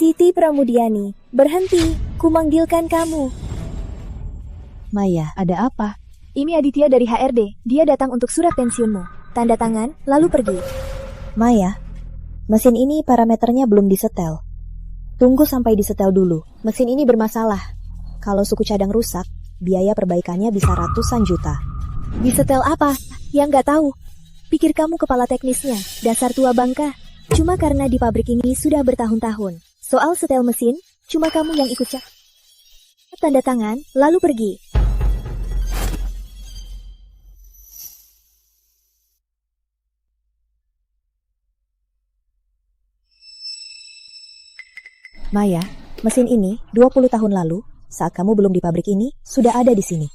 Siti Pramudiani, berhenti, kumanggilkan kamu. Maya, ada apa? Ini Aditya dari HRD, dia datang untuk surat pensiunmu. Tanda tangan, lalu pergi. Maya, mesin ini parameternya belum disetel. Tunggu sampai disetel dulu. Mesin ini bermasalah. Kalau suku cadang rusak, biaya perbaikannya bisa ratusan juta. Disetel apa? Yang nggak tahu. Pikir kamu kepala teknisnya, dasar tua bangka. Cuma karena di pabrik ini sudah bertahun-tahun. Soal setel mesin, cuma kamu yang ikut cak. Tanda tangan, lalu pergi. Maya, mesin ini 20 tahun lalu, saat kamu belum di pabrik ini, sudah ada di sini.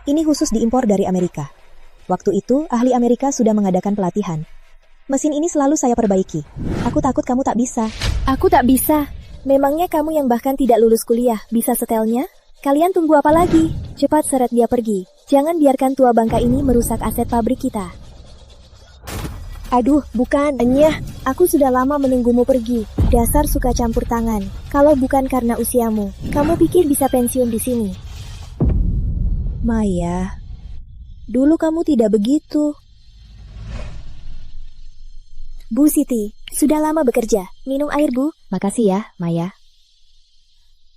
Ini khusus diimpor dari Amerika. Waktu itu, ahli Amerika sudah mengadakan pelatihan. Mesin ini selalu saya perbaiki. Aku takut kamu tak bisa. Aku tak bisa. Memangnya kamu yang bahkan tidak lulus kuliah bisa setelnya? Kalian tunggu apa lagi? Cepat seret dia pergi. Jangan biarkan tua bangka ini merusak aset pabrik kita. Aduh, bukan. Enyah, aku sudah lama menunggumu pergi. Dasar suka campur tangan. Kalau bukan karena usiamu, kamu pikir bisa pensiun di sini? Maya, dulu kamu tidak begitu. Bu Siti, sudah lama bekerja. Minum air, Bu. Makasih ya, Maya.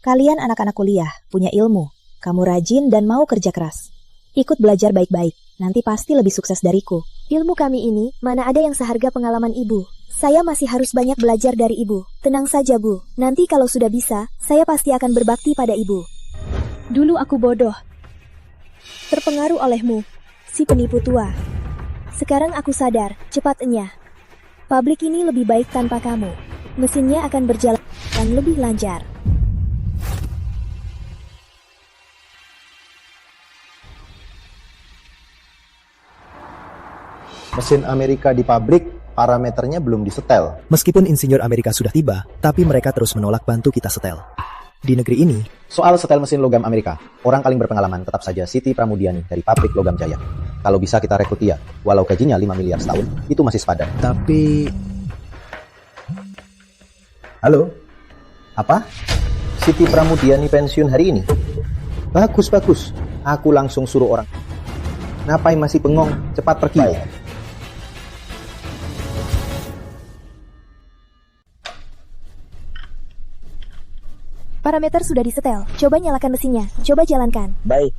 Kalian anak-anak kuliah, punya ilmu. Kamu rajin dan mau kerja keras. Ikut belajar baik-baik, nanti pasti lebih sukses dariku. Ilmu kami ini, mana ada yang seharga pengalaman Ibu. Saya masih harus banyak belajar dari Ibu. Tenang saja, Bu. Nanti kalau sudah bisa, saya pasti akan berbakti pada Ibu. Dulu aku bodoh. Terpengaruh olehmu, si penipu tua. Sekarang aku sadar, cepat enyah. Pabrik ini lebih baik tanpa kamu. Mesinnya akan berjalan dan lebih lancar. Mesin Amerika di pabrik, parameternya belum disetel. Meskipun insinyur Amerika sudah tiba, tapi mereka terus menolak bantu kita setel. Di negeri ini, Soal setel mesin logam Amerika, orang paling berpengalaman tetap saja Siti Pramudiani dari pabrik Logam Jaya. Kalau bisa kita rekrut dia, walau gajinya 5 miliar setahun, itu masih sepadan. tapi Halo? Apa? Siti Pramudiani pensiun hari ini? Bagus, bagus. Aku langsung suruh orang. Ngapain masih bengong? Cepat pergi. Parameter sudah disetel. Coba nyalakan mesinnya. Coba jalankan. Baik.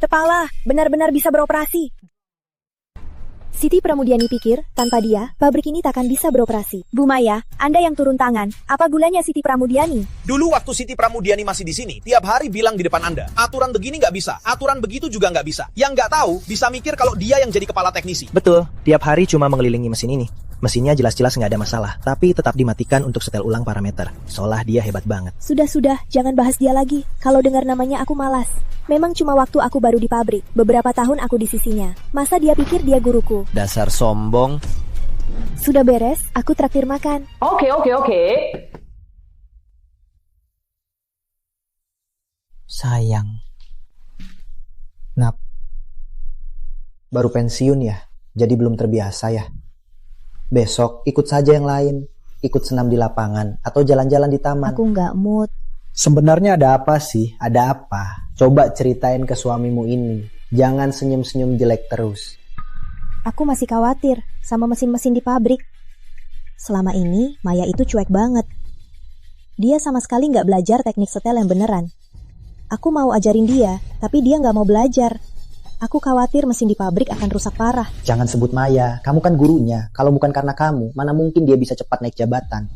Kepala, benar-benar bisa beroperasi. Siti Pramudiani pikir, tanpa dia, pabrik ini takkan bisa beroperasi. Bu Maya, Anda yang turun tangan. Apa gunanya Siti Pramudiani? Dulu waktu Siti Pramudiani masih di sini, tiap hari bilang di depan Anda, aturan begini nggak bisa, aturan begitu juga nggak bisa. Yang nggak tahu, bisa mikir kalau dia yang jadi kepala teknisi. betul, tiap hari cuma mengelilingi mesin ini. Mesinnya jelas-jelas nggak ada masalah, tapi tetap dimatikan untuk setel ulang parameter. Seolah dia hebat banget. Sudah, jangan bahas dia lagi. Kalau dengar namanya aku malas. Memang cuma waktu aku baru di pabrik. Beberapa tahun aku di sisinya. Masa dia pikir dia guruku? Dasar sombong. Sudah beres, aku traktir makan. Oke. Sayang. Baru pensiun ya, jadi belum terbiasa ya. Besok ikut saja yang lain. Ikut senam di lapangan atau jalan-jalan di taman. Aku nggak mood. Sebenarnya ada apa sih? Ada apa? Coba ceritain ke suamimu ini. Jangan senyum-senyum jelek terus. Aku masih khawatir sama mesin-mesin di pabrik. Selama ini, Maya itu cuek banget. Dia sama sekali nggak belajar teknik setel yang beneran. Aku mau ajarin dia, tapi dia nggak mau belajar. Aku khawatir mesin di pabrik akan rusak parah. Jangan sebut Maya, kamu kan gurunya. Kalau bukan karena kamu, mana mungkin dia bisa cepat naik jabatan.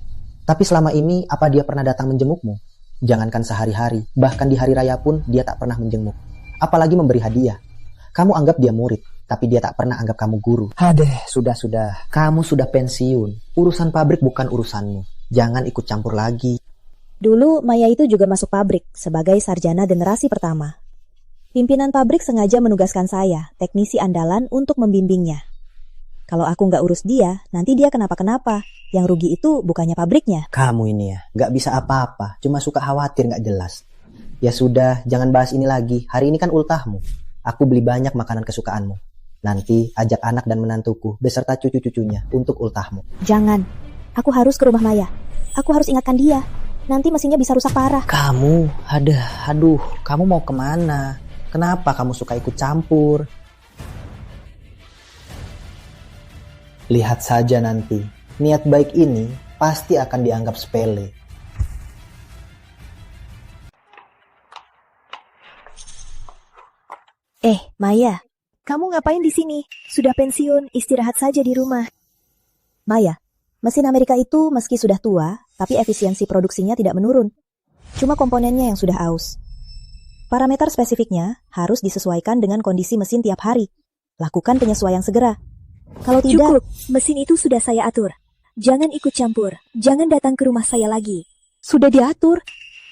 Tapi selama ini, apa dia pernah datang menjengukmu? Jangankan sehari-hari, bahkan di hari raya pun dia tak pernah menjenguk. Apalagi memberi hadiah. Kamu anggap dia murid, tapi dia tak pernah anggap kamu guru. Hadeh, sudah. Kamu sudah pensiun. Urusan pabrik bukan urusanmu. Jangan ikut campur lagi. Dulu, Maya itu juga masuk pabrik sebagai sarjana generasi pertama. Pimpinan pabrik sengaja menugaskan saya, teknisi andalan, untuk membimbingnya. Kalau aku nggak urus dia, nanti dia kenapa-kenapa. Yang rugi itu bukannya pabriknya. Kamu ini ya, nggak bisa apa-apa. Cuma suka khawatir nggak jelas. Ya sudah, jangan bahas ini lagi. Hari ini kan ultahmu. Aku beli banyak makanan kesukaanmu. Nanti ajak anak dan menantuku beserta cucu-cucunya untuk ultahmu. Jangan. Aku harus ke rumah Maya. Aku harus ingatkan dia. Nanti mesinnya bisa rusak parah. Kamu, aduh, kamu mau kemana? Kenapa kamu suka ikut campur? Lihat saja nanti, niat baik ini pasti akan dianggap sepele. Maya. Kamu ngapain di sini? Sudah pensiun, istirahat saja di rumah. Maya, mesin Amerika itu meski sudah tua, tapi efisiensi produksinya tidak menurun. Cuma komponennya yang sudah aus. Parameter spesifiknya harus disesuaikan dengan kondisi mesin tiap hari. Lakukan penyesuaian segera. Kalau tidak... Cukup, mesin itu sudah saya atur. Jangan ikut campur, jangan datang ke rumah saya lagi. Sudah diatur.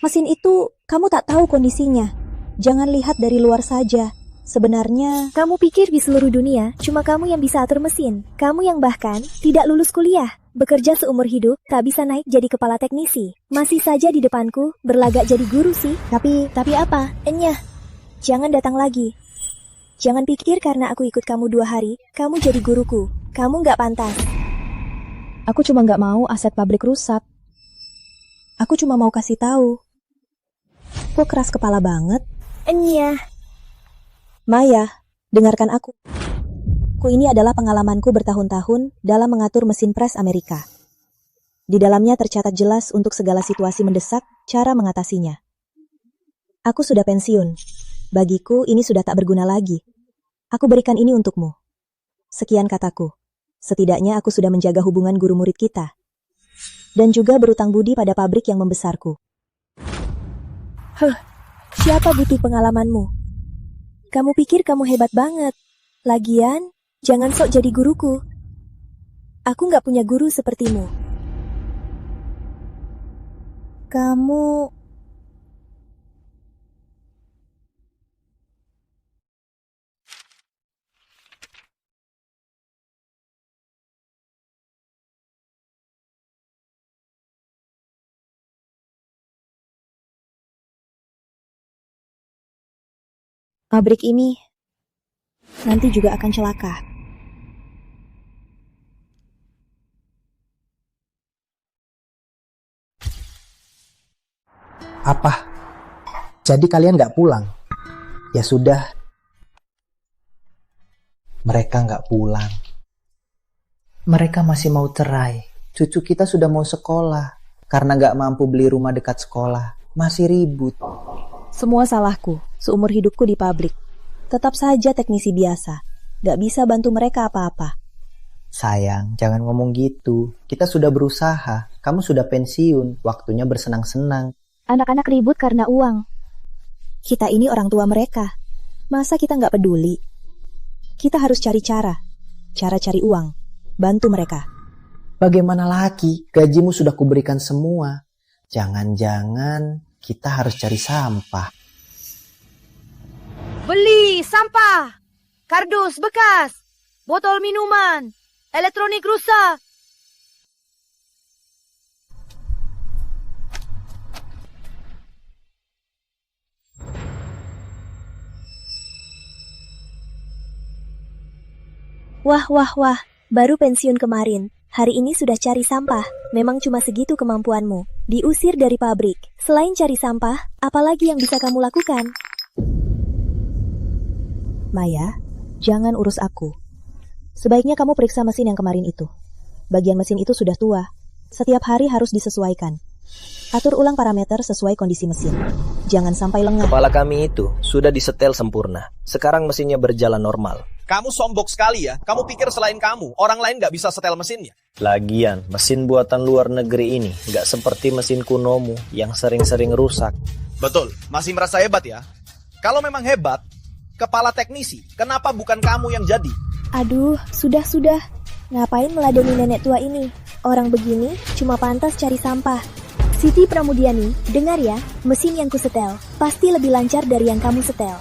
Mesin itu kamu tak tahu kondisinya. Jangan lihat dari luar saja. Sebenarnya... Kamu pikir di seluruh dunia, cuma kamu yang bisa atur mesin. Kamu yang bahkan tidak lulus kuliah. Bekerja seumur hidup, tak bisa naik jadi kepala teknisi. Masih saja di depanku, berlagak jadi guru sih. Tapi apa? Enyah, jangan datang lagi. Jangan pikir karena aku ikut kamu 2 hari, kamu jadi guruku. Kamu nggak pantas. Aku cuma nggak mau aset pabrik rusak. Aku cuma mau kasih tahu. Kok keras kepala banget? Enyah. Maya, dengarkan aku. Ini adalah pengalamanku bertahun-tahun dalam mengatur mesin pres Amerika. Di dalamnya tercatat jelas untuk segala situasi mendesak, cara mengatasinya. Aku sudah pensiun. Bagiku ini sudah tak berguna lagi. Aku berikan ini untukmu. Sekian kataku. Setidaknya aku sudah menjaga hubungan guru murid kita. Dan juga berutang budi pada pabrik yang membesarku. Siapa butuh pengalamanmu? Kamu pikir kamu hebat banget. Lagian, jangan sok jadi guruku. Aku nggak punya guru sepertimu. Kamu... Pabrik ini nanti juga akan celaka. Apa? Jadi kalian nggak pulang? Ya sudah. Mereka nggak pulang. Mereka masih mau cerai. Cucu kita sudah mau sekolah. Karena nggak mampu beli rumah dekat sekolah. Masih ribut. Semua salahku, seumur hidupku di pabrik. Tetap saja teknisi biasa, gak bisa bantu mereka apa-apa. Sayang, jangan ngomong gitu. Kita sudah berusaha, kamu sudah pensiun, waktunya bersenang-senang. Anak-anak ribut karena uang. Kita ini orang tua mereka. Masa kita gak peduli? Kita harus cari cara cari uang, bantu mereka. Bagaimana lagi? Gajimu sudah kuberikan semua. Jangan-jangan kita harus cari sampah. Beli sampah, kardus bekas, botol minuman, elektronik rusak. Wah, baru pensiun kemarin. Hari ini sudah cari sampah. Memang cuma segitu kemampuanmu. Diusir dari pabrik. Selain cari sampah, apalagi yang bisa kamu lakukan? Maya, jangan urus aku. Sebaiknya kamu periksa mesin yang kemarin itu. Bagian mesin itu sudah tua. Setiap hari harus disesuaikan. Atur ulang parameter sesuai kondisi mesin. Jangan sampai lengah. Kepala kami itu sudah disetel sempurna. Sekarang mesinnya berjalan normal. Kamu sombong sekali ya. Kamu pikir selain kamu, orang lain nggak bisa setel mesinnya? Lagian, mesin buatan luar negeri ini nggak seperti mesin kunomu yang sering-sering rusak. Betul, masih merasa hebat ya? Kalau memang hebat, kepala teknisi, kenapa bukan kamu yang jadi? Aduh, sudah. Ngapain meladeni nenek tua ini? Orang begini cuma pantas cari sampah. Siti Pramudiani, dengar ya, mesin yang kusetel pasti lebih lancar dari yang kamu setel.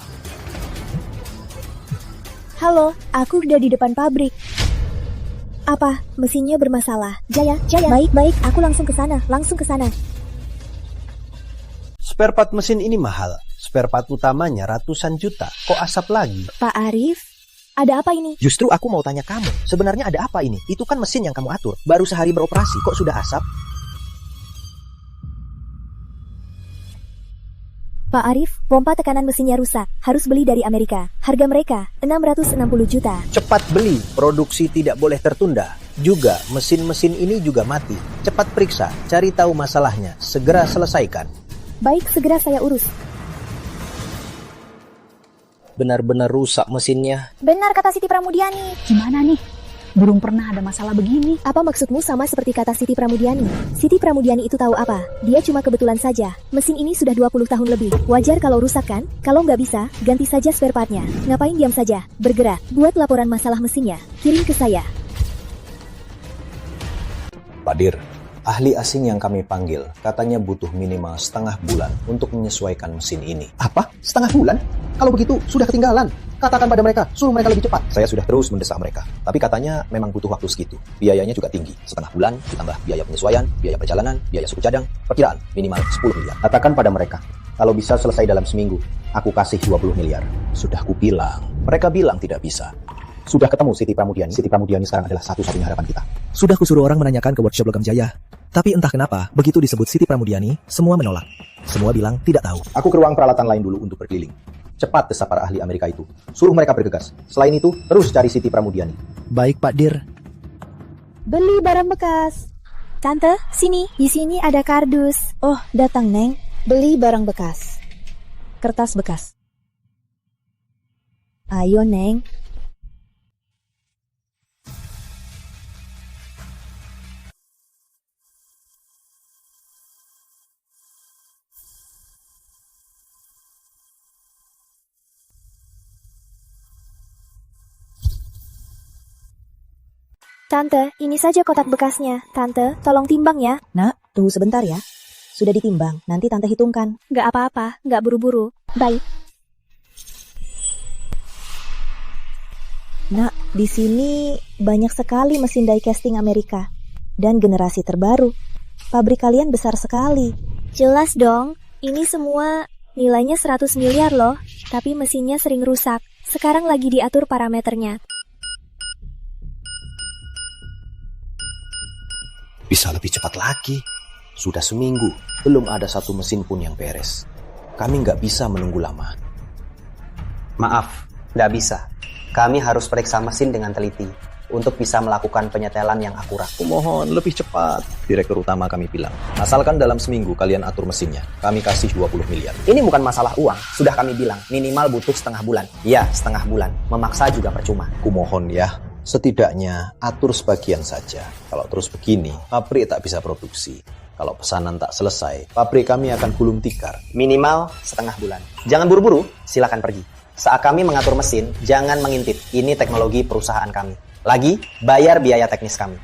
Halo, aku udah di depan pabrik. Apa, mesinnya bermasalah? Jaya. Baik, aku langsung ke sana. Spare part mesin ini mahal. Spare part utamanya ratusan juta. Kok asap lagi? Pak Arif, Ada apa ini? Justru aku mau tanya kamu, sebenarnya ada apa ini? Itu kan mesin yang kamu atur. Baru sehari beroperasi, kok sudah asap? Pak Arif, pompa tekanan mesinnya rusak. Harus beli dari Amerika. Harga mereka 660 juta. Cepat beli, produksi tidak boleh tertunda. Juga, mesin-mesin ini juga mati. Cepat periksa, cari tahu masalahnya. Segera selesaikan. Baik, segera saya urus. Benar-benar rusak mesinnya. Benar kata Siti Pramudiani. Gimana nih? Belum pernah ada masalah begini. Apa maksudmu sama seperti kata Siti Pramudiani? Siti Pramudiani itu tahu apa? Dia cuma kebetulan saja. Mesin ini sudah 20 tahun lebih. Wajar kalau rusak kan? Kalau nggak bisa, ganti saja spare partnya. Ngapain diam saja? Bergerak. Buat laporan masalah mesinnya. Kirim ke saya. Pak Dir, ahli asing yang kami panggil katanya butuh minimal setengah bulan untuk menyesuaikan mesin ini. Apa? Setengah bulan? Kalau begitu, sudah ketinggalan. Katakan pada mereka, suruh mereka lebih cepat. Saya sudah terus mendesak mereka, tapi katanya memang butuh waktu segitu. Biayanya juga tinggi, setengah bulan, ditambah biaya penyesuaian, biaya perjalanan, biaya suku cadang, perkiraan minimal 10 miliar. Katakan pada mereka, kalau bisa selesai dalam seminggu, aku kasih 20 miliar. Sudah kubilang, mereka bilang tidak bisa. Sudah ketemu Siti Pramudiani. Siti Pramudiani sekarang adalah satu-satunya harapan kita. Sudah kusuruh orang menanyakan ke workshop Logam Jaya. Tapi entah kenapa, begitu disebut Siti Pramudiani, semua menolak. Semua bilang tidak tahu. Aku ke ruang peralatan lain dulu untuk berkeliling. Cepat desak para ahli Amerika itu. Suruh mereka bergegas. Selain itu, terus cari Siti Pramudiani. Baik, Pak Dir. Beli barang bekas. Tante, sini. Di sini ada kardus. Oh, datang, Neng. Beli barang bekas. Kertas bekas. Ayo, Neng. Tante, ini saja kotak bekasnya. Tante, tolong timbang ya. Nak, tunggu sebentar ya. Sudah ditimbang, nanti Tante hitungkan. Nggak apa-apa, nggak buru-buru. Baik. Nak, di sini banyak sekali mesin die casting Amerika. Dan generasi terbaru. Pabrik kalian besar sekali. Jelas dong, ini semua nilainya 100 miliar loh. Tapi mesinnya sering rusak. Sekarang lagi diatur parameternya. Bisa lebih cepat lagi. Sudah seminggu, belum ada satu mesin pun yang beres. Kami nggak bisa menunggu lama. Maaf, nggak bisa. Kami harus periksa mesin dengan teliti untuk bisa melakukan penyetelan yang akurat. Kumohon lebih cepat. Direktur utama kami bilang, asalkan dalam seminggu kalian atur mesinnya, kami kasih 20 miliar. Ini bukan masalah uang, sudah kami bilang, minimal butuh setengah bulan. Iya, setengah bulan. Memaksa juga percuma. Kumohon ya, setidaknya atur sebagian saja. Kalau terus begini, pabrik tak bisa produksi. Kalau pesanan tak selesai, pabrik kami akan gulung tikar. Minimal setengah bulan. Jangan buru-buru, silakan pergi. Saat kami mengatur mesin, jangan mengintip. Ini teknologi perusahaan kami. Lagi, bayar biaya teknis kami.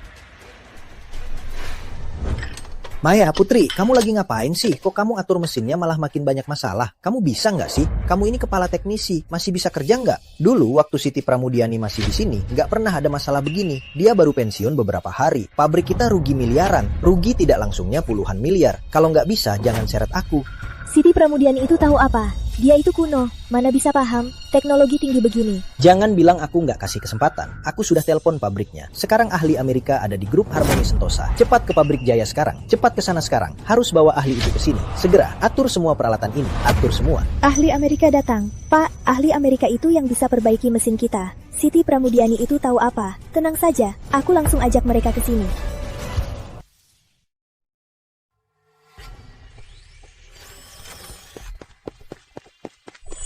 Maya, Putri, kamu lagi ngapain sih? Kok kamu atur mesinnya malah makin banyak masalah? Kamu bisa nggak sih? Kamu ini kepala teknisi, masih bisa kerja nggak? Dulu waktu Siti Pramudiani masih di sini, nggak pernah ada masalah begini. Dia baru pensiun beberapa hari. Pabrik kita rugi miliaran. Rugi tidak langsungnya puluhan miliar. Kalau nggak bisa, jangan seret aku. Siti Pramudiani itu tahu apa? Dia itu kuno. Mana bisa paham? Teknologi tinggi begini. Jangan bilang aku nggak kasih kesempatan. Aku sudah telepon pabriknya. Sekarang ahli Amerika ada di grup Harmoni Sentosa. Cepat ke pabrik Jaya sekarang. Cepat ke sana sekarang. Harus bawa ahli itu ke sini. Segera, atur semua peralatan ini. Atur semua. Ahli Amerika datang. Pak, ahli Amerika itu yang bisa perbaiki mesin kita. Siti Pramudiani itu tahu apa? Tenang saja, aku langsung ajak mereka ke sini.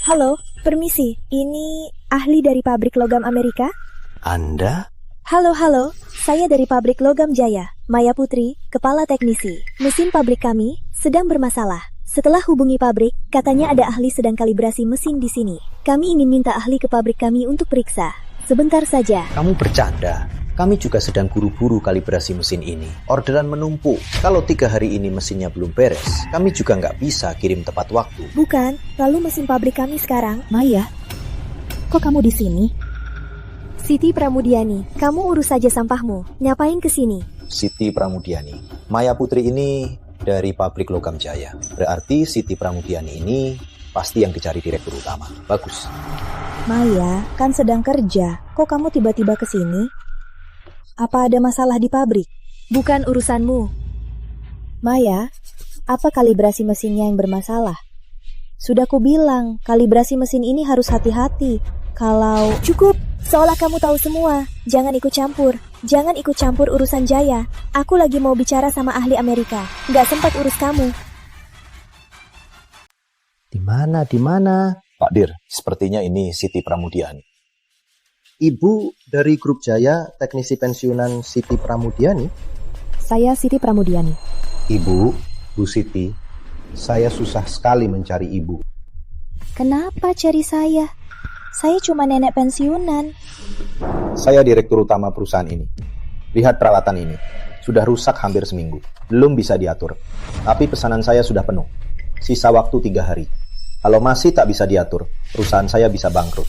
Halo, permisi. Ini ahli dari pabrik logam Amerika? Anda? Halo, saya dari pabrik Logam Jaya, Maya Putri, kepala teknisi. Mesin pabrik kami sedang bermasalah. Setelah hubungi pabrik, katanya ada ahli sedang kalibrasi mesin di sini. Kami ingin minta ahli ke pabrik kami untuk periksa. Sebentar saja. Kamu bercanda. Kami juga sedang buru-buru kalibrasi mesin ini. Orderan menumpuk. Kalau 3 hari ini mesinnya belum beres, kami juga nggak bisa kirim tepat waktu. Bukan, lalu mesin pabrik kami sekarang. Maya, kok kamu di sini? Siti Pramudiani, kamu urus saja sampahmu. Ngapain ke sini? Siti Pramudiani. Maya Putri ini dari pabrik Logam Jaya. Berarti Siti Pramudiani ini pasti yang dicari direktur utama. Bagus. Maya, kan sedang kerja. Kok kamu tiba-tiba ke sini? Apa ada masalah di pabrik? Bukan urusanmu. Maya, apa kalibrasi mesinnya yang bermasalah? Sudah kubilang, kalibrasi mesin ini harus hati-hati. Kalau... Cukup, seolah kamu tahu semua. Jangan ikut campur. Jangan ikut campur urusan Jaya. Aku lagi mau bicara sama ahli Amerika. Nggak sempat urus kamu. Di mana? Pak Dir, sepertinya ini Siti Pramudiani. Ibu dari grup Jaya, teknisi pensiunan Siti Pramudiani? Saya Siti Pramudiani. Ibu, Bu Siti, saya susah sekali mencari ibu. Kenapa cari saya? Saya cuma nenek pensiunan. Saya direktur utama perusahaan ini. Lihat peralatan ini, sudah rusak hampir seminggu. Belum bisa diatur. Tapi pesanan saya sudah penuh. Sisa waktu 3 hari. Kalau masih tak bisa diatur, perusahaan saya bisa bangkrut.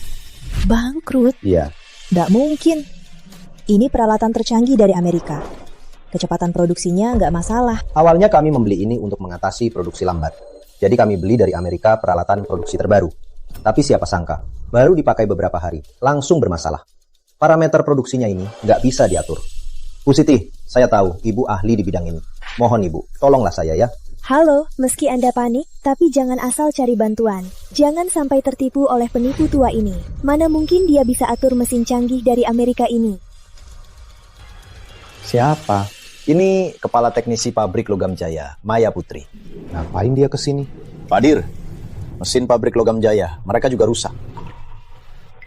Bangkrut? Iya. Nggak mungkin. Ini peralatan tercanggih dari Amerika. Kecepatan produksinya nggak masalah. Awalnya kami membeli ini untuk mengatasi produksi lambat. Jadi kami beli dari Amerika peralatan produksi terbaru. Tapi siapa sangka, baru dipakai beberapa hari, langsung bermasalah. Parameter produksinya ini nggak bisa diatur. Bu Siti, saya tahu Ibu ahli di bidang ini. Mohon Ibu, tolonglah saya ya. Halo, meski Anda panik, tapi jangan asal cari bantuan. Jangan sampai tertipu oleh penipu tua ini. Mana mungkin dia bisa atur mesin canggih dari Amerika ini. Siapa? Ini kepala teknisi pabrik Logam Jaya, Maya Putri. Ngapain dia kesini? Pak Dir, mesin pabrik Logam Jaya, mereka juga rusak.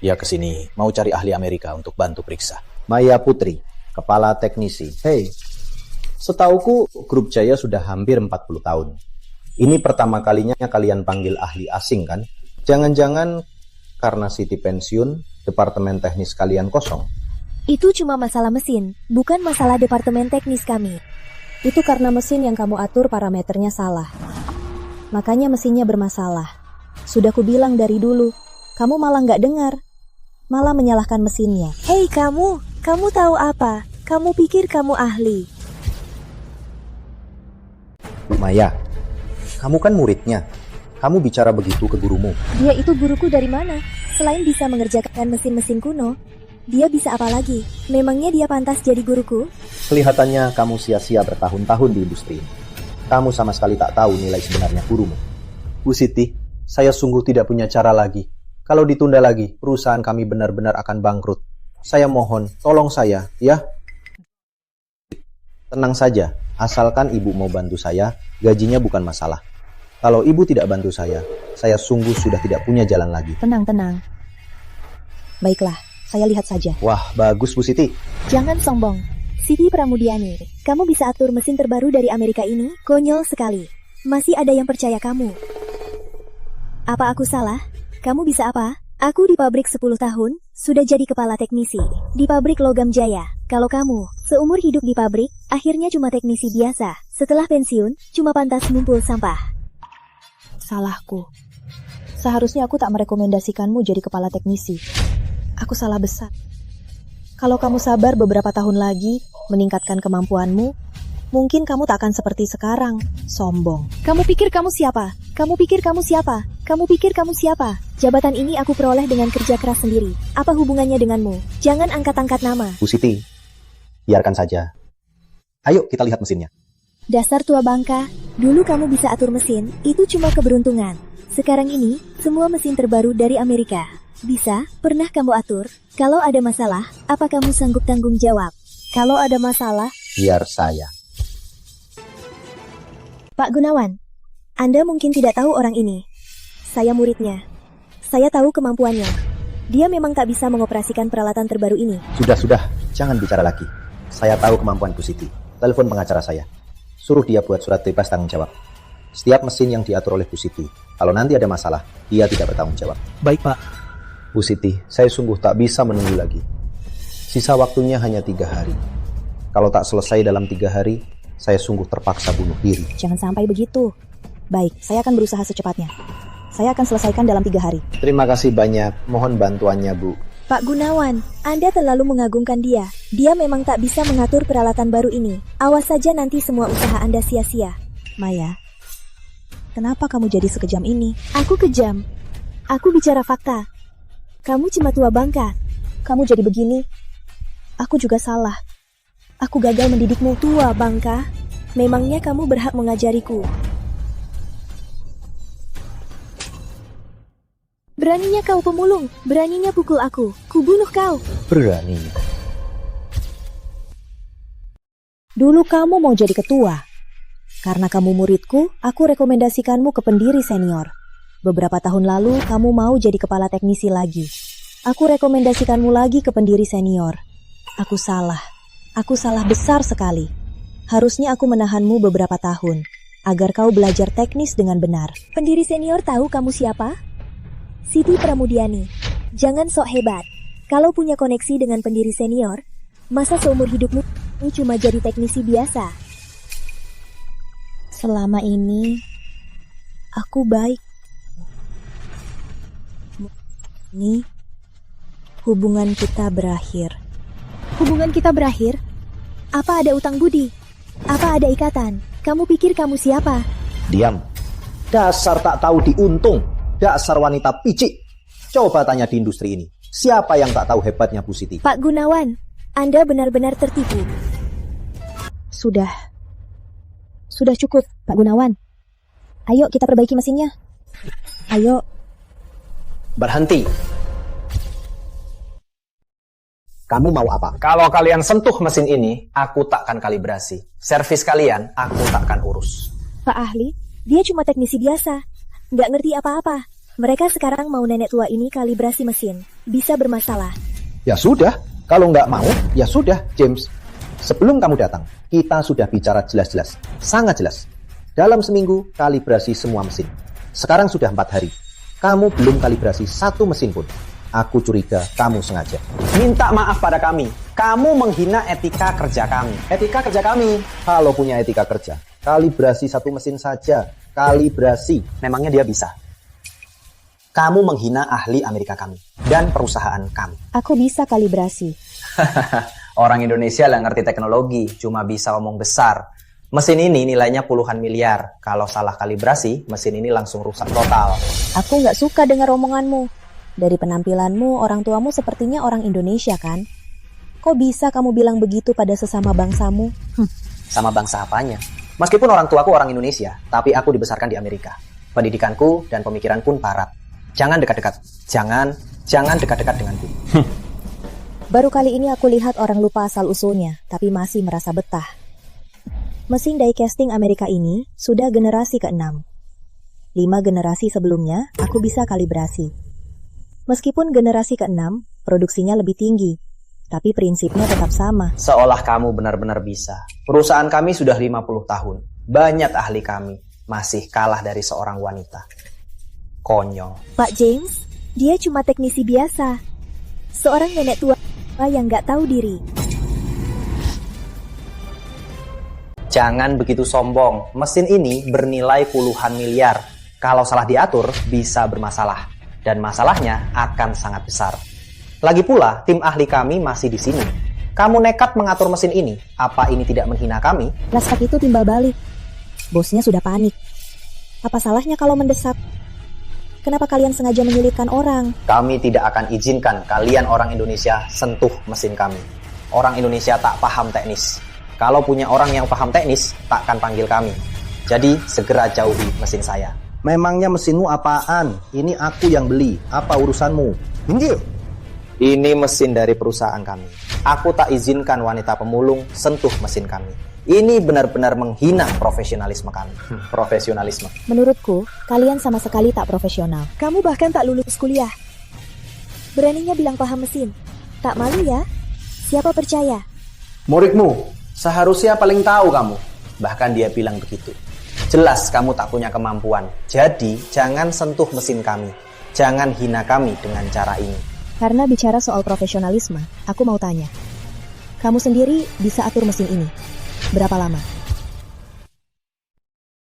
Dia kesini mau cari ahli Amerika untuk bantu periksa. Maya Putri, kepala teknisi. Hei, Setauku, grup Jaya sudah hampir 40 tahun. Ini pertama kalinya kalian panggil ahli asing kan? Jangan-jangan karena Siti pensiun, departemen teknis kalian kosong. Itu cuma masalah mesin, bukan masalah departemen teknis kami. Itu karena mesin yang kamu atur parameternya salah. Makanya mesinnya bermasalah. Sudah kubilang dari dulu, kamu malah nggak dengar. Malah menyalahkan mesinnya. Hei kamu tahu apa? Kamu pikir kamu ahli. Bu Maya, kamu kan muridnya. Kamu bicara begitu ke gurumu. Dia itu guruku dari mana? Selain bisa mengerjakan mesin-mesin kuno, dia bisa apa lagi? Memangnya dia pantas jadi guruku? Kelihatannya kamu sia-sia bertahun-tahun di industri ini. Kamu sama sekali tak tahu nilai sebenarnya gurumu. Bu Siti, saya sungguh tidak punya cara lagi. Kalau ditunda lagi, perusahaan kami benar-benar akan bangkrut. Saya mohon, tolong saya, ya. Tenang saja, asalkan ibu mau bantu saya, gajinya bukan masalah. Kalau ibu tidak bantu saya sungguh sudah tidak punya jalan lagi. Tenang. Baiklah, saya lihat saja. Wah, bagus Bu Siti. Jangan sombong. Siti Pramudiani, kamu bisa atur mesin terbaru dari Amerika ini? Konyol sekali. Masih ada yang percaya kamu. Apa aku salah? Kamu bisa apa? Aku di pabrik 10 tahun, sudah jadi kepala teknisi. Di pabrik Logam Jaya. Kalau kamu, seumur hidup di pabrik, akhirnya cuma teknisi biasa. Setelah pensiun, cuma pantas ngumpul sampah. Salahku. Seharusnya aku tak merekomendasikanmu jadi kepala teknisi. Aku salah besar. Kalau kamu sabar beberapa tahun lagi, meningkatkan kemampuanmu, mungkin kamu tak akan seperti sekarang, sombong. Kamu pikir kamu siapa? Kamu pikir kamu siapa? Kamu pikir kamu siapa? Jabatan ini aku peroleh dengan kerja keras sendiri. Apa hubungannya denganmu? Jangan angkat-angkat nama. Bu Siti, biarkan saja. Ayo kita lihat mesinnya. Dasar tua bangka, dulu kamu bisa atur mesin, itu cuma keberuntungan. Sekarang ini, semua mesin terbaru dari Amerika. Bisa, pernah kamu atur? Kalau ada masalah, apa kamu sanggup tanggung jawab? Kalau ada masalah, Biar saya. Pak Gunawan, Anda mungkin tidak tahu orang ini. Saya muridnya. Saya tahu kemampuannya. Dia memang tak bisa mengoperasikan peralatan terbaru ini. Sudah, jangan bicara lagi. Saya tahu kemampuan Bu Siti. Telepon pengacara saya. Suruh dia buat surat bebas tanggung jawab. Setiap mesin yang diatur oleh Bu Siti, kalau nanti ada masalah, dia tidak bertanggung jawab. Baik, Pak. Bu Siti, saya sungguh tak bisa menunggu lagi. Sisa waktunya hanya 3 hari. Kalau tak selesai dalam 3 hari, saya sungguh terpaksa bunuh diri. Jangan sampai begitu. Baik, saya akan berusaha secepatnya. Saya akan selesaikan dalam 3 hari. Terima kasih banyak. Mohon bantuannya, Bu. Pak Gunawan, Anda terlalu mengagungkan dia. Dia memang tak bisa mengatur peralatan baru ini. Awas saja nanti semua usaha Anda sia-sia. Maya, kenapa kamu jadi sekejam ini? Aku kejam. Aku bicara fakta. Kamu cuma tua bangka. Kamu jadi begini. Aku juga salah. Aku gagal mendidikmu. Tua bangka. Memangnya kamu berhak mengajariku. Beraninya kau pemulung. Beraninya pukul aku. Kubunuh kau. Beraninya. Dulu kamu mau jadi ketua. Karena kamu muridku, aku rekomendasikanmu ke pendiri senior. Beberapa tahun lalu, kamu mau jadi kepala teknisi lagi. Aku rekomendasikanmu lagi ke pendiri senior. Aku salah. Aku salah besar sekali. Harusnya aku menahanmu beberapa tahun, agar kau belajar teknis dengan benar. Pendiri senior tahu kamu siapa? Siti Pramudiani. Jangan sok hebat. Kalau punya koneksi dengan pendiri senior, masa seumur hidupmu cuma jadi teknisi biasa? Selama ini, aku baik. Ini, hubungan kita berakhir. Hubungan kita berakhir? Apa ada utang budi? Apa ada ikatan? Kamu pikir kamu siapa? Diam. Dasar tak tahu diuntung. Dasar wanita picik. Coba tanya di industri ini. Siapa yang tak tahu hebatnya Bu Siti? Pak Gunawan, Anda benar-benar tertipu. Sudah cukup, Pak Gunawan. Ayo kita perbaiki mesinnya. Ayo. Berhenti. Kamu mau apa? Kalau kalian sentuh mesin ini, aku takkan kalibrasi. Servis kalian, aku takkan urus. Pak Ahli, dia cuma teknisi biasa. Nggak ngerti apa-apa. Mereka sekarang mau nenek tua ini kalibrasi mesin. Bisa bermasalah. Ya sudah. Kalau nggak mau, ya sudah, James. Sebelum kamu datang, kita sudah bicara jelas-jelas. Sangat jelas. Dalam seminggu, kalibrasi semua mesin. Sekarang sudah 4 hari. Kamu belum kalibrasi satu mesin pun. Aku curiga kamu sengaja. Minta maaf pada kami. Kamu menghina etika kerja kami. Etika kerja kami. Kalau punya etika kerja, kalibrasi satu mesin saja. Kalibrasi. Memangnya dia bisa? Kamu menghina ahli Amerika kami dan perusahaan kami. Aku bisa kalibrasi. Orang Indonesia lah ngerti teknologi, cuma bisa omong besar. Mesin ini nilainya puluhan miliar. Kalau salah kalibrasi, mesin ini langsung rusak total. Aku nggak suka dengar omonganmu. Dari penampilanmu, orang tuamu sepertinya orang Indonesia kan? Kok bisa kamu bilang begitu pada sesama bangsamu? Sama bangsa apanya? Meskipun orang tuaku orang Indonesia, tapi aku dibesarkan di Amerika. Pendidikanku dan pemikiran pun barat. Jangan dekat-dekat. Jangan dekat-dekat denganku. Baru kali ini aku lihat orang lupa asal-usulnya, tapi masih merasa betah. Mesin die-casting Amerika ini sudah generasi ke-6. 5 generasi sebelumnya, aku bisa kalibrasi. Meskipun generasi ke-6, produksinya lebih tinggi, tapi prinsipnya tetap sama. Seolah kamu benar-benar bisa. Perusahaan kami sudah 50 tahun. Banyak ahli kami masih kalah dari seorang wanita. Konyol. Pak James, dia cuma teknisi biasa. Seorang nenek tua yang nggak tahu diri. Jangan begitu sombong. Mesin ini bernilai puluhan miliar. Kalau salah diatur, bisa bermasalah. Dan masalahnya akan sangat besar. Lagi pula, tim ahli kami masih di sini. Kamu nekat mengatur mesin ini. Apa ini tidak menghina kami? Laskar itu timbal balik. Bosnya sudah panik. Apa salahnya kalau mendesak? Kenapa kalian sengaja menyulitkan orang? Kami tidak akan izinkan kalian orang Indonesia sentuh mesin kami. Orang Indonesia tak paham teknis. Kalau punya orang yang paham teknis, takkan panggil kami. Jadi, segera jauhi mesin saya. Memangnya mesinmu apaan? Ini aku yang beli. Apa urusanmu? Minggir. Ini mesin dari perusahaan kami. Aku tak izinkan wanita pemulung sentuh mesin kami. Ini benar-benar menghina profesionalisme kami. Profesionalisme. Menurutku, kalian sama sekali tak profesional. Kamu bahkan tak lulus kuliah. Beraninya bilang paham mesin. Tak malu ya? Siapa percaya? Muridmu, seharusnya paling tahu kamu. Bahkan dia bilang begitu. Jelas kamu tak punya kemampuan. Jadi, jangan sentuh mesin kami. Jangan hina kami dengan cara ini. Karena bicara soal profesionalisme, aku mau tanya. Kamu sendiri bisa atur mesin ini? Berapa lama?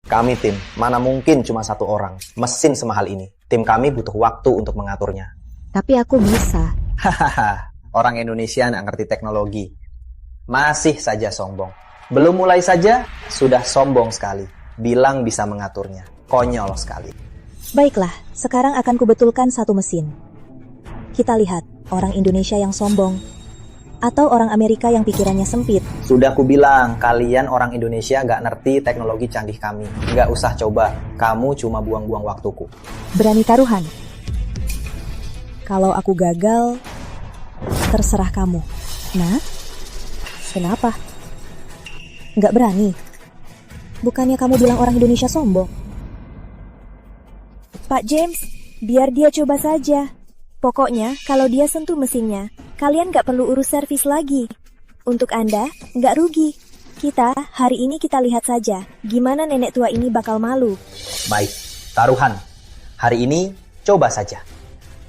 Kami tim, mana mungkin cuma satu orang. Mesin semahal ini. Tim kami butuh waktu untuk mengaturnya. Tapi aku bisa. Hahaha, orang Indonesia nggak ngerti teknologi. Masih saja sombong. Belum mulai saja, sudah sombong sekali. Bilang bisa mengaturnya. Konyol sekali. Baiklah, sekarang akan kubetulkan satu mesin. Kita lihat orang Indonesia yang sombong atau orang Amerika yang pikirannya sempit. Sudah aku bilang, kalian orang Indonesia nggak ngerti teknologi canggih kami. Nggak usah coba, kamu cuma buang-buang waktuku. Berani taruhan? Kalau aku gagal, terserah kamu. Nah, kenapa? Nggak berani? Bukannya kamu bilang orang Indonesia sombong? Pak James, biar dia coba saja. Pokoknya, kalau dia sentuh mesinnya, kalian gak perlu urus servis lagi. Untuk Anda, gak rugi. Hari ini kita lihat saja, gimana nenek tua ini bakal malu. Baik, taruhan. Hari ini, coba saja.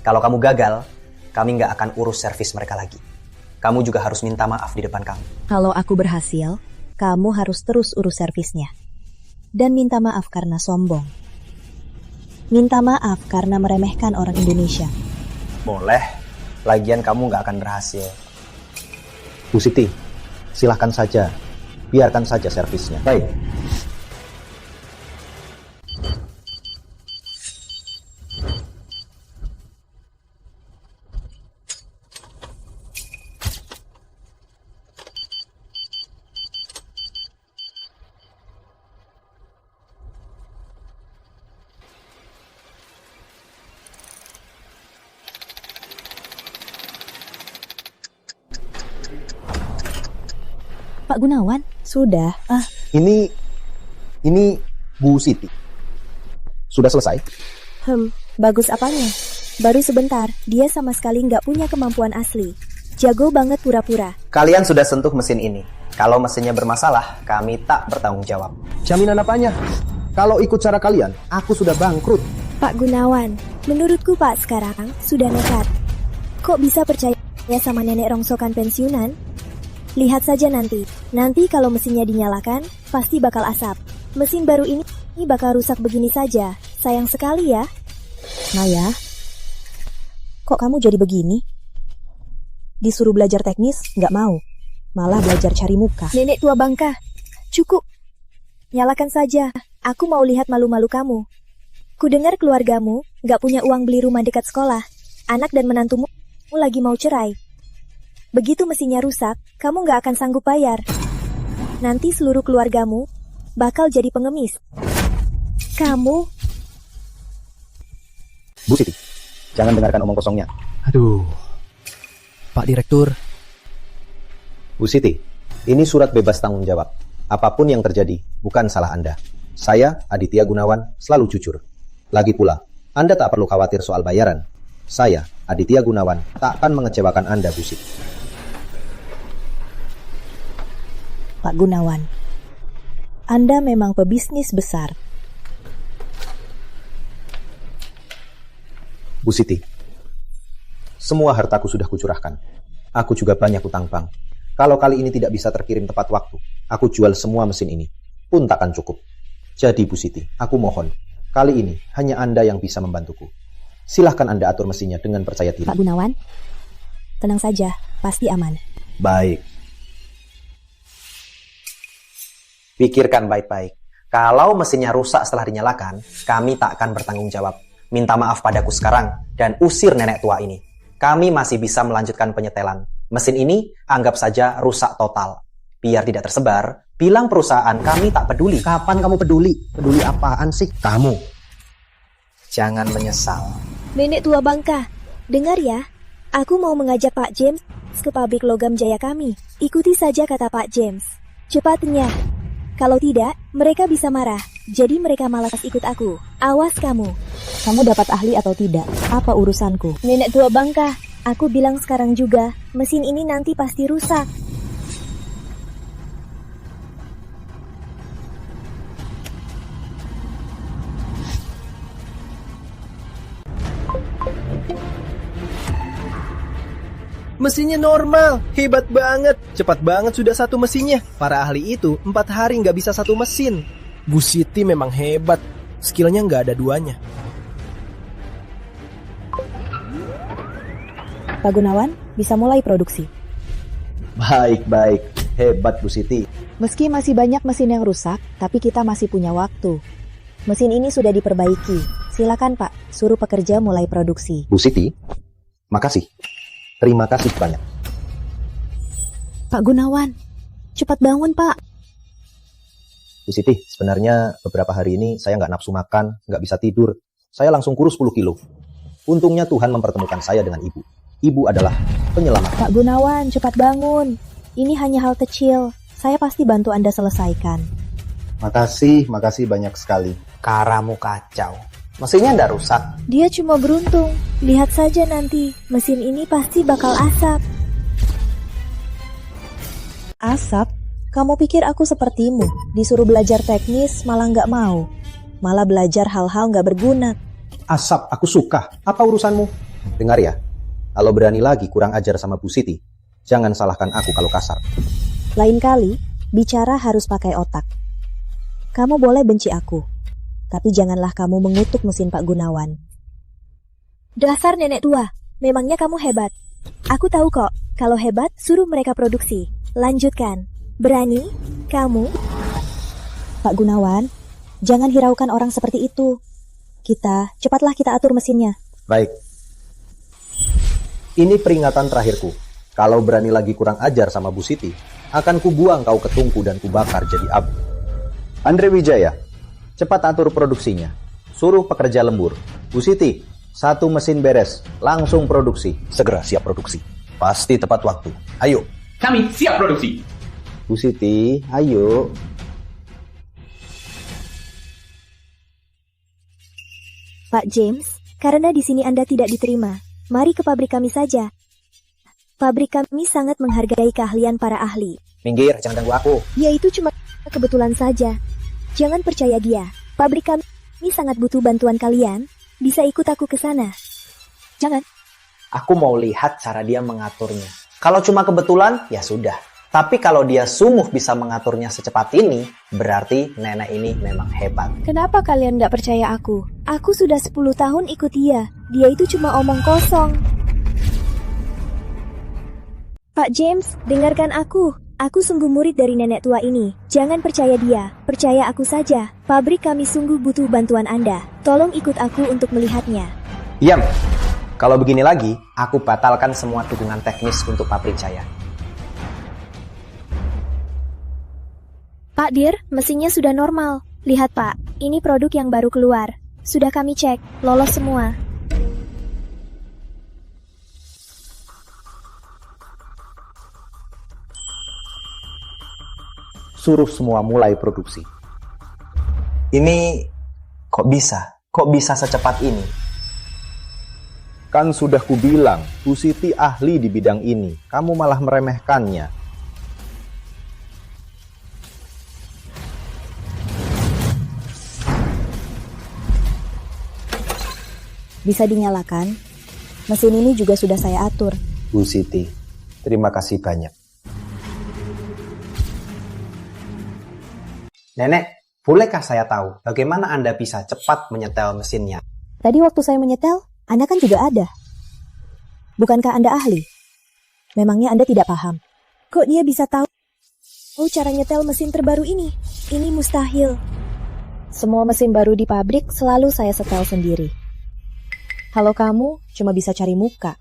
Kalau kamu gagal, kami nggak akan urus servis mereka lagi. Kamu juga harus minta maaf di depan kami. Kalau aku berhasil, kamu harus terus urus servisnya. Dan minta maaf karena sombong. Minta maaf karena meremehkan orang Indonesia. Boleh, lagian kamu nggak akan berhasil. Bu Siti, silahkan saja. Biarkan saja servisnya. Baik. Pak Gunawan, sudah. Ini Bu Siti. Sudah selesai? Bagus apanya? Baru sebentar, dia sama sekali nggak punya kemampuan asli. Jago banget pura-pura. Kalian sudah sentuh mesin ini. Kalau mesinnya bermasalah, kami tak bertanggung jawab. Jaminan apanya? Kalau ikut cara kalian, aku sudah bangkrut. Pak Gunawan, menurutku Pak sekarang sudah nekat. Kok bisa percaya sama nenek rongsokan pensiunan? Lihat saja nanti kalau mesinnya dinyalakan, pasti bakal asap. Mesin baru ini bakal rusak begini saja. Sayang sekali ya. Maya, kok kamu jadi begini? Disuruh belajar teknis, nggak mau. Malah belajar cari muka. Nenek tua bangka, cukup. Nyalakan saja, aku mau lihat malu-malu kamu. Kudengar keluargamu nggak punya uang beli rumah dekat sekolah. Anak dan menantumu lagi mau cerai. Begitu mesinnya rusak, kamu nggak akan sanggup bayar. Nanti seluruh keluargamu bakal jadi pengemis. Kamu... Bu Siti, jangan dengarkan omong kosongnya. Aduh, Pak Direktur. Bu Siti, ini surat bebas tanggung jawab. Apapun yang terjadi, bukan salah Anda. Saya, Aditya Gunawan, selalu jujur. Lagi pula, Anda tak perlu khawatir soal bayaran. Saya, Aditya Gunawan, tak akan mengecewakan Anda, Bu Siti. Pak Gunawan, Anda memang pebisnis besar. Bu Siti, semua hartaku sudah kucurahkan. Aku juga banyak utang bank. Kalau kali ini tidak bisa terkirim tepat waktu, aku jual semua mesin ini. Pun takkan cukup. Jadi Bu Siti, aku mohon, kali ini hanya Anda yang bisa membantuku. Silahkan Anda atur mesinnya dengan percaya diri. Pak Gunawan, tenang saja, pasti aman. Baik. Pikirkan baik-baik. Kalau mesinnya rusak setelah dinyalakan, kami tak akan bertanggung jawab. Minta maaf padaku sekarang dan usir nenek tua ini. Kami masih bisa melanjutkan penyetelan. Mesin ini anggap saja rusak total. Biar tidak tersebar, bilang perusahaan kami tak peduli. Kapan kamu peduli? Peduli apaan sih? Kamu. Jangan menyesal. Nenek tua bangka, dengar ya. Aku mau mengajak Pak James ke pabrik logam jaya kami. Ikuti saja kata Pak James. Cepatnya. Kalau tidak, mereka bisa marah. Jadi mereka malas ikut aku. Awas kamu. Kamu dapat ahli atau tidak? Apa urusanku? Nenek tua bangka, aku bilang sekarang juga, mesin ini nanti pasti rusak. Mesinnya normal, hebat banget. Cepat banget sudah satu mesinnya. Para ahli itu 4 hari nggak bisa satu mesin. Bu Siti memang hebat, skillnya nggak ada duanya. Pak Gunawan, bisa mulai produksi. Baik. Hebat Bu Siti. Meski masih banyak mesin yang rusak, tapi kita masih punya waktu. Mesin ini sudah diperbaiki. Silakan Pak, suruh pekerja mulai produksi. Bu Siti, Makasih. Terima kasih banyak. Pak Gunawan, cepat bangun, Pak. Bu Siti, sebenarnya beberapa hari ini saya nggak nafsu makan, nggak bisa tidur. Saya langsung kurus 10 kilo. Untungnya Tuhan mempertemukan saya dengan ibu. Ibu adalah penyelamat. Pak Gunawan, cepat bangun. Ini hanya hal kecil. Saya pasti bantu Anda selesaikan. Makasih banyak sekali. Karamu kacau. Mesinnya ndak rusak. Dia cuma beruntung. Lihat saja nanti, mesin ini pasti bakal asap. Asap? Kamu pikir aku sepertimu? Disuruh belajar teknis malah nggak mau. Malah belajar hal-hal nggak berguna. Asap, aku suka. Apa urusanmu? Dengar ya, kalau berani lagi kurang ajar sama Bu Siti, jangan salahkan aku kalau kasar. Lain kali, bicara harus pakai otak. Kamu boleh benci aku, tapi janganlah kamu mengutuk mesin Pak Gunawan. Dasar nenek tua, memangnya kamu hebat. Aku tahu kok, kalau hebat suruh mereka produksi. Lanjutkan. Berani? Kamu? Pak Gunawan, jangan hiraukan orang seperti itu. Cepatlah kita atur mesinnya. Baik. Ini peringatan terakhirku. Kalau berani lagi kurang ajar sama Bu Siti, akan kubuang kau ke tungku dan kubakar jadi abu. Andre Wijaya, cepat atur produksinya. Suruh pekerja lembur. Bu Siti, 1 mesin beres, langsung produksi. Segera siap produksi. Pasti tepat waktu. Ayo. Kami siap produksi. Bu Siti, ayo. Pak James, karena di sini Anda tidak diterima, mari ke pabrik kami saja. Pabrik kami sangat menghargai keahlian para ahli. Minggir, jangan ganggu aku. Dia itu cuma kebetulan saja. Jangan percaya dia. Pabrik kami sangat butuh bantuan kalian. Bisa ikut aku ke sana. Jangan. Aku mau lihat cara dia mengaturnya. Kalau cuma kebetulan, ya sudah. Tapi kalau dia sungguh bisa mengaturnya secepat ini, berarti nenek ini memang hebat. Kenapa kalian gak percaya aku? Aku sudah 10 tahun ikut dia. Dia itu cuma omong kosong. Pak James, dengarkan aku. Aku sungguh murid dari nenek tua ini. Jangan percaya dia, percaya aku saja. Pabrik kami sungguh butuh bantuan Anda. Tolong ikut aku untuk melihatnya. Diam. Kalau begini lagi, aku batalkan semua dukungan teknis untuk pabrik Jaya. Pak Dir, mesinnya sudah normal. Lihat Pak, ini produk yang baru keluar. Sudah kami cek, lolos semua. Suruh semua mulai produksi. Ini kok bisa? Kok bisa secepat ini? Kan sudah kubilang, Bu Siti ahli di bidang ini. Kamu malah meremehkannya. Bisa dinyalakan? Mesin ini juga sudah saya atur. Bu Siti, terima kasih banyak. Nenek, bolehkah saya tahu bagaimana Anda bisa cepat menyetel mesinnya? Tadi waktu saya menyetel, Anda kan juga ada. Bukankah Anda ahli? Memangnya Anda tidak paham? Kok dia bisa tahu? Oh, cara nyetel mesin terbaru ini? Ini mustahil. Semua mesin baru di pabrik selalu saya setel sendiri. Kalau kamu cuma bisa cari muka.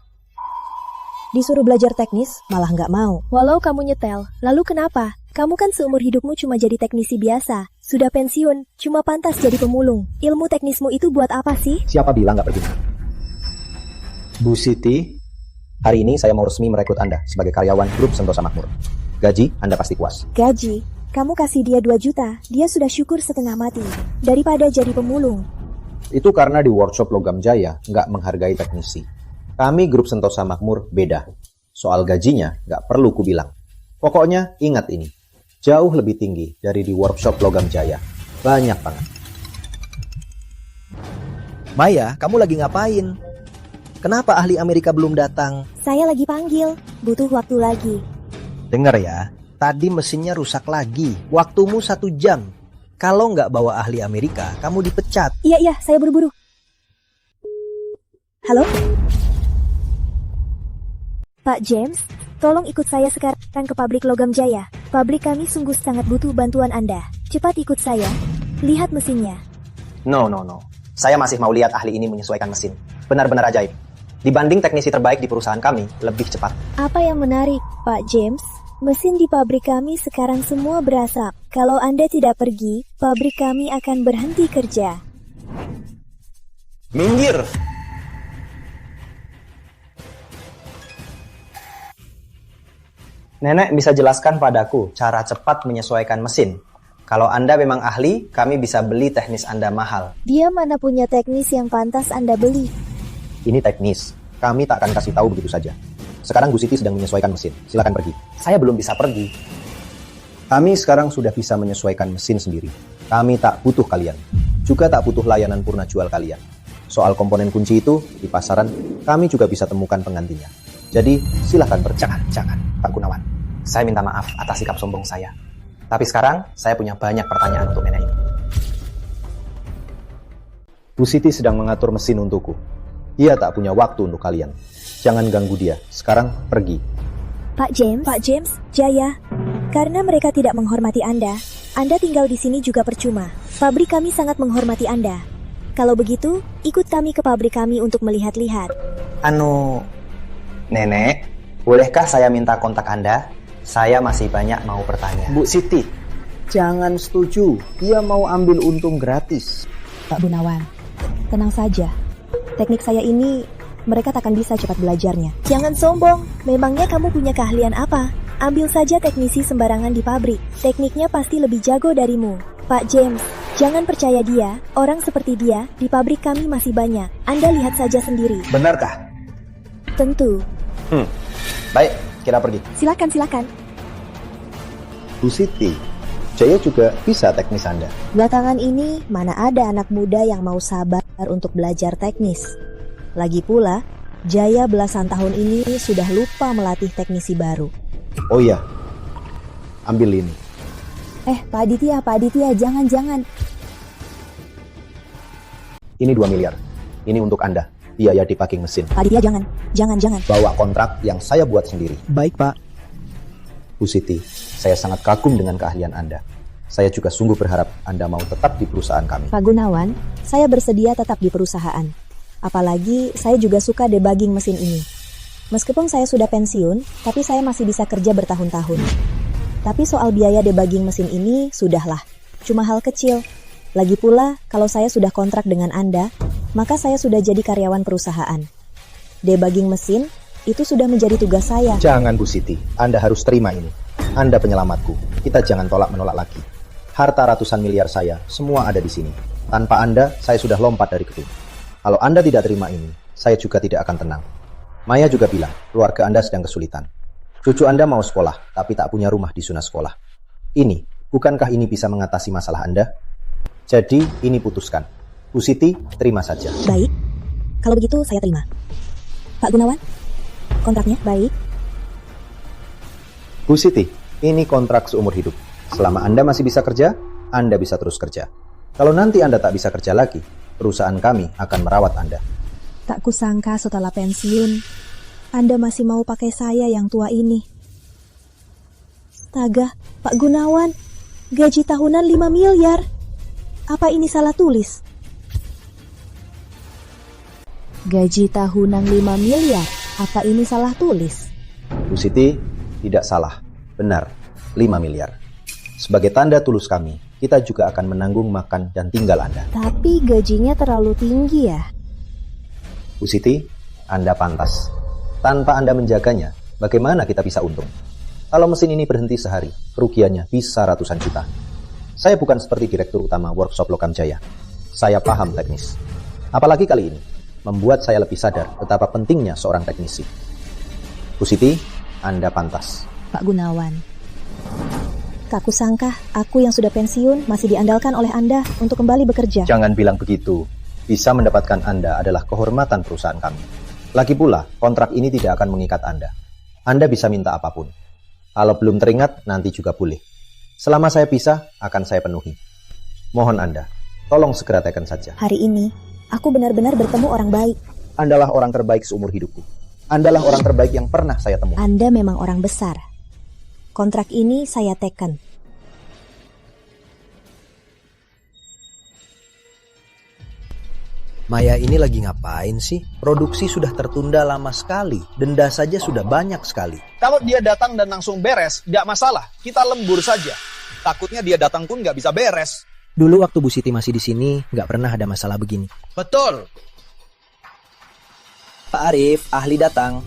Disuruh belajar teknis, malah nggak mau. Walau kamu nyetel, lalu kenapa? Kamu kan seumur hidupmu cuma jadi teknisi biasa. Sudah pensiun, cuma pantas jadi pemulung. Ilmu teknismu itu buat apa sih? Siapa bilang nggak berguna? Bu Siti, hari ini saya mau resmi merekrut Anda sebagai karyawan grup Sentosa Makmur. Gaji Anda pasti puas. Gaji? Kamu kasih dia 2 juta, dia sudah syukur setengah mati. Daripada jadi pemulung. Itu karena di workshop Logam Jaya nggak menghargai teknisi. Kami grup Sentosa Makmur beda. Soal gajinya nggak perlu kubilang. Pokoknya ingat ini. Jauh lebih tinggi dari di workshop Logam Jaya. Banyak banget. Maya, kamu lagi ngapain? Kenapa ahli Amerika belum datang? Saya lagi panggil, butuh waktu lagi. Dengar ya, tadi mesinnya rusak lagi. Waktumu 1 jam. Kalau nggak bawa ahli Amerika, kamu dipecat. Iya, saya buru-buru. Halo? Pak James, tolong ikut saya sekarang ke pabrik Logam Jaya. Pabrik kami sungguh sangat butuh bantuan Anda. Cepat ikut saya. Lihat mesinnya. No. Saya masih mau lihat ahli ini menyesuaikan mesin. Benar-benar ajaib. Dibanding teknisi terbaik di perusahaan kami, lebih cepat. Apa yang menarik, Pak James? Mesin di pabrik kami sekarang semua berasap. Kalau Anda tidak pergi, pabrik kami akan berhenti kerja. Minggir! Nenek bisa jelaskan padaku cara cepat menyesuaikan mesin. Kalau Anda memang ahli, kami bisa beli teknis Anda mahal. Dia mana punya teknis yang pantas Anda beli? Ini teknis. Kami tak akan kasih tahu begitu saja. Sekarang Bu Siti sedang menyesuaikan mesin. Silakan pergi. Saya belum bisa pergi. Kami sekarang sudah bisa menyesuaikan mesin sendiri. Kami tak butuh kalian. Juga tak butuh layanan purna jual kalian. Soal komponen kunci itu, di pasaran, kami juga bisa temukan penggantinya. Jadi, silahkan pergi. Jangan, Pak Gunawan. Saya minta maaf atas sikap sombong saya. Tapi sekarang, saya punya banyak pertanyaan untuk nenek ini. Bu Siti sedang mengatur mesin untukku. Dia tak punya waktu untuk kalian. Jangan ganggu dia. Sekarang pergi. Pak James, Jaya. Karena mereka tidak menghormati Anda tinggal di sini juga percuma. Pabrik kami sangat menghormati Anda. Kalau begitu, ikut kami ke pabrik kami untuk melihat-lihat. Nenek, bolehkah saya minta kontak Anda? Saya masih banyak mau bertanya. Bu Siti, jangan setuju. Dia mau ambil untung gratis. Pak Gunawan, tenang saja. Teknik saya ini, mereka takkan bisa cepat belajarnya. Jangan sombong, memangnya kamu punya keahlian apa? Ambil saja teknisi sembarangan di pabrik. Tekniknya pasti lebih jago darimu. Pak James, jangan percaya dia. Orang seperti dia di pabrik kami masih banyak. Anda lihat saja sendiri. Benarkah? Tentu. Baik, kita pergi. Silakan. Bu Siti, Jaya juga bisa teknis Anda. Belakangan ini, mana ada anak muda yang mau sabar untuk belajar teknis. Lagi pula, Jaya belasan tahun ini sudah lupa melatih teknisi baru. Oh iya, ambil ini. Pak Aditya, jangan. Ini 2 miliar. Ini untuk Anda. Biaya di packing mesin. Pak Aditya, jangan. Bawa kontrak yang saya buat sendiri. Baik, Pak. Bu Siti, saya sangat kagum dengan keahlian Anda. Saya juga sungguh berharap Anda mau tetap di perusahaan kami. Pak Gunawan, saya bersedia tetap di perusahaan. Apalagi saya juga suka debugging mesin ini. Meskipun saya sudah pensiun, tapi saya masih bisa kerja bertahun-tahun. Tapi soal biaya debugging mesin ini, sudahlah. Cuma hal kecil. Lagi pula, kalau saya sudah kontrak dengan Anda, maka saya sudah jadi karyawan perusahaan. Debugging mesin, itu sudah menjadi tugas saya. Jangan Bu Siti, Anda harus terima ini. Anda penyelamatku. Kita jangan tolak-menolak lagi. Harta ratusan miliar saya, semua ada di sini. Tanpa Anda, saya sudah lompat dari gedung. Kalau Anda tidak terima ini, saya juga tidak akan tenang. Maya juga bilang, keluarga Anda sedang kesulitan. Cucu Anda mau sekolah, tapi tak punya rumah di zona sekolah. Ini, bukankah ini bisa mengatasi masalah Anda? Jadi, ini putuskan. Bu Siti, terima saja. Baik, kalau begitu saya terima. Pak Gunawan, kontraknya baik. Bu Siti, ini kontrak seumur hidup. Selama Anda masih bisa kerja, Anda bisa terus kerja. Kalau nanti Anda tak bisa kerja lagi, perusahaan kami akan merawat Anda. Tak kusangka setelah pensiun, Anda masih mau pakai saya yang tua ini. Astaga, Pak Gunawan, gaji tahunan 5 miliar. Apa ini salah tulis? Gaji tahunan 5 miliar. Apa ini salah tulis? Bu Siti, tidak salah. Benar, 5 miliar. Sebagai tanda tulus kami, kita juga akan menanggung makan dan tinggal Anda. Tapi gajinya terlalu tinggi ya? Bu Siti, Anda pantas. Tanpa Anda menjaganya, bagaimana kita bisa untung? Kalau mesin ini berhenti sehari, kerugiannya bisa ratusan juta. Saya bukan seperti direktur utama workshop Lokam Jaya. Saya paham teknis. Apalagi kali ini, membuat saya lebih sadar betapa pentingnya seorang teknisi. Bu Siti, Anda pantas. Pak Gunawan, tak kusangka aku yang sudah pensiun masih diandalkan oleh Anda untuk kembali bekerja. Jangan bilang begitu. Bisa mendapatkan Anda adalah kehormatan perusahaan kami. Lagi pula, kontrak ini tidak akan mengikat Anda. Anda bisa minta apapun. Kalau belum teringat, nanti juga boleh. Selama saya bisa, akan saya penuhi. Mohon Anda, tolong segera tekan saja. Hari ini, aku benar-benar bertemu orang baik. Andalah orang terbaik seumur hidupku. Andalah orang terbaik yang pernah saya temui. Anda memang orang besar. Kontrak ini saya teken. Maya ini lagi ngapain sih? Produksi sudah tertunda lama sekali. Denda saja sudah banyak sekali. Kalau dia datang dan langsung beres, nggak masalah. Kita lembur saja. Takutnya dia datang pun nggak bisa beres. Dulu waktu Bu Siti masih di sini, nggak pernah ada masalah begini. Betul. Pak Arif, ahli datang.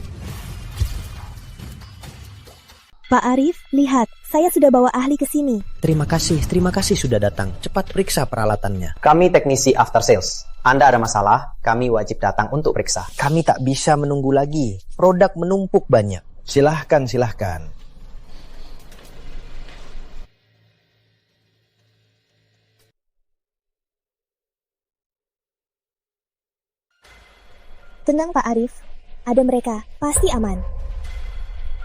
Pak Arif, lihat, saya sudah bawa ahli ke sini. Terima kasih sudah datang. Cepat periksa peralatannya. Kami teknisi after sales. Anda ada masalah, kami wajib datang untuk periksa. Kami tak bisa menunggu lagi. Produk menumpuk banyak. Silahkan. Tenang Pak Arif, ada mereka, pasti aman.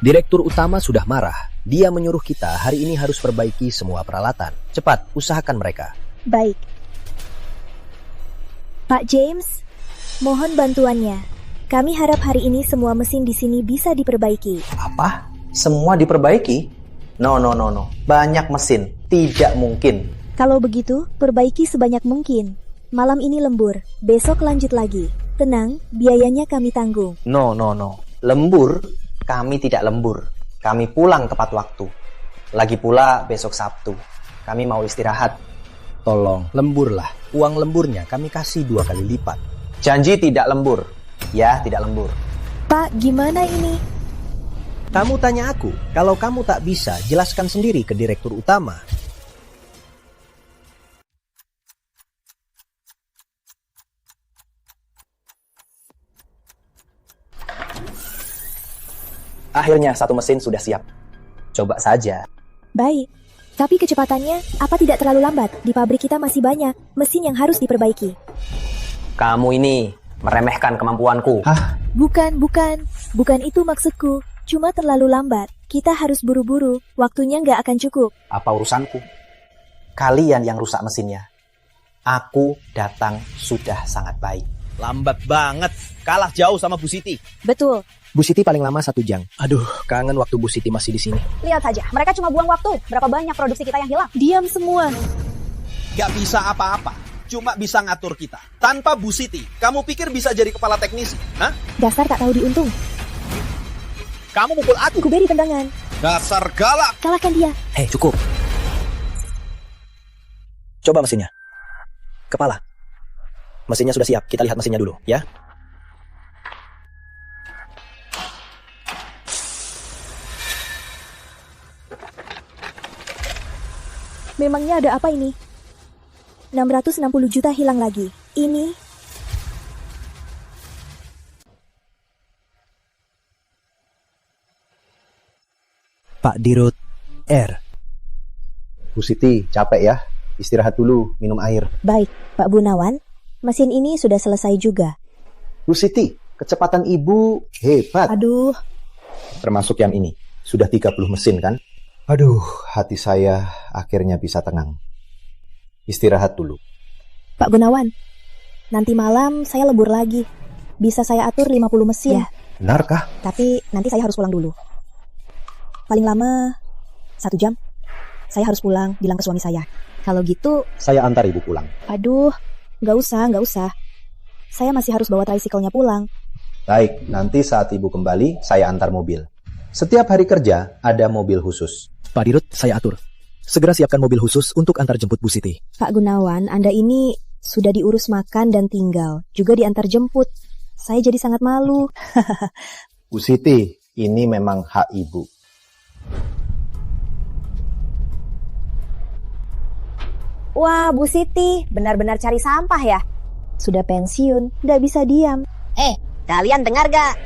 Direktur utama sudah marah. Dia menyuruh kita hari ini harus perbaiki semua peralatan. Cepat, usahakan mereka. Baik. Pak James, mohon bantuannya. Kami harap hari ini semua mesin di sini bisa diperbaiki. Apa? Semua diperbaiki? No. Banyak mesin. Tidak mungkin. Kalau begitu, perbaiki sebanyak mungkin. Malam ini lembur, besok lanjut lagi. Tenang, biayanya kami tanggung. No. Lembur? Kami tidak lembur. Kami pulang tepat waktu. Lagi pula besok Sabtu. Kami mau istirahat. Tolong, lemburlah. Uang lemburnya kami kasih 2 kali lipat. Janji tidak lembur. Ya, tidak lembur. Pak, gimana ini? Kamu tanya aku, kalau kamu tak bisa, jelaskan sendiri ke direktur utama. Akhirnya satu mesin sudah siap. Coba saja. Baik, tapi kecepatannya apa tidak terlalu lambat? Di pabrik kita masih banyak mesin yang harus diperbaiki. Kamu ini meremehkan kemampuanku. Hah? Bukan itu maksudku. Cuma terlalu lambat. Kita harus buru-buru. Waktunya nggak akan cukup. Apa urusanku? Kalian yang rusak mesinnya. Aku datang sudah sangat baik. Lambat banget. Kalah jauh sama Bu Siti. Betul. Bu Siti paling lama 1 jam. Aduh, kangen waktu Bu Siti masih di sini. Lihat saja, mereka cuma buang waktu. Berapa banyak produksi kita yang hilang? Diam semua. Gak bisa apa-apa. Cuma bisa ngatur kita. Tanpa Bu Siti, kamu pikir bisa jadi kepala teknisi? Hah? Dasar tak tahu diuntung. Kamu mukul aku. Ku beri tendangan. Dasar galak. Kalahkan dia. Hei, cukup. Coba mesinnya. Kepala. Mesinnya sudah siap. Kita lihat mesinnya dulu, ya. Memangnya ada apa ini? 660 juta hilang lagi. Ini... Pak Dirut R. Bu Siti, capek ya? Istirahat dulu, minum air. Baik, Pak Gunawan, mesin ini sudah selesai juga. Bu Siti, kecepatan ibu hebat. Aduh, Termasuk yang ini. Sudah 30 mesin kan? Aduh, hati saya akhirnya bisa tenang. Istirahat dulu. Pak Gunawan, nanti malam saya lembur lagi. Bisa saya atur 50 mesin. Ya. Benarkah? Tapi nanti saya harus pulang dulu. Paling lama 1 jam. Saya harus pulang, bilang ke suami saya. Kalau gitu... Saya antar ibu pulang. Aduh, nggak usah. Saya masih harus bawa tricycle-nya pulang. Baik, nanti saat ibu kembali, saya antar mobil. Setiap hari kerja, ada mobil khusus. Pak Dirut, saya atur. Segera siapkan mobil khusus untuk antar jemput Bu Siti. Pak Gunawan, Anda ini sudah diurus makan dan tinggal. Juga diantar jemput. Saya jadi sangat malu. Bu Siti, ini memang hak ibu. Wah, Bu Siti, benar-benar cari sampah ya? Sudah pensiun, nggak bisa diam. Kalian dengar gak?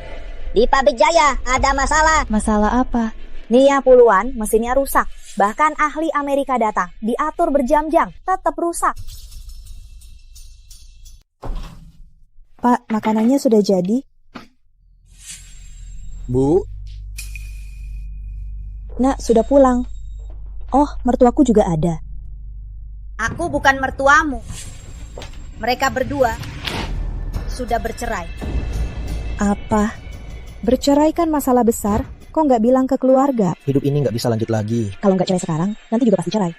Di Pabrik Jaya ada masalah. Masalah apa? Nia puluhan, mesinnya rusak. Bahkan ahli Amerika datang, diatur berjam-jam, tetap rusak. Pak, makanannya sudah jadi. Bu, Nak, sudah pulang. Oh, mertuaku juga ada. Aku bukan mertuamu. Mereka berdua sudah bercerai. Apa? Bercerai kan masalah besar. Kok nggak bilang ke keluarga? hidup ini nggak bisa lanjut lagi. Kalau nggak cerai sekarang, nanti juga pasti cerai.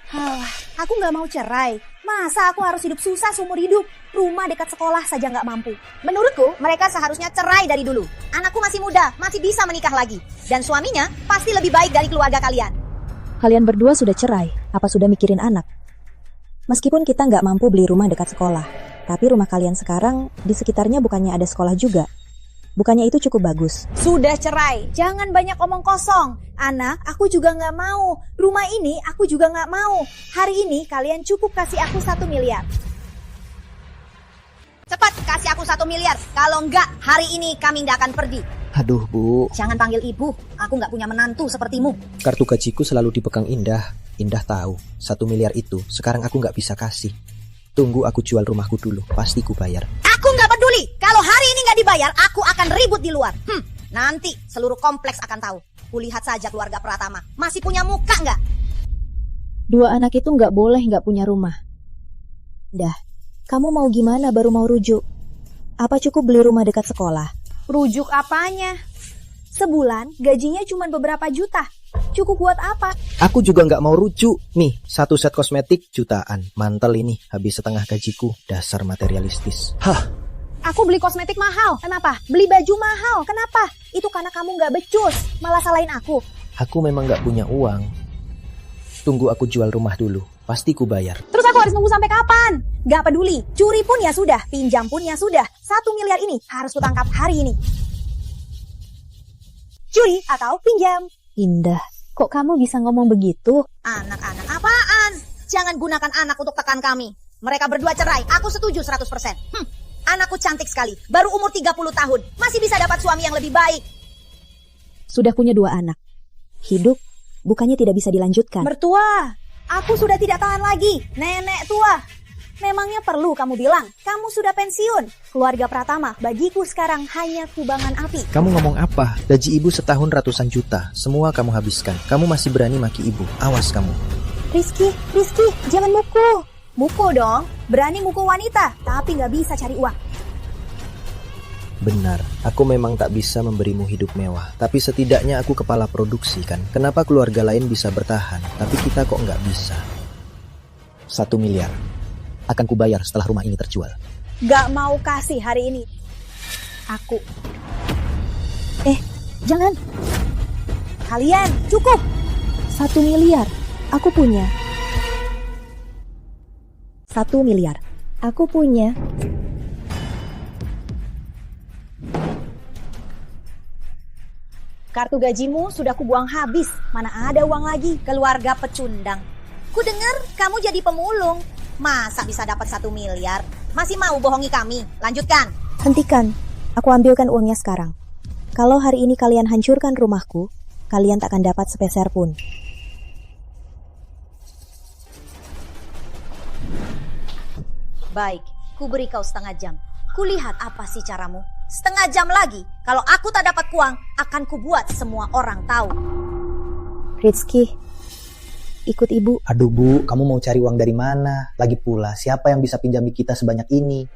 Aku nggak mau cerai. Masa aku harus hidup susah seumur hidup? Rumah dekat sekolah saja nggak mampu. Menurutku, mereka seharusnya cerai dari dulu. Anakku masih muda, masih bisa menikah lagi. Dan suaminya pasti lebih baik dari keluarga kalian. Kalian berdua sudah cerai, apa sudah mikirin anak? Meskipun kita nggak mampu beli rumah dekat sekolah, tapi rumah kalian sekarang di sekitarnya bukannya ada sekolah juga. Bukannya itu cukup bagus? Sudah cerai, jangan banyak omong kosong. Anak, aku juga nggak mau. Rumah ini aku juga nggak mau. Hari ini kalian cukup kasih aku 1 miliar. Cepat kasih aku 1 miliar. Kalau enggak, hari ini kami nggak akan pergi. Aduh, Bu. Jangan panggil ibu, aku nggak punya menantu sepertimu. Kartu gajiku selalu dipegang Indah. Indah tahu, 1 miliar itu sekarang aku nggak bisa kasih. Tunggu aku jual rumahku dulu, pasti ku bayar. Aku nggak peduli. Kalau hari ini nggak dibayar, aku akan ribut di luar. Nanti seluruh kompleks akan tahu. Kulihat saja keluarga Pratama. Masih punya muka nggak? 2 anak itu nggak boleh nggak punya rumah. Dah, kamu mau gimana baru mau rujuk? Apa cukup beli rumah dekat sekolah? Rujuk apanya? Sebulan gajinya cuma beberapa juta. Cukup buat apa? Aku juga nggak mau rujuk. Nih, 1 set kosmetik jutaan. Mantel ini habis setengah gajiku. Dasar materialistis. Hah? Aku beli kosmetik mahal. Kenapa? Beli baju mahal. Kenapa? Itu karena kamu nggak becus. Malah salahin aku. Aku memang nggak punya uang. Tunggu aku jual rumah dulu. Pasti ku bayar. Terus aku harus nunggu sampai kapan? Nggak peduli. Curi pun ya sudah. Pinjam pun ya sudah. 1 miliar ini harus kutangkap hari ini. Curi atau pinjam? Indah, kok kamu bisa ngomong begitu? Anak-anak apaan? Jangan gunakan anak untuk tekan kami. Mereka berdua cerai. Aku setuju 100%. Anakku cantik sekali. Baru umur 30 tahun. Masih bisa dapat suami yang lebih baik. Sudah punya 2 anak. Hidup bukannya tidak bisa dilanjutkan. Mertua, aku sudah tidak tahan lagi. Nenek tua. Memangnya perlu kamu bilang? Kamu sudah pensiun. Keluarga Pratama bagiku sekarang hanya kubangan api. Kamu ngomong apa? Gaji ibu setahun ratusan juta. Semua kamu habiskan. Kamu masih berani maki ibu. Awas kamu. Rizky, jangan mukul. Mukul dong. Berani mukul wanita, tapi nggak bisa cari uang. Benar, aku memang tak bisa memberimu hidup mewah. Tapi setidaknya aku kepala produksi kan. Kenapa keluarga lain bisa bertahan, tapi kita kok nggak bisa? 1 miliar. Akan kubayar setelah rumah ini terjual. Nggak mau kasih hari ini. Aku. Jangan. Kalian, cukup. 1 miliar. Aku punya. 1 miliar. Aku punya. Kartu gajimu sudah kubuang habis. Mana ada uang lagi? Keluarga pecundang. Ku dengar kamu jadi pemulung. Masa bisa dapat 1 miliar? Masih mau bohongi kami? Lanjutkan. Hentikan. Aku ambilkan uangnya sekarang. Kalau hari ini kalian hancurkan rumahku, kalian tak akan dapat sepeser pun. Baik, ku beri kau setengah jam. Kulihat apa sih caramu. Setengah jam lagi, kalau aku tak dapat uang, akan kubuat semua orang tahu. Rizky, ikut ibu. Aduh Bu, kamu mau cari uang dari mana? Lagi pula, siapa yang bisa pinjami kita sebanyak ini?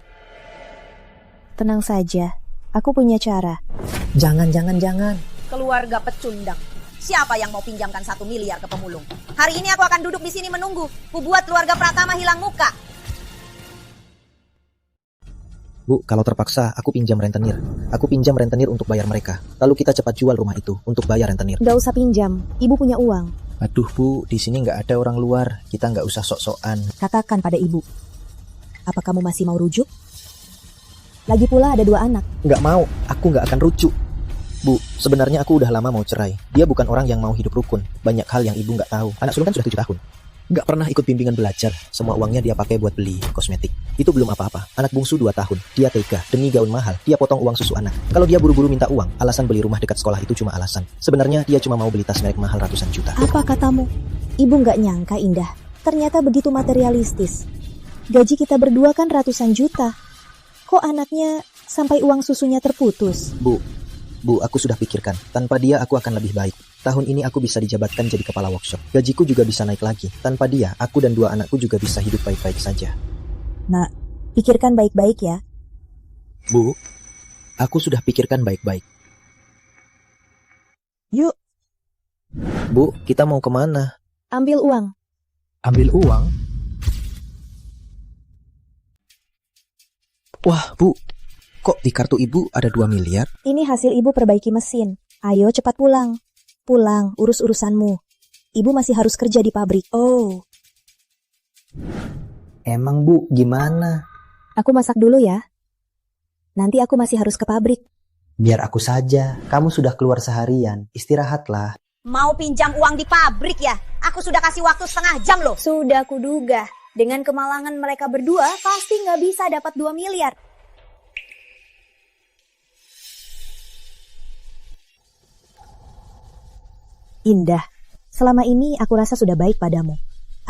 Tenang saja, aku punya cara. Jangan. Keluarga pecundang. Siapa yang mau pinjamkan 1 miliar ke pemulung? Hari ini aku akan duduk di sini menunggu. Kubuat keluarga Pratama hilang muka. Bu, kalau terpaksa, aku pinjam rentenir. Aku pinjam rentenir untuk bayar mereka. Lalu kita cepat jual rumah itu untuk bayar rentenir. Gak usah pinjam, ibu punya uang. Aduh Bu, di sini nggak ada orang luar. Kita nggak usah sok-sokan. Katakan pada ibu. Apa kamu masih mau rujuk? Lagi pula ada 2 anak. Nggak mau, aku nggak akan rujuk. Bu, sebenarnya aku udah lama mau cerai. Dia bukan orang yang mau hidup rukun. Banyak hal yang ibu nggak tahu. Anak sulung kan sudah 7 tahun. Nggak pernah ikut bimbingan belajar. Semua uangnya dia pakai buat beli kosmetik. Itu belum apa-apa. Anak bungsu 2 tahun. Dia tega. Demi gaun mahal, dia potong uang susu anak. Kalau dia buru-buru minta uang, alasan beli rumah dekat sekolah itu cuma alasan. Sebenarnya dia cuma mau beli tas merek mahal ratusan juta. Apa katamu? Ibu nggak nyangka, Indah. Ternyata begitu materialistis. Gaji kita berdua kan ratusan juta. Kok anaknya sampai uang susunya terputus? Bu, aku sudah pikirkan. Tanpa dia aku akan lebih baik. Tahun ini aku bisa dijabatkan jadi kepala workshop. Gajiku juga bisa naik lagi. Tanpa dia, aku dan 2 anakku juga bisa hidup baik-baik saja. Nak, pikirkan baik-baik ya. Bu, aku sudah pikirkan baik-baik. Yuk. Bu, kita mau kemana? Ambil uang. Ambil uang? Wah, Bu. Kok di kartu Ibu ada 2 miliar? Ini hasil ibu perbaiki mesin. Ayo cepat pulang. Pulang, urus urusanmu. Ibu masih harus kerja di pabrik. Oh. Emang Bu, gimana? Aku masak dulu ya. Nanti aku masih harus ke pabrik. Biar aku saja, kamu sudah keluar seharian, istirahatlah. Mau pinjam uang di pabrik ya? Aku sudah kasih waktu setengah jam loh. Sudah kuduga. Dengan kemalangan mereka berdua, pasti nggak bisa dapat 2 miliar. Indah, selama ini aku rasa sudah baik padamu.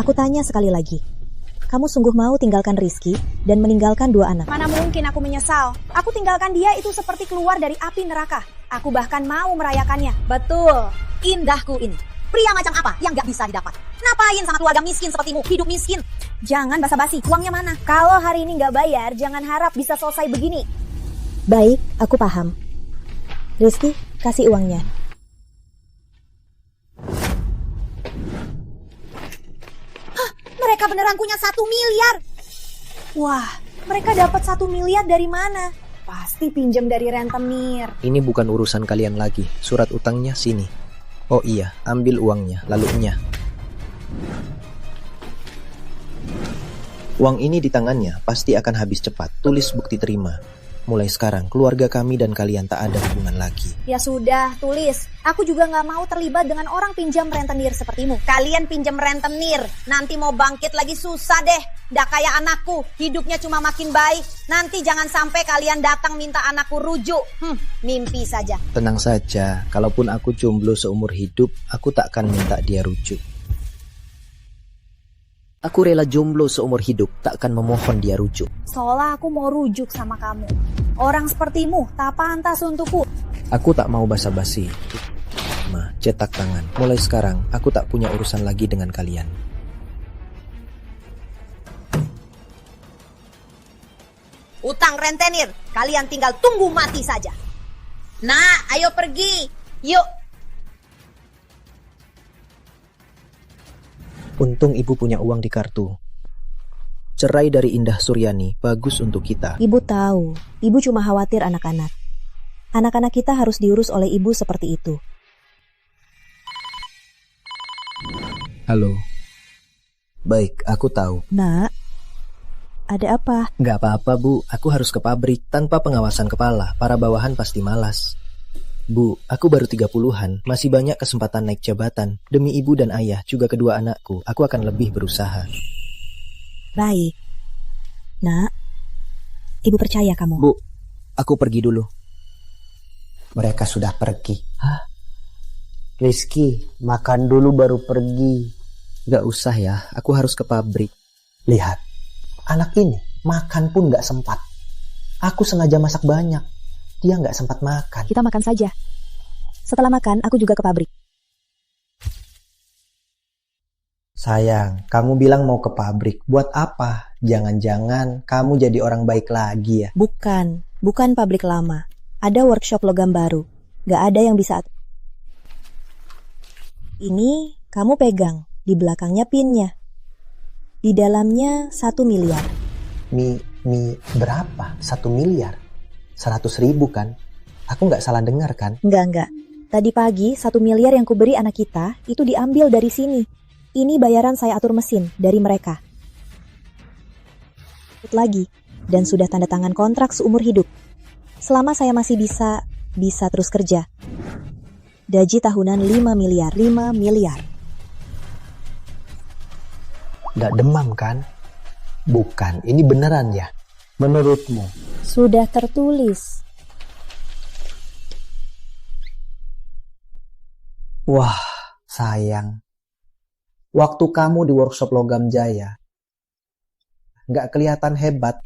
Aku tanya sekali lagi. Kamu sungguh mau tinggalkan Rizky dan meninggalkan 2 anak? Mana mungkin aku menyesal. Aku tinggalkan dia itu seperti keluar dari api neraka. Aku bahkan mau merayakannya. Betul, indahku ini. Pria macam apa yang gak bisa didapat? Ngapain sama keluarga miskin sepertimu, hidup miskin? Jangan basa-basi, uangnya mana? Kalau hari ini nggak bayar, jangan harap bisa selesai begini. Baik, aku paham. Rizky, kasih uangnya. Mereka beneran punya 1 miliar. Wah, mereka dapat 1 miliar dari mana? Pasti pinjam dari rentenir. Ini bukan urusan kalian lagi. Surat utangnya sini. Oh iya, ambil uangnya, lalu nyah. Uang ini di tangannya pasti akan habis cepat. Tulis bukti terima. Mulai sekarang, keluarga kami dan kalian tak ada hubungan lagi. Ya sudah, tulis. Aku juga nggak mau terlibat dengan orang pinjam rentenir sepertimu. Kalian pinjam rentenir, nanti mau bangkit lagi susah deh. Nggak kayak anakku, hidupnya cuma makin baik. Nanti jangan sampai kalian datang minta anakku rujuk. Mimpi saja. Tenang saja, kalaupun aku jomblo seumur hidup, aku takkan minta dia rujuk. Aku rela jomblo seumur hidup, takkan memohon dia rujuk. Seolah aku mau rujuk sama kamu. Orang sepertimu tak pantas untukku. Aku tak mau basa-basi. Cetak tangan. Mulai sekarang, aku tak punya urusan lagi dengan kalian. Utang rentenir, kalian tinggal tunggu mati saja. Nah, ayo pergi. Yuk. Untung ibu punya uang di kartu. Cerai dari Indah Suryani bagus untuk kita. Ibu tahu, ibu cuma khawatir anak-anak. Anak-anak kita harus diurus oleh ibu seperti itu. Halo. Baik, aku tahu. Nak, ada apa? Gak apa-apa, Bu. Aku harus ke pabrik. Tanpa pengawasan kepala, para bawahan pasti malas. Bu, aku baru 30-an. Masih banyak kesempatan naik jabatan. Demi ibu dan ayah, juga kedua anakku, aku akan lebih berusaha. Baik. Nak, ibu percaya kamu. Bu, aku pergi dulu. Mereka sudah pergi. Hah? Rizky, makan dulu baru pergi. Gak usah ya, aku harus ke pabrik. Lihat, anak ini makan pun gak sempat. Aku sengaja masak banyak. Dia gak sempat makan. Kita makan saja. Setelah makan, aku juga ke pabrik. Sayang, kamu bilang mau ke pabrik. Buat apa? Jangan-jangan kamu jadi orang baik lagi ya? Bukan pabrik lama. Ada workshop logam baru. Gak ada yang bisa... Ini kamu pegang. Di belakangnya pinnya. Di dalamnya 1 miliar. Berapa? 1 miliar? 100.000 kan? Aku nggak salah dengar kan? Enggak. Tadi pagi 1 miliar yang kuberi anak kita itu diambil dari sini. Ini bayaran saya atur mesin dari mereka. Lagi dan sudah tanda tangan kontrak seumur hidup. Selama saya masih bisa terus kerja. Gaji tahunan 5 miliar. Nggak demam kan? Bukan, ini beneran ya? Menurutmu? Sudah tertulis. Wah, sayang. Waktu kamu di workshop Logam Jaya, nggak kelihatan hebat,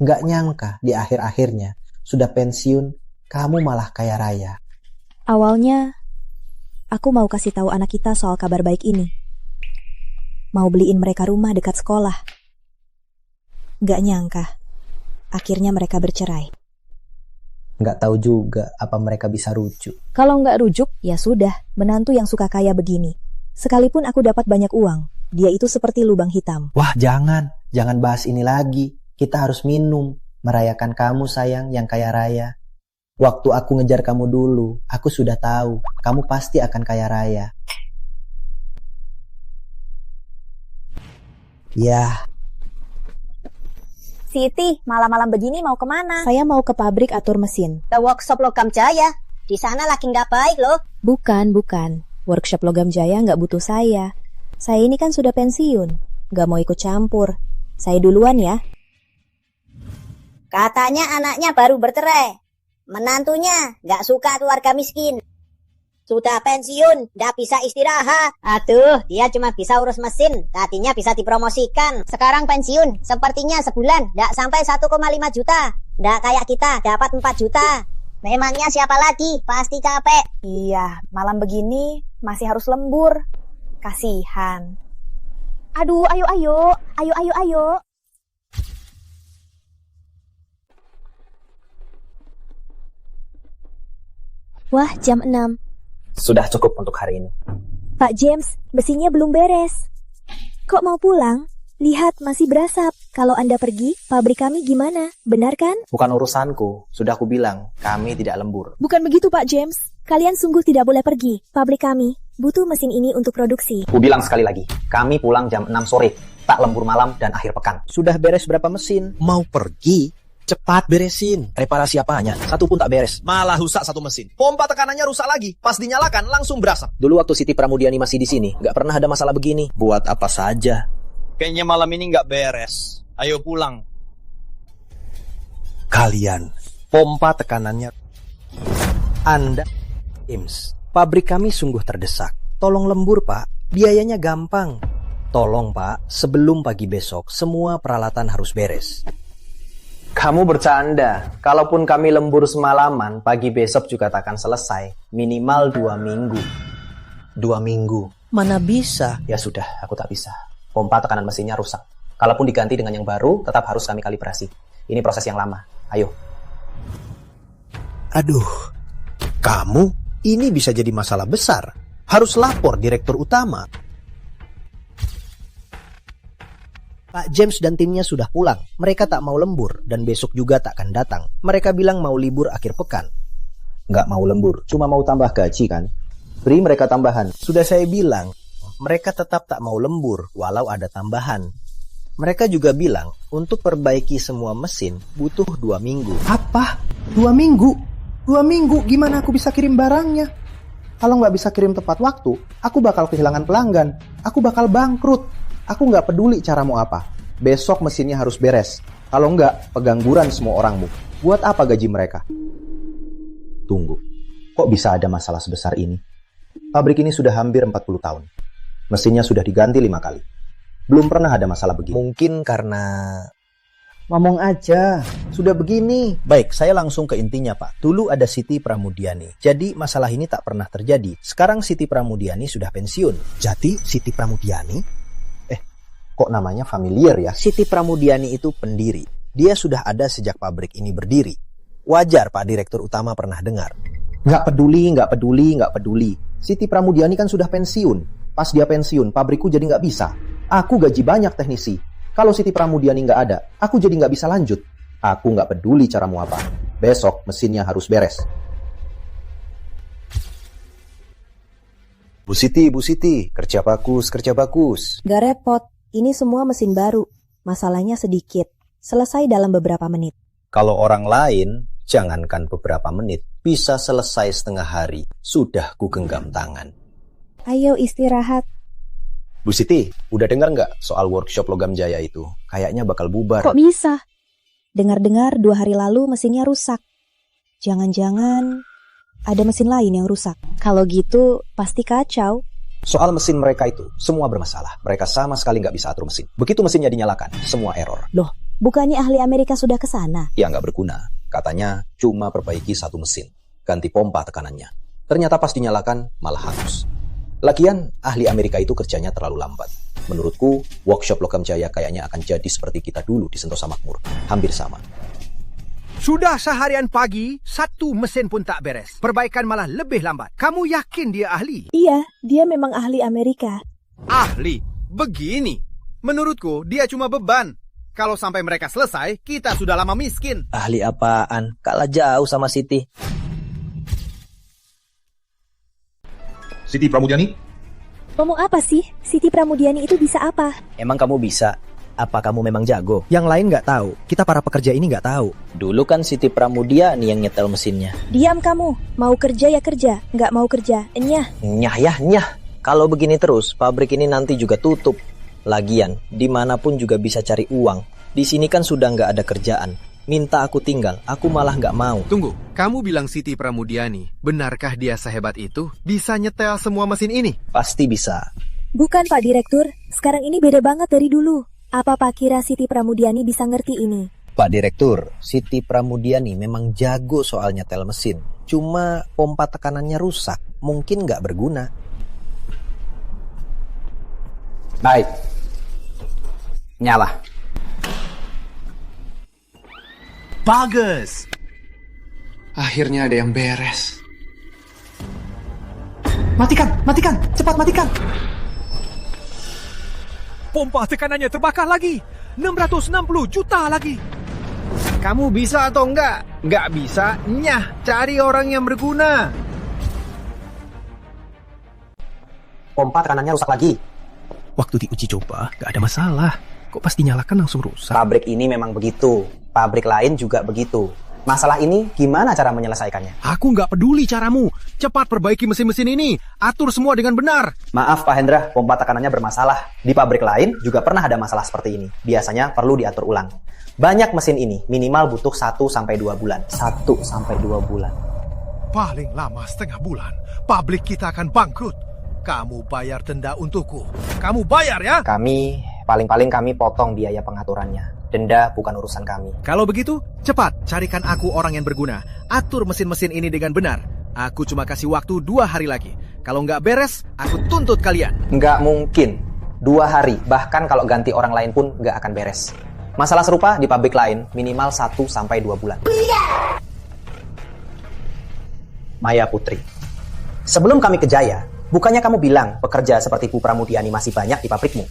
nggak nyangka di akhir-akhirnya sudah pensiun, kamu malah kaya raya. Awalnya, aku mau kasih tahu anak kita soal kabar baik ini. Mau beliin mereka rumah dekat sekolah. Nggak nyangka. Akhirnya mereka bercerai. Nggak tahu juga apa mereka bisa rujuk. Kalau nggak rujuk, ya sudah. Menantu yang suka kaya begini. Sekalipun aku dapat banyak uang, dia itu seperti lubang hitam. Wah, jangan bahas ini lagi. Kita harus minum. Merayakan kamu sayang yang kaya raya. Waktu aku ngejar kamu dulu, aku sudah tahu kamu pasti akan kaya raya. Ya, Siti, malam-malam begini mau kemana? Saya mau ke pabrik atur mesin. Ke workshop Logam Jaya. Di sana lagi nggak baik loh. Bukan. Workshop Logam Jaya nggak butuh saya. Saya ini kan sudah pensiun. Nggak mau ikut campur. Saya duluan ya. Katanya anaknya baru bercerai. Menantunya nggak suka keluarga miskin. Sudah pensiun, nggak bisa istirahat. Aduh, dia cuma bisa urus mesin. Tadinya bisa dipromosikan. Sekarang pensiun, sepertinya sebulan nggak sampai 1,5 juta. Nggak kayak kita, dapat 4 juta. Memangnya siapa lagi? Pasti capek. Iya, malam begini masih harus lembur. Kasihan. Aduh, ayo. Wah, jam 6. Sudah cukup untuk hari ini. Pak James, mesinnya belum beres. Kok mau pulang? Lihat, masih berasap. Kalau Anda pergi, pabrik kami gimana? Benar kan? Bukan urusanku. Sudah aku bilang, kami tidak lembur. Bukan begitu, Pak James. Kalian sungguh tidak boleh pergi. Pabrik kami butuh mesin ini untuk produksi. Aku bilang sekali lagi, kami pulang jam 6 sore. Tak lembur malam dan akhir pekan. Sudah beres berapa mesin? Mau pergi? Cepat beresin. Reparasi apanya? Satu pun tak beres. Malah rusak satu mesin. Pompa tekanannya rusak lagi. Pas dinyalakan langsung berasap. Dulu waktu Siti Pramudiani masih di sini, nggak pernah ada masalah begini. Buat apa saja? Kayaknya malam ini nggak beres. Ayo pulang. Kalian, pompa tekanannya. Anda, James, pabrik kami sungguh terdesak. Tolong lembur, Pak. Biayanya gampang. Tolong, Pak, sebelum pagi besok, semua peralatan harus beres. Kamu bercanda. Kalaupun kami lembur semalaman, pagi besok juga tak akan selesai. Minimal 2 minggu. 2 minggu? Mana bisa? Ya sudah, aku tak bisa. Pompa tekanan mesinnya rusak. Kalaupun diganti dengan yang baru, tetap harus kami kalibrasi. Ini proses yang lama. Ayo. Aduh, kamu ini bisa jadi masalah besar. Harus lapor direktur utama. Pak James dan timnya sudah pulang. Mereka tak mau lembur dan besok juga tak akan datang. Mereka bilang mau libur akhir pekan. Nggak mau lembur, cuma mau tambah gaji kan? Beri mereka tambahan. Sudah saya bilang, mereka tetap tak mau lembur walau ada tambahan. Mereka juga bilang untuk perbaiki semua mesin butuh 2 minggu. Apa? 2 minggu? 2 minggu gimana aku bisa kirim barangnya? Kalau nggak bisa kirim tepat waktu, aku bakal kehilangan pelanggan. Aku bakal bangkrut. Aku nggak peduli caramu apa. Besok mesinnya harus beres. Kalau nggak, pengangguran semua orangmu. Buat apa gaji mereka? Tunggu, kok bisa ada masalah sebesar ini? Pabrik ini sudah hampir 40 tahun. Mesinnya sudah diganti 5 kali. Belum pernah ada masalah begini. Mungkin karena... Ngomong aja, sudah begini. Baik, saya langsung ke intinya, Pak. Dulu ada Siti Pramudiani. Jadi masalah ini tak pernah terjadi. Sekarang Siti Pramudiani sudah pensiun. Jadi Siti Pramudiani... Kok namanya familiar ya? Siti Pramudiani itu pendiri. Dia sudah ada sejak pabrik ini berdiri. Wajar Pak Direktur Utama pernah dengar. Nggak peduli. Siti Pramudiani kan sudah pensiun. Pas dia pensiun, pabrikku jadi nggak bisa. Aku gaji banyak teknisi. Kalau Siti Pramudiani nggak ada, aku jadi nggak bisa lanjut. Aku nggak peduli caramu apa. Besok mesinnya harus beres. Bu Siti, kerja bagus. Gak repot. Ini semua mesin baru. Masalahnya sedikit. Selesai dalam beberapa menit. Kalau orang lain, jangankan beberapa menit, bisa selesai setengah hari. Sudah ku genggam tangan. Ayo istirahat. Bu Siti, udah dengar nggak soal workshop Logam Jaya itu? Kayaknya bakal bubar. Kok bisa? Dengar-dengar 2 hari lalu mesinnya rusak. Jangan-jangan ada mesin lain yang rusak. Kalau gitu pasti kacau. Soal mesin mereka itu, semua bermasalah. Mereka sama sekali nggak bisa atur mesin. Begitu mesinnya dinyalakan, semua error. Loh, bukannya ahli Amerika sudah ke sana? Ya nggak berguna. Katanya cuma perbaiki 1 mesin. Ganti pompa tekanannya. Ternyata pas dinyalakan, malah hangus. Lagian, ahli Amerika itu kerjanya terlalu lambat. Menurutku, workshop Logam Jaya kayaknya akan jadi seperti kita dulu di Sentosa Makmur. Hampir sama. Sudah seharian pagi, 1 mesin pun tak beres. Perbaikan malah lebih lambat. Kamu yakin dia ahli? Iya, dia memang ahli Amerika. Ahli? Begini. Menurutku, dia cuma beban. Kalau sampai mereka selesai, kita sudah lama miskin. Ahli apaan? Kalah jauh sama Siti. Siti Pramudiani? Ngomong apa sih? Siti Pramudiani itu bisa apa? Emang kamu bisa? Apa kamu memang jago? Yang lain nggak tahu. Kita para pekerja ini nggak tahu. Dulu kan Siti Pramudiani yang nyetel mesinnya. Diam kamu. Mau kerja ya kerja. Nggak mau kerja, enyah. Nyah ya, nyah. Kalau begini terus, pabrik ini nanti juga tutup. Lagian, dimanapun juga bisa cari uang. Di sini kan sudah nggak ada kerjaan. Minta aku tinggal, aku malah nggak mau. Tunggu, kamu bilang Siti Pramudiani, benarkah dia sehebat itu? Bisa nyetel semua mesin ini? Pasti bisa. Bukan Pak Direktur, sekarang ini beda banget dari dulu. Apa Pak kira Siti Pramudiani bisa ngerti ini? Pak Direktur, Siti Pramudiani memang jago soal nyetel mesin. Cuma pompa tekanannya rusak, mungkin nggak berguna. Baik. Nyala. Bagus. Akhirnya ada yang beres. Matikan, cepat matikan. Pompa tekanannya terbakar lagi. 660 juta lagi. Kamu bisa atau enggak? Enggak bisa, nyah, cari orang yang berguna. Pompa tekanannya rusak lagi. Waktu diuji coba, gak ada masalah. Kok pas dinyalakan langsung rusak? Pabrik ini memang begitu. Pabrik lain juga begitu. Masalah ini gimana cara menyelesaikannya? Aku nggak peduli caramu. Cepat perbaiki mesin-mesin ini. Atur semua dengan benar. Maaf Pak Hendra, pompa tekanannya bermasalah. Di pabrik lain juga pernah ada masalah seperti ini. Biasanya perlu diatur ulang. Banyak mesin ini minimal butuh 1-2 bulan. 1-2 bulan. Paling lama setengah bulan. Pabrik kita akan bangkrut. Kamu bayar denda untukku. Kamu bayar ya? Paling-paling kami potong biaya pengaturannya. Denda bukan urusan kami. Kalau begitu, cepat carikan aku orang yang berguna. Atur mesin-mesin ini dengan benar. Aku cuma kasih waktu 2 hari lagi. Kalau nggak beres, aku tuntut kalian. Nggak mungkin. 2 hari, bahkan kalau ganti orang lain pun nggak akan beres. Masalah serupa di pabrik lain minimal 1-2 bulan. Maya Putri, sebelum kami ke Jaya, bukannya kamu bilang pekerja seperti Bu Pramudiani masih banyak di pabrikmu?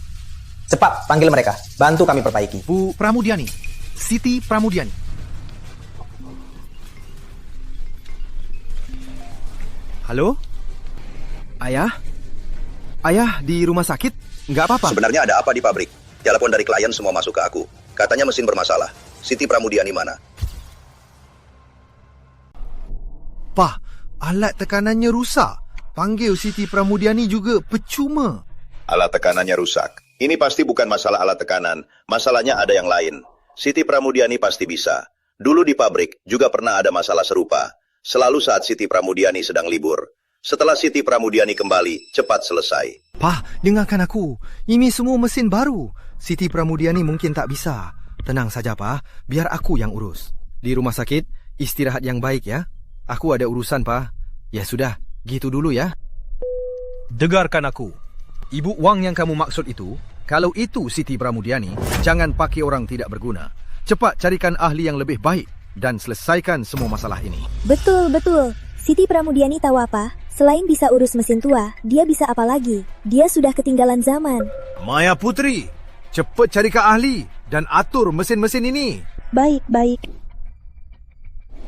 Cepat, panggil mereka. Bantu kami perbaiki. Bu Pramudiani. Siti Pramudiani. Halo? Ayah? Ayah di rumah sakit? Nggak apa-apa? Sebenarnya ada apa di pabrik? Telepon dari klien semua masuk ke aku. Katanya mesin bermasalah. Siti Pramudiani mana? Pak, alat tekanannya rusak. Panggil Siti Pramudiani juga percuma. Alat tekanannya rusak. Ini pasti bukan masalah alat tekanan. Masalahnya ada yang lain. Siti Pramudiani pasti bisa. Dulu di pabrik juga pernah ada masalah serupa. Selalu saat Siti Pramudiani sedang libur. Setelah Siti Pramudiani kembali, cepat selesai. Pak, dengarkan aku. Ini semua mesin baru. Siti Pramudiani mungkin tak bisa. Tenang saja, Pak. Biar aku yang urus. Di rumah sakit, istirahat yang baik ya. Aku ada urusan, Pak. Ya sudah, gitu dulu ya. Dengarkan aku. Ibu Wang yang kamu maksud itu, kalau itu Siti Pramudiani, jangan pakai orang tidak berguna. Cepat carikan ahli yang lebih baik dan selesaikan semua masalah ini. Betul. Siti Pramudiani tahu apa? Selain bisa urus mesin tua, dia bisa apa lagi? Dia sudah ketinggalan zaman. Maya Putri, cepat carikan ahli dan atur mesin-mesin ini. Baik.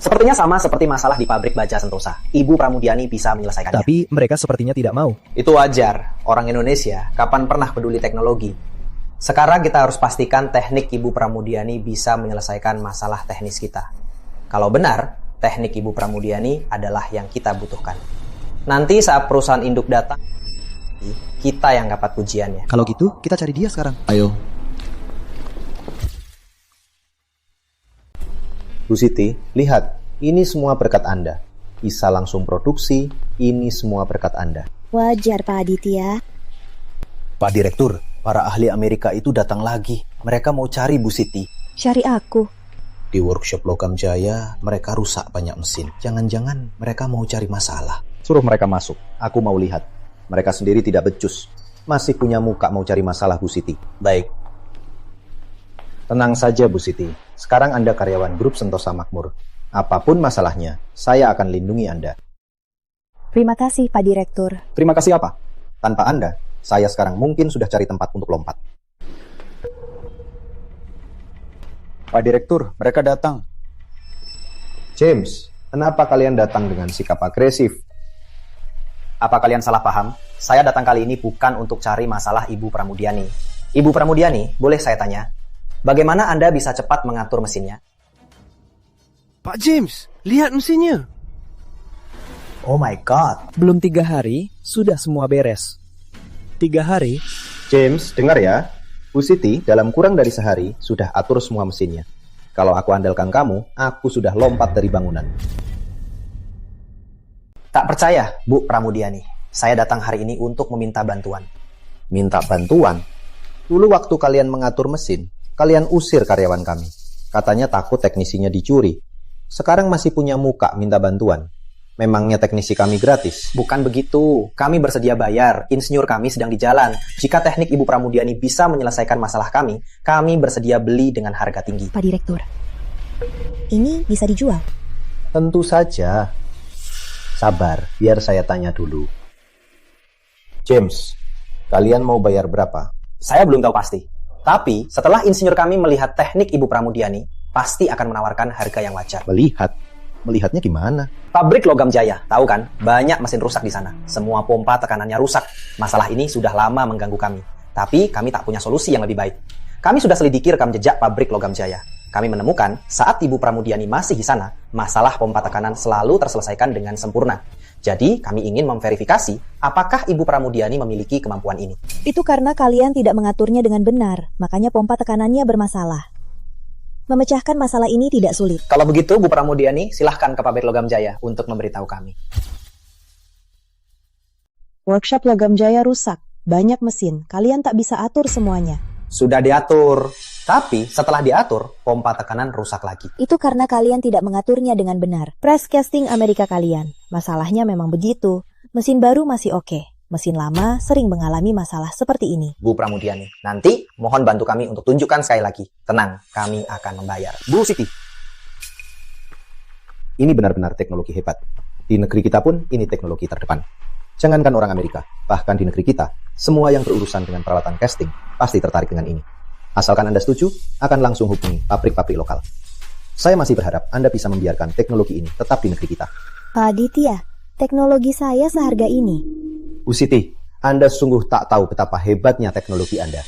Sepertinya sama seperti masalah di pabrik baja Sentosa. Ibu Pramudiani bisa menyelesaikannya. Tapi mereka sepertinya tidak mau. Itu wajar. Orang Indonesia kapan pernah peduli teknologi. Sekarang kita harus pastikan teknik Ibu Pramudiani bisa menyelesaikan masalah teknis kita. Kalau benar, teknik Ibu Pramudiani adalah yang kita butuhkan. Nanti saat perusahaan induk datang, kita yang dapat pujiannya. Kalau gitu, kita cari dia sekarang. Ayo. Bu Siti, lihat, ini semua berkat Anda. Isa langsung produksi, ini semua berkat Anda. Wajar Pak Aditya. Pak Direktur, para ahli Amerika itu datang lagi. Mereka mau cari Bu Siti. Cari aku? Di workshop Logam Jaya, mereka rusak banyak mesin. Jangan-jangan mereka mau cari masalah. Suruh mereka masuk, aku mau lihat. Mereka sendiri tidak becus. Masih punya muka mau cari masalah Bu Siti. Baik. Tenang saja Bu Siti, sekarang Anda karyawan grup Sentosa Makmur. Apapun masalahnya, saya akan lindungi Anda. Terima kasih Pak Direktur. Terima kasih apa? Tanpa Anda, saya sekarang mungkin sudah cari tempat untuk lompat. Pak Direktur, mereka datang. James, kenapa kalian datang dengan sikap agresif? Apa kalian salah paham? Saya datang kali ini bukan untuk cari masalah Ibu Pramudiani. Ibu Pramudiani, boleh saya tanya, bagaimana Anda bisa cepat mengatur mesinnya? Pak James, lihat mesinnya. Oh my God. Belum 3 hari, sudah semua beres. 3 hari? James, dengar ya. Bu Siti dalam kurang dari sehari sudah atur semua mesinnya. Kalau aku andalkan kamu, aku sudah lompat dari bangunan. Tak percaya, Bu Pramudiani. Saya datang hari ini untuk meminta bantuan. Minta bantuan? Dulu waktu kalian mengatur mesin, kalian usir karyawan kami. Katanya takut teknisinya dicuri. Sekarang masih punya muka minta bantuan. Memangnya teknisi kami gratis? Bukan begitu. Kami bersedia bayar. Insinyur kami sedang di jalan. Jika teknik Ibu Pramudiani bisa menyelesaikan masalah kami bersedia beli dengan harga tinggi. Pak Direktur, ini bisa dijual? Tentu saja. Sabar, biar saya tanya dulu. James, kalian mau bayar berapa? Saya belum tahu pasti. Tapi setelah insinyur kami melihat teknik Ibu Pramudiani, pasti akan menawarkan harga yang wajar. Melihat? Melihatnya gimana? Pabrik Logam Jaya, tahu kan? Banyak mesin rusak di sana. Semua pompa tekanannya rusak. Masalah ini sudah lama mengganggu kami. Tapi kami tak punya solusi yang lebih baik. Kami sudah selidiki rekam jejak pabrik Logam Jaya. Kami menemukan saat Ibu Pramudiani masih di sana, masalah pompa tekanan selalu terselesaikan dengan sempurna. Jadi, kami ingin memverifikasi apakah Ibu Pramudiani memiliki kemampuan ini. Itu karena kalian tidak mengaturnya dengan benar, makanya pompa tekanannya bermasalah. Memecahkan masalah ini tidak sulit. Kalau begitu, Bu Pramudiani, silahkan ke pabrik Logam Jaya untuk memberitahu kami. Workshop Logam Jaya rusak. Banyak mesin. Kalian tak bisa atur semuanya. Sudah diatur. Tapi setelah diatur, pompa tekanan rusak lagi. Itu karena kalian tidak mengaturnya dengan benar. Press casting Amerika kalian. Masalahnya memang begitu. Mesin baru masih oke. Mesin lama sering mengalami masalah seperti ini. Bu Pramudiani, nanti mohon bantu kami untuk tunjukkan sekali lagi. Tenang, kami akan membayar. Bu Siti, ini benar-benar teknologi hebat. Di negeri kita pun ini teknologi terdepan. Jangankan orang Amerika, bahkan di negeri kita, semua yang berurusan dengan peralatan casting pasti tertarik dengan ini. Asalkan Anda setuju, akan langsung hubungi pabrik-pabrik lokal. Saya masih berharap Anda bisa membiarkan teknologi ini tetap di negeri kita. Pak Aditya, teknologi saya seharga ini. Bu Siti, Anda sungguh tak tahu betapa hebatnya teknologi Anda.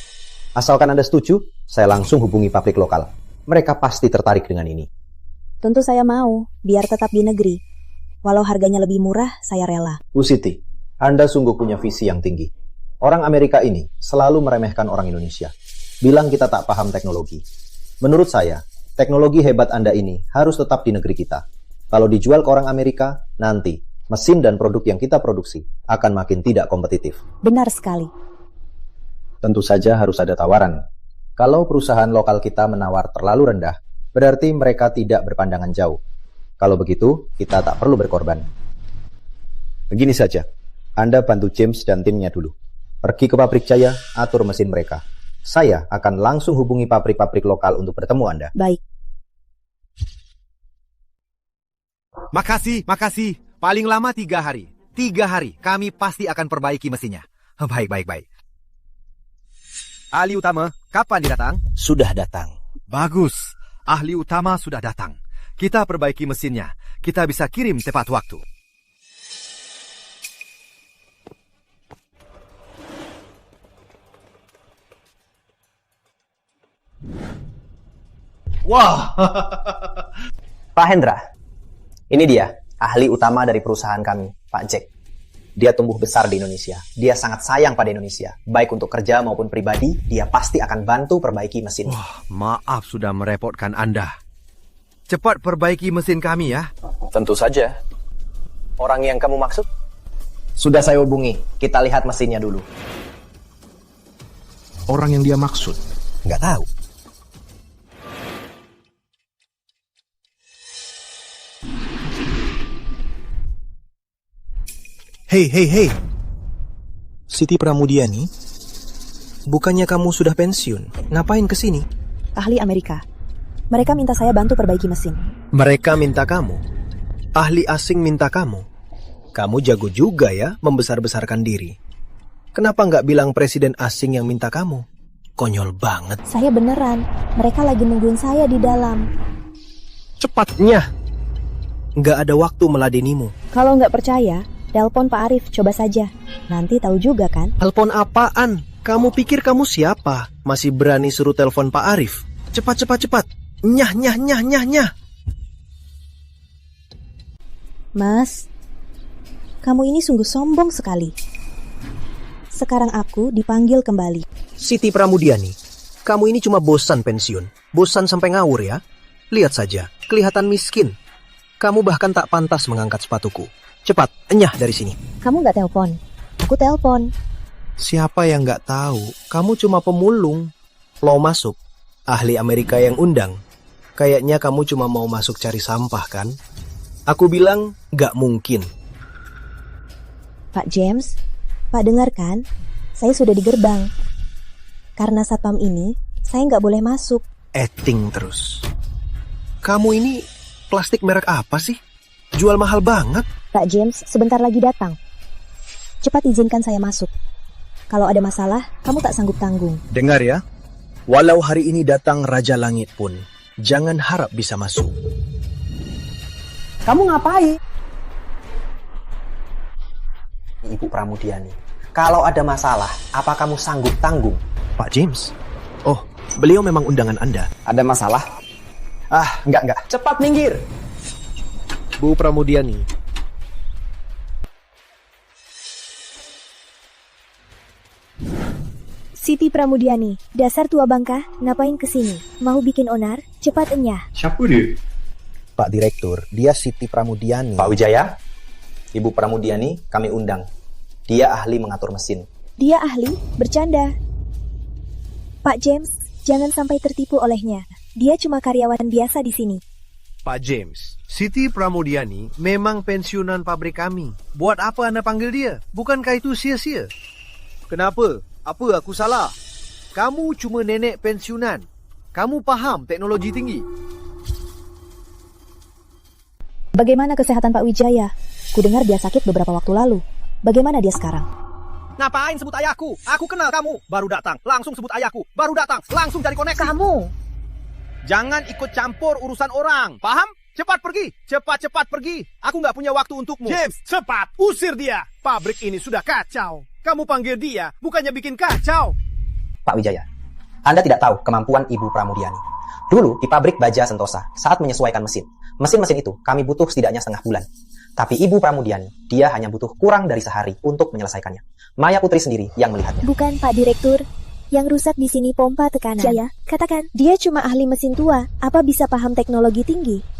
Asalkan Anda setuju, saya langsung hubungi pabrik lokal. Mereka pasti tertarik dengan ini. Tentu saya mau, biar tetap di negeri. Walau harganya lebih murah, saya rela. Bu Siti, Anda sungguh punya visi yang tinggi. Orang Amerika ini selalu meremehkan orang Indonesia. Bilang kita tak paham teknologi. Menurut saya, teknologi hebat Anda ini harus tetap di negeri kita. Kalau dijual ke orang Amerika, nanti mesin dan produk yang kita produksi akan makin tidak kompetitif. Benar sekali. Tentu saja harus ada tawaran. Kalau perusahaan lokal kita menawar terlalu rendah, berarti mereka tidak berpandangan jauh. Kalau begitu, kita tak perlu berkorban. Begini saja, Anda bantu James dan timnya dulu. Pergi ke pabrik Jaya, atur mesin mereka. Saya akan langsung hubungi pabrik-pabrik lokal untuk bertemu Anda. Baik. Makasih. Paling lama 3 hari. 3 hari, kami pasti akan perbaiki mesinnya. Baik. Ahli utama, kapan dia datang? Sudah datang. Bagus, ahli utama sudah datang. Kita perbaiki mesinnya. Kita bisa kirim tepat waktu. Wah. Pak Hendra, ini dia. Ahli utama dari perusahaan kami, Pak Jack. Dia tumbuh besar di Indonesia. Dia sangat sayang pada Indonesia. Baik untuk kerja maupun pribadi, dia pasti akan bantu perbaiki mesin. Wah, maaf sudah merepotkan Anda. Cepat perbaiki mesin kami ya. Tentu saja. Orang yang kamu maksud? Sudah saya hubungi. Kita lihat mesinnya dulu. Orang yang dia maksud? Nggak tahu. Hei. Siti Pramudiani, bukannya kamu sudah pensiun? Ngapain kesini? Ahli Amerika. Mereka minta saya bantu perbaiki mesin. Mereka minta kamu? Ahli asing minta kamu? Kamu jago juga ya membesar-besarkan diri. Kenapa nggak bilang presiden asing yang minta kamu? Konyol banget. Saya beneran. Mereka lagi nungguin saya di dalam. Cepatnya. Nggak ada waktu meladenimu. Kalau nggak percaya, telepon Pak Arif, coba saja. Nanti tahu juga kan? Telepon apaan? Kamu pikir kamu siapa? Masih berani suruh telepon Pak Arif? Cepat. Nyah. Mas, kamu ini sungguh sombong sekali. Sekarang aku dipanggil kembali. Siti Pramudiani, kamu ini cuma bosan pensiun. Bosan sampai ngawur ya? Lihat saja, kelihatan miskin. Kamu bahkan tak pantas mengangkat sepatuku. Cepat, enyah dari sini. Kamu nggak telepon? Aku telepon. Siapa yang nggak tahu? Kamu cuma pemulung. Lo masuk, ahli Amerika yang undang. Kayaknya kamu cuma mau masuk cari sampah kan? Aku bilang nggak mungkin. Pak James, Pak dengar kan? Saya sudah di gerbang. Karena satpam ini, saya nggak boleh masuk. Acting terus. Kamu ini plastik merek apa sih? Jual mahal banget. Pak James sebentar lagi datang. Cepat izinkan saya masuk. Kalau ada masalah, kamu tak sanggup tanggung. Dengar ya, walau hari ini datang Raja Langit pun, jangan harap bisa masuk. Kamu ngapain? Ibu Pramudiani, kalau ada masalah, apa kamu sanggup tanggung? Pak James? Oh, beliau memang undangan Anda. Ada masalah? Enggak. Cepat minggir. Bu Pramudiani. Siti Pramudiani, dasar tua bangka, ngapain kesini? Mau bikin onar? Cepat enyah. Siapa dia? Pak Direktur, dia Siti Pramudiani. Pak Wijaya, Ibu Pramudiani kami undang. Dia ahli mengatur mesin. Dia ahli? Bercanda. Pak James, jangan sampai tertipu olehnya. Dia cuma karyawan biasa di sini. Pak James, Siti Pramudiani memang pensiunan pabrik kami. Buat apa Anda panggil dia? Bukankah itu sia-sia? Kenapa? Apa aku salah? Kamu cuma nenek pensiunan. Kamu paham teknologi tinggi. Bagaimana kesehatan Pak Wijaya? Kudengar dia sakit beberapa waktu lalu. Bagaimana dia sekarang? Ngapain sebut ayahku? Aku kenal kamu. Baru datang, langsung sebut ayahku. Baru datang, langsung cari koneksi. Kamu? Jangan ikut campur urusan orang. Paham? Cepat pergi. Cepat pergi. Aku nggak punya waktu untukmu. James, cepat. Usir dia. Pabrik ini sudah kacau. Kamu panggil dia, bukannya bikin kacau. Pak Wijaya, Anda tidak tahu kemampuan Ibu Pramudiani. Dulu di pabrik baja Sentosa, saat menyesuaikan mesin itu kami butuh setidaknya setengah bulan. Tapi Ibu Pramudiani, dia hanya butuh kurang dari sehari untuk menyelesaikannya. Maya Putri sendiri yang melihatnya. Bukan Pak Direktur, yang rusak di sini pompa tekanan. Jaya, katakan, dia cuma ahli mesin tua, apa bisa paham teknologi tinggi?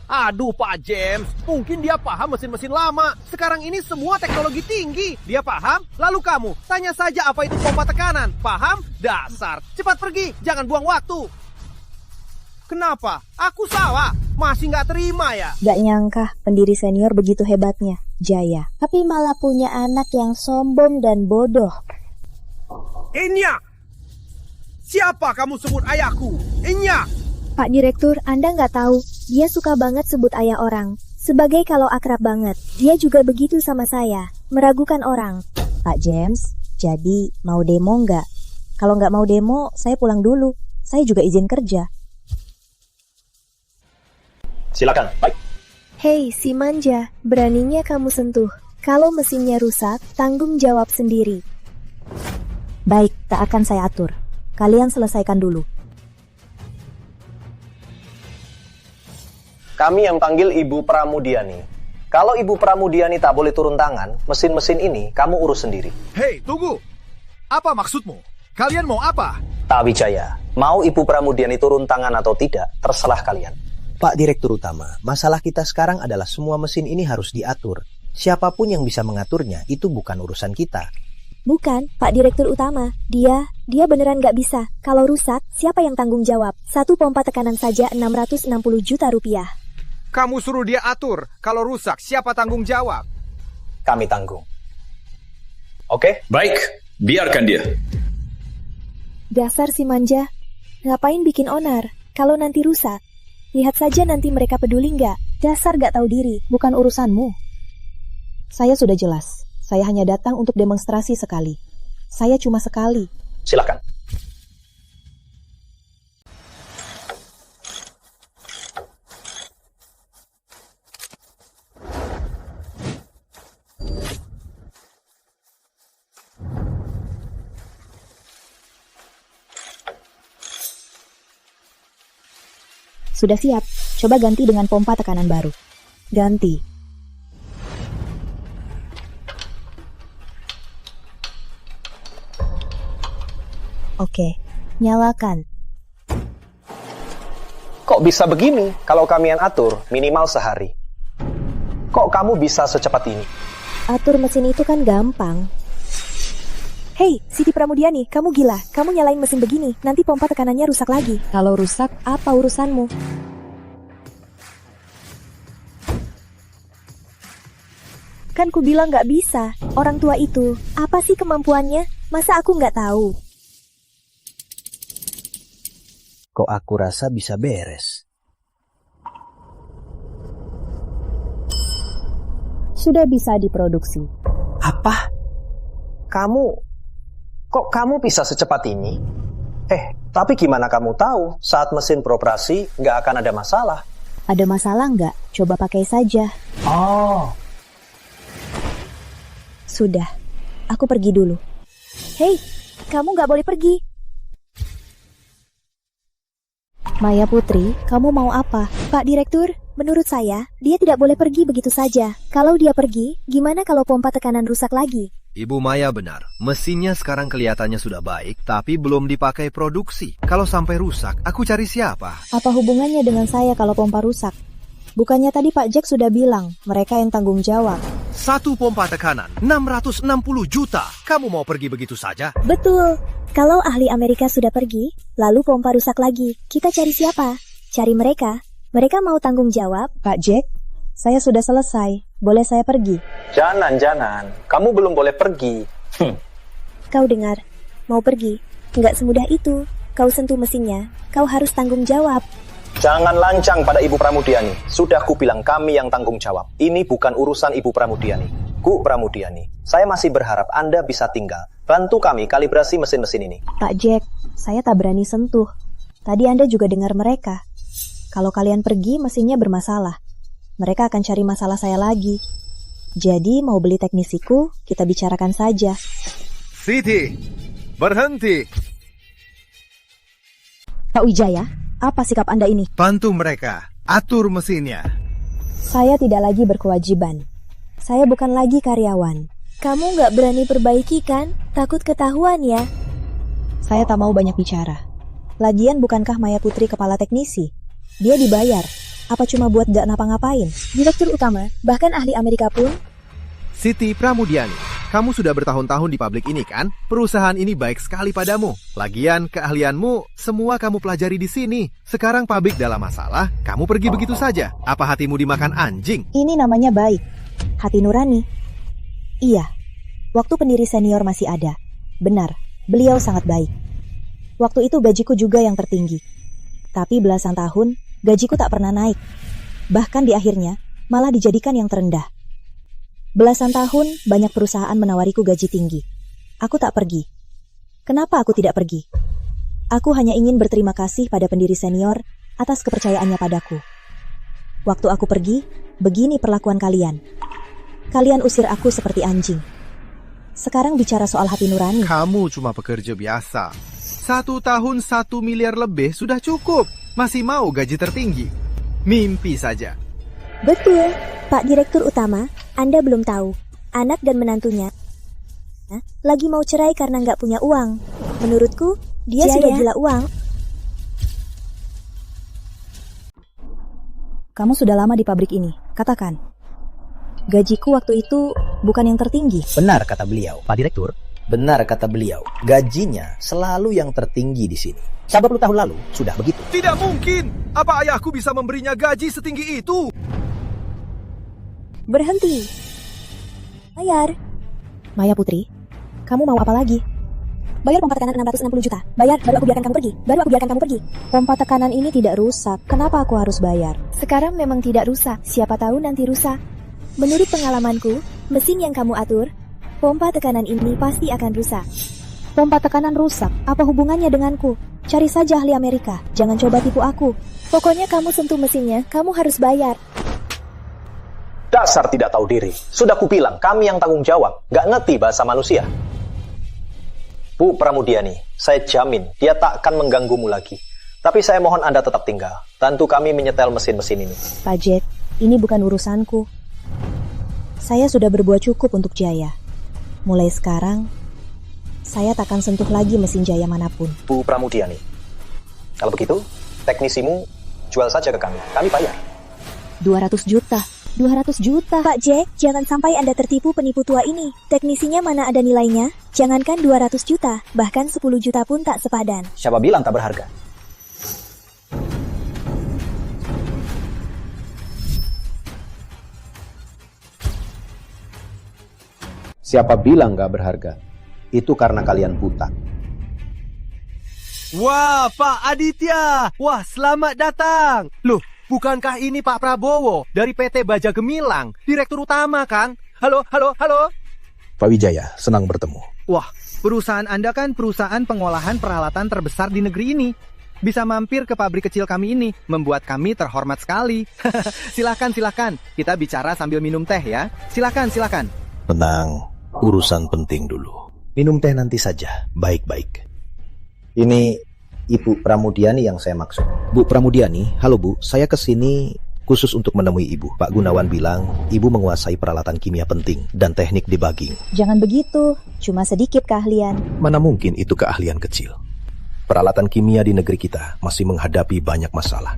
Aduh Pak James, mungkin dia paham mesin-mesin lama. Sekarang ini semua teknologi tinggi. Dia paham? Lalu kamu, tanya saja apa itu pompa tekanan. Paham? Dasar. Cepat pergi, jangan buang waktu. Kenapa? Aku salah. Masih nggak terima ya? Gak nyangka pendiri senior begitu hebatnya, Jaya. Tapi malah punya anak yang sombong dan bodoh. Inya! Siapa kamu sebut ayahku? Inya! Pak Direktur, Anda nggak tahu, dia suka banget sebut ayah orang. Sebagai kalau akrab banget, dia juga begitu sama saya, meragukan orang. Pak James, jadi mau demo nggak? Kalau nggak mau demo, saya pulang dulu. Saya juga izin kerja. Silakan, baik. Hei, si manja, beraninya kamu sentuh. Kalau mesinnya rusak, tanggung jawab sendiri. Baik, tak akan saya atur. Kalian selesaikan dulu. Kami yang panggil Ibu Pramudiani. Kalau Ibu Pramudiani tak boleh turun tangan, mesin-mesin ini kamu urus sendiri. Hei, tunggu. Apa maksudmu? Kalian mau apa? Pak Wijaya, mau Ibu Pramudiani turun tangan atau tidak, terserah kalian. Pak Direktur Utama, masalah kita sekarang adalah semua mesin ini harus diatur. Siapapun yang bisa mengaturnya, itu bukan urusan kita. Bukan, Pak Direktur Utama. Dia beneran nggak bisa. Kalau rusak, siapa yang tanggung jawab? Satu pompa tekanan saja 660 juta rupiah. Kamu suruh dia atur. Kalau rusak, siapa tanggung jawab? Kami tanggung. Oke? Baik, biarkan dia. Dasar si manja. Ngapain bikin onar? Kalau nanti rusak. Lihat saja nanti mereka peduli nggak. Dasar nggak tahu diri. Bukan urusanmu. Saya sudah jelas. Saya hanya datang untuk demonstrasi sekali. Saya cuma sekali. Silakan. Sudah siap. Coba ganti dengan pompa tekanan baru. Ganti. Oke, nyalakan. Kok bisa begini kalau kami yang atur minimal sehari? Kok kamu bisa secepat ini? Atur mesin itu kan gampang. Hei, Siti Pramudiani, kamu gila. Kamu nyalain mesin begini, nanti pompa tekanannya rusak lagi. Kalau rusak, apa urusanmu? Kan ku bilang nggak bisa. Orang tua itu, apa sih kemampuannya? Masa aku nggak tahu? Kok aku rasa bisa beres. Sudah bisa diproduksi. Apa? Kok kamu bisa secepat ini? Tapi gimana kamu tahu saat mesin beroperasi nggak akan ada masalah? Ada masalah nggak? Coba pakai saja. Oh. Sudah, aku pergi dulu. Hei, kamu nggak boleh pergi. Maya Putri, kamu mau apa? Pak Direktur, menurut saya, dia tidak boleh pergi begitu saja. Kalau dia pergi, gimana kalau pompa tekanan rusak lagi? Ibu Maya benar, mesinnya sekarang kelihatannya sudah baik, tapi belum dipakai produksi. Kalau sampai rusak, aku cari siapa? Apa hubungannya dengan saya kalau pompa rusak? Bukannya tadi Pak Jack sudah bilang, mereka yang tanggung jawab. Satu pompa tekanan, 660 juta. Kamu mau pergi begitu saja? Betul. Kalau ahli Amerika sudah pergi, lalu pompa rusak lagi, kita cari siapa? Cari mereka. Mereka mau tanggung jawab. Pak Jack, saya sudah selesai. Boleh saya pergi? Jangan. Kamu belum boleh pergi. Kau dengar, mau pergi. Nggak semudah itu. Kau sentuh mesinnya, kau harus tanggung jawab. Jangan lancang pada Ibu Pramudiani. Sudah kubilang kami yang tanggung jawab. Ini bukan urusan Ibu Pramudiani. Bu Pramudiani, saya masih berharap Anda bisa tinggal. Bantu kami kalibrasi mesin-mesin ini. Pak Jack, saya tak berani sentuh. Tadi Anda juga dengar mereka. Kalau kalian pergi, mesinnya bermasalah. Mereka akan cari masalah saya lagi. Jadi, mau beli teknisiku, kita bicarakan saja. Siti, berhenti. Pak Wijaya, apa sikap Anda ini? Bantu mereka, atur mesinnya. Saya tidak lagi berkewajiban. Saya bukan lagi karyawan. Kamu nggak berani perbaiki kan? Takut ketahuan ya? Saya tak mau banyak bicara. Lagian bukankah Maya Putri kepala teknisi? Dia dibayar. Apa cuma buat gak ngapa-ngapain? Direktur utama, bahkan ahli Amerika pun. Siti Pramudiani, kamu sudah bertahun-tahun di pabrik ini kan? Perusahaan ini baik sekali padamu. Lagian keahlianmu semua kamu pelajari di sini. Sekarang pabrik dalam masalah, kamu pergi begitu saja. Apa hatimu dimakan anjing? Ini namanya baik. Hati nurani. Iya, waktu pendiri senior masih ada. Benar, beliau sangat baik. Waktu itu gajiku juga yang tertinggi. Tapi belasan tahun, gajiku tak pernah naik. Bahkan di akhirnya, malah dijadikan yang terendah. Belasan tahun, banyak perusahaan menawariku gaji tinggi. Aku tak pergi. Kenapa aku tidak pergi? Aku hanya ingin berterima kasih pada pendiri senior atas kepercayaannya padaku. Waktu aku pergi, begini perlakuan kalian. Kalian usir aku seperti anjing. Sekarang bicara soal hati nurani. Kamu cuma pekerja biasa. 1 tahun 1 miliar lebih sudah cukup. Masih mau gaji tertinggi? Mimpi saja. Betul, Pak Direktur Utama, Anda belum tahu. Anak dan menantunya lagi mau cerai karena nggak punya uang. Menurutku, dia sudah gila uang. Kamu sudah lama di pabrik ini, katakan. Gajiku waktu itu bukan yang tertinggi. Benar kata beliau, Pak Direktur. Benar kata beliau, gajinya selalu yang tertinggi di sini. 10 tahun lalu sudah begitu. Tidak mungkin. Apa ayahku bisa memberinya gaji setinggi itu? Berhenti. Bayar. Maya Putri, kamu mau apa lagi? Bayar pompa tekanan 660 juta. Bayar, baru aku biarkan kamu pergi. Baru aku biarkan kamu pergi. Pompa tekanan ini tidak rusak. Kenapa aku harus bayar? Sekarang memang tidak rusak. Siapa tahu nanti rusak. Menurut pengalamanku, mesin yang kamu atur, pompa tekanan ini pasti akan rusak. Pompa tekanan rusak? Apa hubungannya denganku? Cari saja ahli Amerika. Jangan coba tipu aku. Pokoknya kamu sentuh mesinnya, kamu harus bayar. Dasar tidak tahu diri. Sudah kubilang, kami yang tanggung jawab. Gak ngerti bahasa manusia. Bu Pramudiani, saya jamin dia tak akan mengganggumu lagi. Tapi saya mohon Anda tetap tinggal. Bantu kami menyetel mesin-mesin ini. Pak Jack, ini bukan urusanku. Saya sudah berbuat cukup untuk Jaya. Mulai sekarang, saya takkan sentuh lagi mesin Jaya manapun. Bu Pramudiani, kalau begitu, teknisimu jual saja ke kami. Kami bayar. 200 juta. 200 juta. Pak Jack, jangan sampai Anda tertipu penipu tua ini. Teknisinya mana ada nilainya? Jangankan 200 juta, bahkan 10 juta pun tak sepadan. Siapa bilang tak berharga? Siapa bilang gak berharga? Itu karena kalian buta. Wah, Pak Aditya. Wah, selamat datang. Loh, bukankah ini Pak Prabowo dari PT Baja Gemilang, Direktur Utama kan? Halo. Pak Wijaya, senang bertemu. Wah, perusahaan Anda kan perusahaan pengolahan peralatan terbesar di negeri ini. Bisa mampir ke pabrik kecil kami ini, membuat kami terhormat sekali. Silakan. Kita bicara sambil minum teh ya. Silakan. Tenang, urusan penting dulu. Minum teh nanti saja, baik-baik. Ini Ibu Pramudiani yang saya maksud. Bu Pramudiani, halo Bu, saya kesini khusus untuk menemui Ibu. Pak Gunawan bilang, Ibu menguasai peralatan kimia penting dan teknik debugging. Jangan begitu, cuma sedikit keahlian. Mana mungkin itu keahlian kecil. Peralatan kimia di negeri kita masih menghadapi banyak masalah.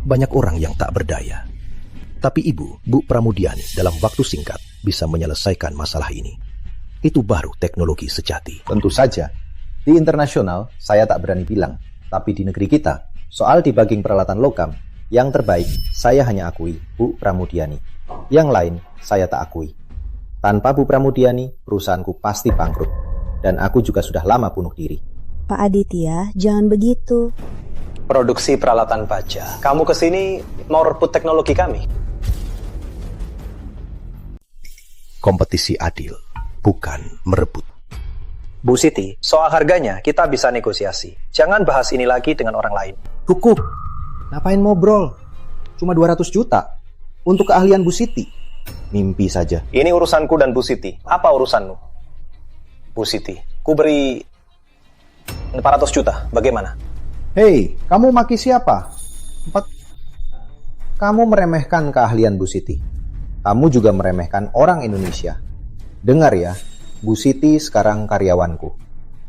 Banyak orang yang tak berdaya. Tapi Ibu, Bu Pramudiani, dalam waktu singkat bisa menyelesaikan masalah ini. Itu baru teknologi sejati. Tentu saja. Di internasional, saya tak berani bilang. Tapi di negeri kita, soal debugging peralatan logam, yang terbaik saya hanya akui Bu Pramudiani. Yang lain, saya tak akui. Tanpa Bu Pramudiani, perusahaanku pasti bangkrut. Dan aku juga sudah lama bunuh diri. Pak Aditya, jangan begitu. Produksi peralatan baja. Kamu kesini mau rebut teknologi kami? Kompetisi adil, bukan merebut. Bu Siti, soal harganya kita bisa negosiasi. Jangan bahas ini lagi dengan orang lain. Cukup. Ngapain ngobrol? Cuma 200 juta. Untuk keahlian Bu Siti. Mimpi saja. Ini urusanku dan Bu Siti. Apa urusanmu? Bu Siti, ku beri 400 juta. Bagaimana? Hei, kamu maki siapa? Kamu meremehkan keahlian Bu Siti. Kamu juga meremehkan orang Indonesia. Dengar ya. Bu Siti sekarang karyawanku.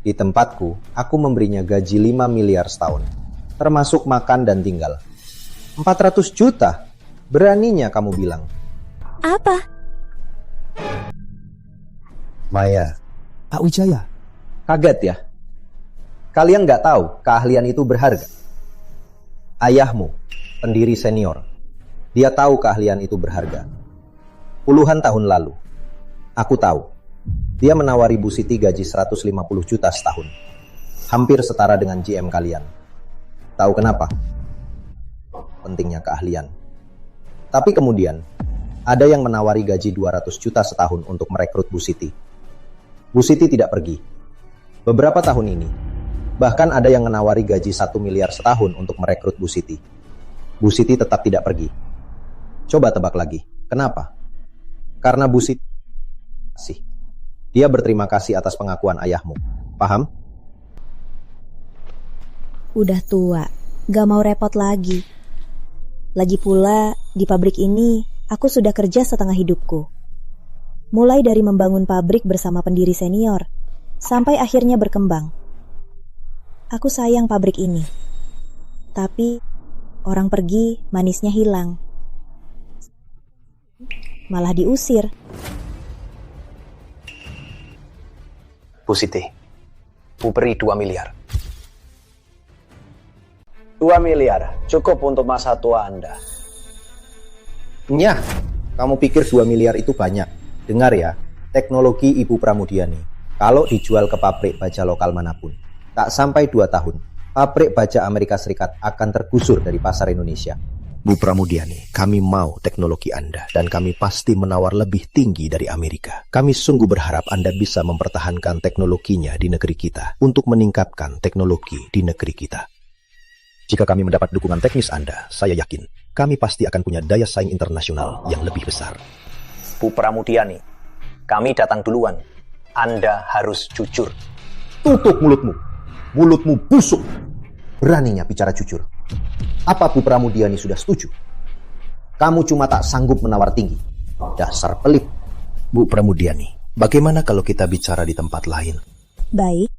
Di tempatku, aku memberinya gaji 5 miliar setahun. Termasuk makan dan tinggal. 400 juta? Beraninya kamu bilang. Apa? Maya. Pak Wijaya. Kaget ya? Kalian nggak tahu keahlian itu berharga. Ayahmu, pendiri senior. Dia tahu keahlian itu berharga. Puluhan tahun lalu, aku tahu. Dia menawari Bu Siti gaji 150 juta setahun. Hampir setara dengan GM kalian. Tahu kenapa? Pentingnya keahlian. Tapi kemudian, ada yang menawari gaji 200 juta setahun untuk merekrut Bu Siti. Bu Siti tidak pergi. Beberapa tahun ini, bahkan ada yang menawari gaji 1 miliar setahun untuk merekrut Bu Siti. Bu Siti tetap tidak pergi. Coba tebak lagi, kenapa? Karena Bu Siti sih. Dia berterima kasih atas pengakuan ayahmu. Paham? Udah tua, gak mau repot lagi. Lagi pula, di pabrik ini, aku sudah kerja setengah hidupku. Mulai dari membangun pabrik bersama pendiri senior, sampai akhirnya berkembang. Aku sayang pabrik ini. Tapi, orang pergi, manisnya hilang. Malah diusir. Bu Siti, ku beri 2 miliar. 2 miliar, cukup untuk masa tua Anda. Nyah, kamu pikir 2 miliar itu banyak? Dengar ya, teknologi Ibu Pramudiani. Kalau dijual ke pabrik baja lokal manapun, tak sampai 2 tahun, pabrik baja Amerika Serikat akan tergusur dari pasar Indonesia. Bu Pramudiani, kami mau teknologi Anda dan kami pasti menawar lebih tinggi dari Amerika. Kami sungguh berharap Anda bisa mempertahankan teknologinya di negeri kita untuk meningkatkan teknologi di negeri kita. Jika kami mendapat dukungan teknis Anda, saya yakin kami pasti akan punya daya saing internasional yang lebih besar. Bu Pramudiani, kami datang duluan. Anda harus jujur. Tutup mulutmu. Mulutmu busuk. Beraninya bicara jujur. Apa Bu Pramudiani sudah setuju? Kamu cuma tak sanggup menawar tinggi. Dasar pelit. Bu Pramudiani, bagaimana kalau kita bicara di tempat lain? Baik.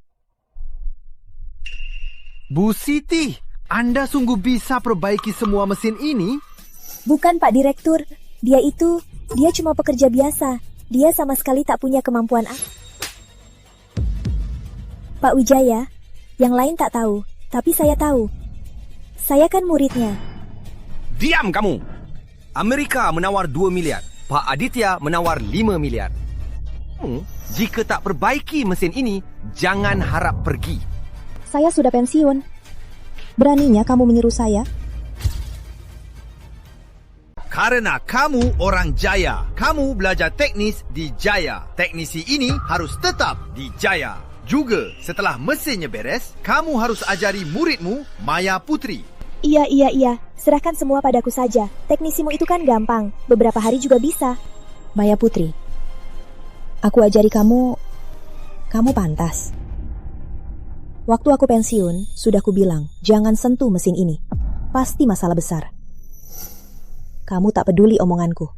Bu Siti, Anda sungguh bisa perbaiki semua mesin ini? Bukan Pak Direktur, dia cuma pekerja biasa. Dia sama sekali tak punya kemampuan. Pak Wijaya, yang lain tak tahu, tapi saya tahu. Saya kan muridnya. Diam kamu! Amerika menawar 2 miliar. Pak Aditya menawar 5 miliar. Jika tak perbaiki mesin ini, jangan harap pergi. Saya sudah pensiun. Beraninya kamu menyuruh saya? Karena kamu orang Jaya. Kamu belajar teknis di Jaya. Teknisi ini harus tetap di Jaya. Juga setelah mesinnya beres, kamu harus ajari muridmu, Maya Putri. Iya. Serahkan semua padaku saja. Teknisimu itu kan gampang. Beberapa hari juga bisa. Maya Putri, aku ajari kamu pantas. Waktu aku pensiun, sudah kubilang, jangan sentuh mesin ini. Pasti masalah besar. Kamu tak peduli omonganku.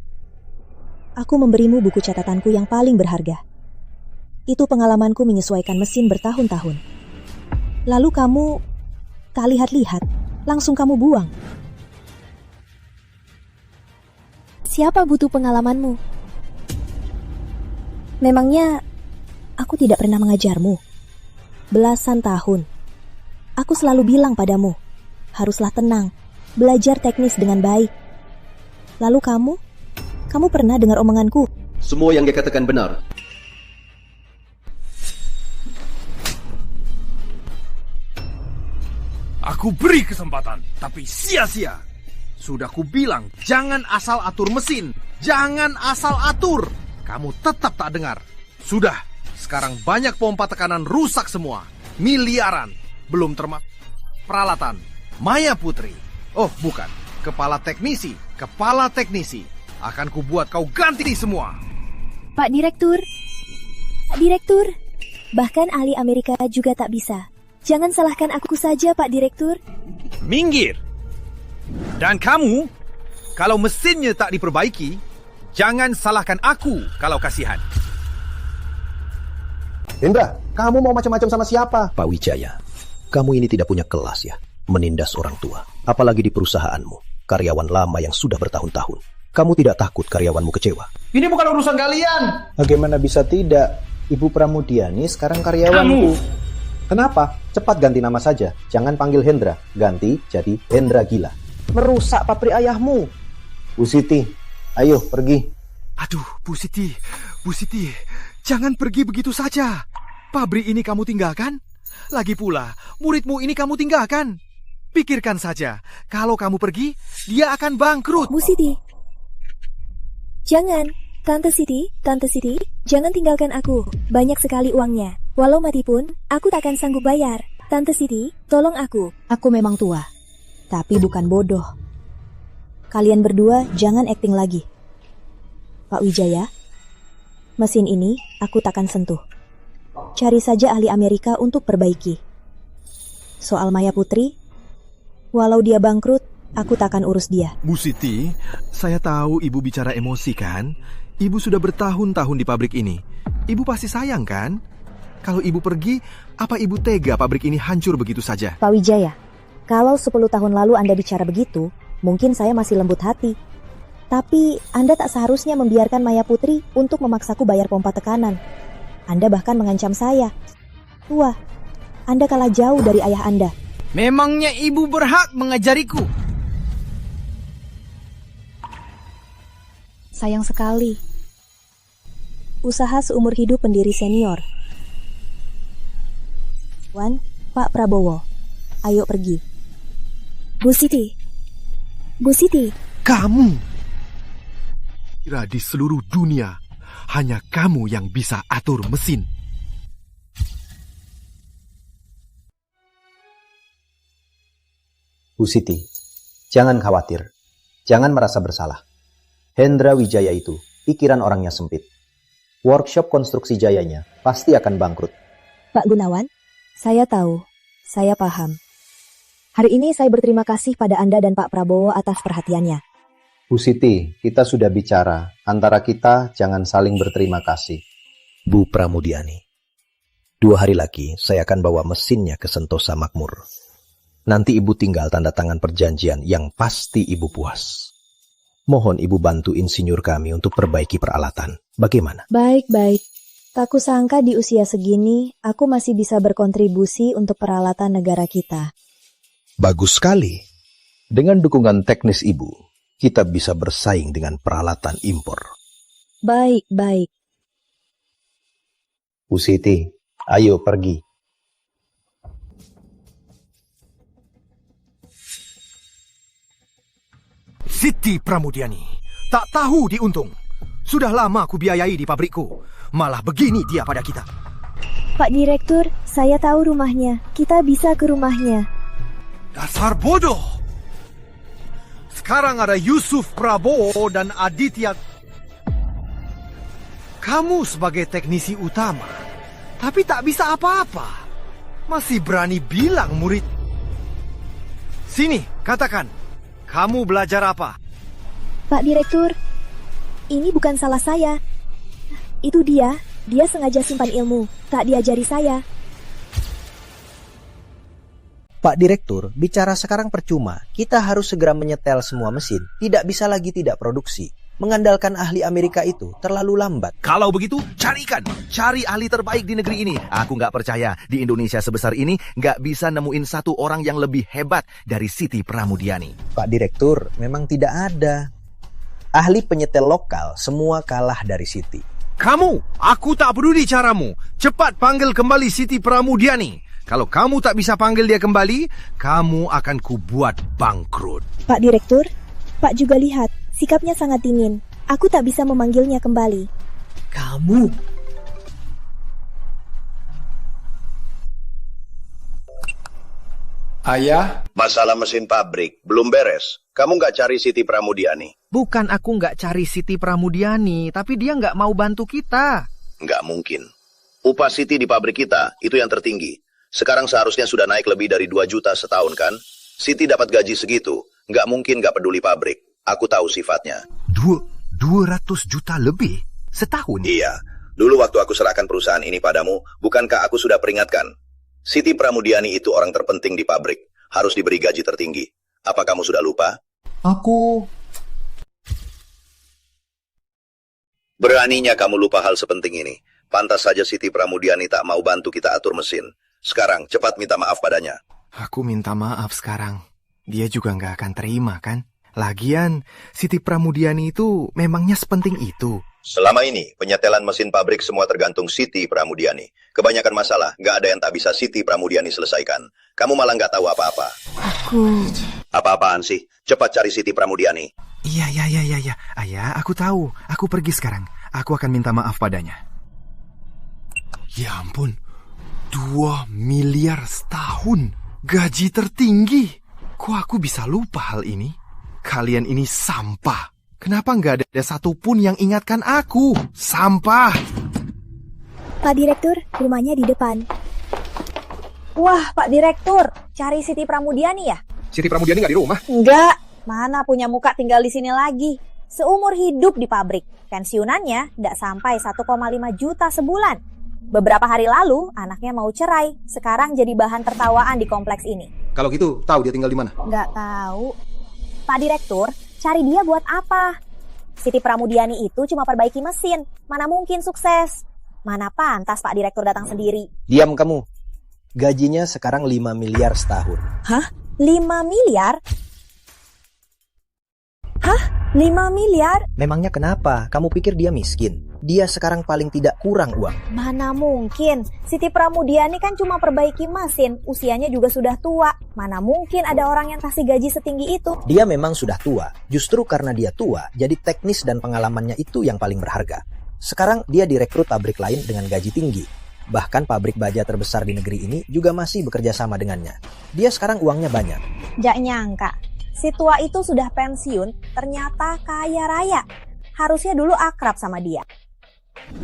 Aku memberimu buku catatanku yang paling berharga. Itu pengalamanku menyesuaikan mesin bertahun-tahun. Lalu kamu tak lihat-lihat, langsung kamu buang. Siapa butuh pengalamanmu? Memangnya aku tidak pernah mengajarmu? Belasan tahun. Aku selalu bilang padamu, haruslah tenang, belajar teknis dengan baik. Lalu kamu pernah dengar omonganku? Semua yang dia katakan benar. Aku beri kesempatan, tapi sia-sia. Sudah kubilang, jangan asal atur mesin. Jangan asal atur. Kamu tetap tak dengar. Sudah, sekarang banyak pompa tekanan rusak semua. Miliaran. Belum termasuk peralatan. Maya Putri. Oh, bukan. Kepala teknisi. Akan kubuat kau ganti semua. Pak Direktur. Bahkan ahli Amerika juga tak bisa. Jangan salahkan aku saja, Pak Direktur. Minggir. Dan kamu, kalau mesinnya tak diperbaiki, jangan salahkan aku kalau kasihan. Hendra, kamu mau macam-macam sama siapa? Pak Wijaya, kamu ini tidak punya kelas ya, menindas orang tua. Apalagi di perusahaanmu, karyawan lama yang sudah bertahun-tahun. Kamu tidak takut karyawanmu kecewa? Ini bukan urusan kalian. Bagaimana bisa tidak? Ibu Pramudiani sekarang karyawanku. Kenapa? Cepat ganti nama saja. Jangan panggil Hendra. Ganti jadi Hendra Gila. Merusak pabrik ayahmu. Bu Siti, ayo pergi. Aduh, Bu Siti, jangan pergi begitu saja. Pabrik ini kamu tinggalkan? Lagi pula, muridmu ini kamu tinggalkan. Pikirkan saja, kalau kamu pergi, dia akan bangkrut. Bu Siti. Jangan, Tante Siti, jangan tinggalkan aku. Banyak sekali uangnya. Walau mati pun, aku tak akan sanggup bayar. Tante Siti, tolong aku. Aku memang tua, tapi bukan bodoh. Kalian berdua jangan akting lagi. Pak Wijaya, mesin ini aku takkan sentuh. Cari saja ahli Amerika untuk perbaiki. Soal Maya Putri, walau dia bangkrut, aku takkan urus dia. Bu Siti, saya tahu ibu bicara emosi kan? Ibu sudah bertahun-tahun di pabrik ini. Ibu pasti sayang kan? Kalau ibu pergi, apa ibu tega pabrik ini hancur begitu saja? Pak Wijaya, kalau 10 tahun lalu Anda bicara begitu, mungkin saya masih lembut hati. Tapi Anda tak seharusnya membiarkan Maya Putri untuk memaksaku bayar pompa tekanan. Anda bahkan mengancam saya. Tua, Anda kalah jauh dari ayah Anda. Memangnya ibu berhak mengajariku? Sayang sekali. Usaha seumur hidup pendiri senior. Pak Prabowo, ayo pergi. Bu Siti. Kamu! Kira di seluruh dunia, hanya kamu yang bisa atur mesin. Bu Siti, jangan khawatir. Jangan merasa bersalah. Hendra Wijaya itu, pikiran orangnya sempit. Workshop konstruksi Jayanya pasti akan bangkrut. Pak Gunawan, saya tahu, saya paham. Hari ini saya berterima kasih pada Anda dan Pak Prabowo atas perhatiannya. Bu Siti, kita sudah bicara. Antara kita jangan saling berterima kasih. Bu Pramudiani, 2 hari lagi saya akan bawa mesinnya ke Sentosa Makmur. Nanti Ibu tinggal tanda tangan perjanjian yang pasti Ibu puas. Mohon Ibu bantu insinyur kami untuk perbaiki peralatan. Bagaimana? Baik. Tak kusangka di usia segini, aku masih bisa berkontribusi untuk peralatan negara kita. Bagus sekali. Dengan dukungan teknis Ibu, kita bisa bersaing dengan peralatan impor. Baik. Bu Siti, ayo pergi. Siti Pramudiani, tak tahu diuntung. Sudah lama aku biayai di pabrikku. Malah begini dia pada kita. Pak Direktur, saya tahu rumahnya. Kita bisa ke rumahnya. Dasar bodoh. Sekarang ada Yusuf Prabowo dan Aditya. Kamu sebagai teknisi utama, tapi tak bisa apa-apa. Masih berani bilang murid. Sini, katakan. Kamu belajar apa? Pak Direktur, ini bukan salah saya. Itu dia sengaja simpan ilmu, tak diajari saya. Pak Direktur, bicara sekarang percuma. Kita harus segera menyetel semua mesin. Tidak bisa lagi tidak produksi. Mengandalkan ahli Amerika itu terlalu lambat. Kalau begitu, cari ahli terbaik di negeri ini. Aku nggak percaya di Indonesia sebesar ini nggak bisa nemuin satu orang yang lebih hebat dari Siti Pramudiani. Pak Direktur, memang tidak ada. Ahli penyetel lokal semua kalah dari Siti. Aku tak peduli caramu. Cepat panggil kembali Siti Pramudiani. Kalau kamu tak bisa panggil dia kembali, kamu akan kubuat bangkrut. Pak Direktur, Pak juga lihat, sikapnya sangat dingin. Aku tak bisa memanggilnya kembali. Kamu? Ayah? Masalah mesin pabrik belum beres. Kamu nggak cari Siti Pramudiani? Bukan aku nggak cari Siti Pramudiani, tapi dia nggak mau bantu kita. Nggak mungkin. Upah Siti di pabrik kita itu yang tertinggi. Sekarang seharusnya sudah naik lebih dari 2 juta setahun kan? Siti dapat gaji segitu. Nggak mungkin nggak peduli pabrik. Aku tahu sifatnya. 200 juta lebih? Setahun? Iya. Dulu waktu aku serahkan perusahaan ini padamu, bukankah aku sudah peringatkan? Siti Pramudiani itu orang terpenting di pabrik. Harus diberi gaji tertinggi. Apa kamu sudah lupa? Beraninya kamu lupa hal sepenting ini. Pantas saja Siti Pramudiani tak mau bantu kita atur mesin. Sekarang, cepat minta maaf padanya. Aku minta maaf sekarang. Dia juga nggak akan terima, kan? Lagian, Siti Pramudiani itu memangnya sepenting itu. Selama ini, penyetelan mesin pabrik semua tergantung Siti Pramudiani. Kebanyakan masalah, nggak ada yang tak bisa Siti Pramudiani selesaikan. Kamu malah nggak tahu apa-apa. Apa-apaan sih? Cepat cari Siti Pramudiani. Iya. Ayah, aku tahu. Aku pergi sekarang. Aku akan minta maaf padanya. Ya ampun. 2 miliar setahun. Gaji tertinggi. Kok aku bisa lupa hal ini? Kalian ini sampah. Kenapa nggak ada satupun yang ingatkan aku? Sampah! Pak Direktur, rumahnya di depan. Wah, Pak Direktur, cari Siti Pramudiani ya? Siti Pramudiani nggak di rumah? Enggak, mana punya muka tinggal di sini lagi. Seumur hidup di pabrik. Pensiunannya nggak sampai 1,5 juta sebulan. Beberapa hari lalu, anaknya mau cerai. Sekarang jadi bahan tertawaan di kompleks ini. Kalau gitu, tahu dia tinggal di mana? Nggak tahu. Pak Direktur, cari dia buat apa? Siti Pramudiani itu cuma perbaiki mesin. Mana mungkin sukses? Mana pantas Pak Direktur datang sendiri? Diam kamu. Gajinya sekarang 5 miliar setahun. Hah? 5 miliar? Hah? 5 miliar? Memangnya kenapa? Kamu pikir dia miskin? Dia sekarang paling tidak kurang uang. Mana mungkin? Siti Pramudiani kan cuma perbaiki mesin. Usianya juga sudah tua. Mana mungkin ada orang yang kasih gaji setinggi itu? Dia memang sudah tua. Justru karena dia tua, jadi teknis dan pengalamannya itu yang paling berharga. Sekarang dia direkrut pabrik lain dengan gaji tinggi. Bahkan pabrik baja terbesar di negeri ini juga masih bekerja sama dengannya. Dia sekarang uangnya banyak. Jak nyangka, si tua itu sudah pensiun, ternyata kaya raya. Harusnya dulu akrab sama dia.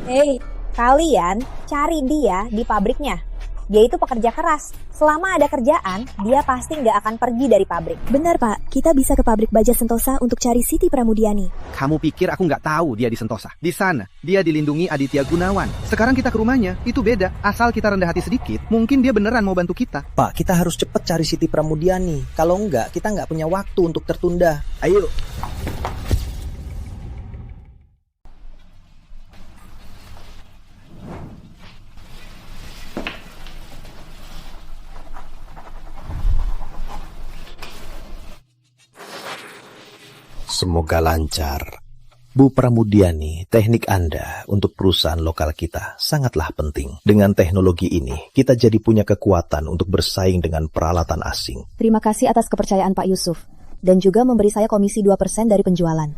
Hei, kalian cari dia di pabriknya. Dia itu pekerja keras. Selama ada kerjaan, dia pasti nggak akan pergi dari pabrik. Benar Pak, kita bisa ke pabrik baja Sentosa untuk cari Siti Pramudiani. Kamu pikir aku nggak tahu dia di Sentosa? Di sana, dia dilindungi Aditya Gunawan. Sekarang kita ke rumahnya, itu beda. Asal kita rendah hati sedikit, mungkin dia beneran mau bantu kita. Pak, kita harus cepat cari Siti Pramudiani. Kalau enggak, kita nggak punya waktu untuk tertunda. Ayo. Semoga lancar. Bu Pramudiani, teknik Anda untuk perusahaan lokal kita sangatlah penting. Dengan teknologi ini, kita jadi punya kekuatan untuk bersaing dengan peralatan asing. Terima kasih atas kepercayaan Pak Yusuf, dan juga memberi saya komisi 2% dari penjualan.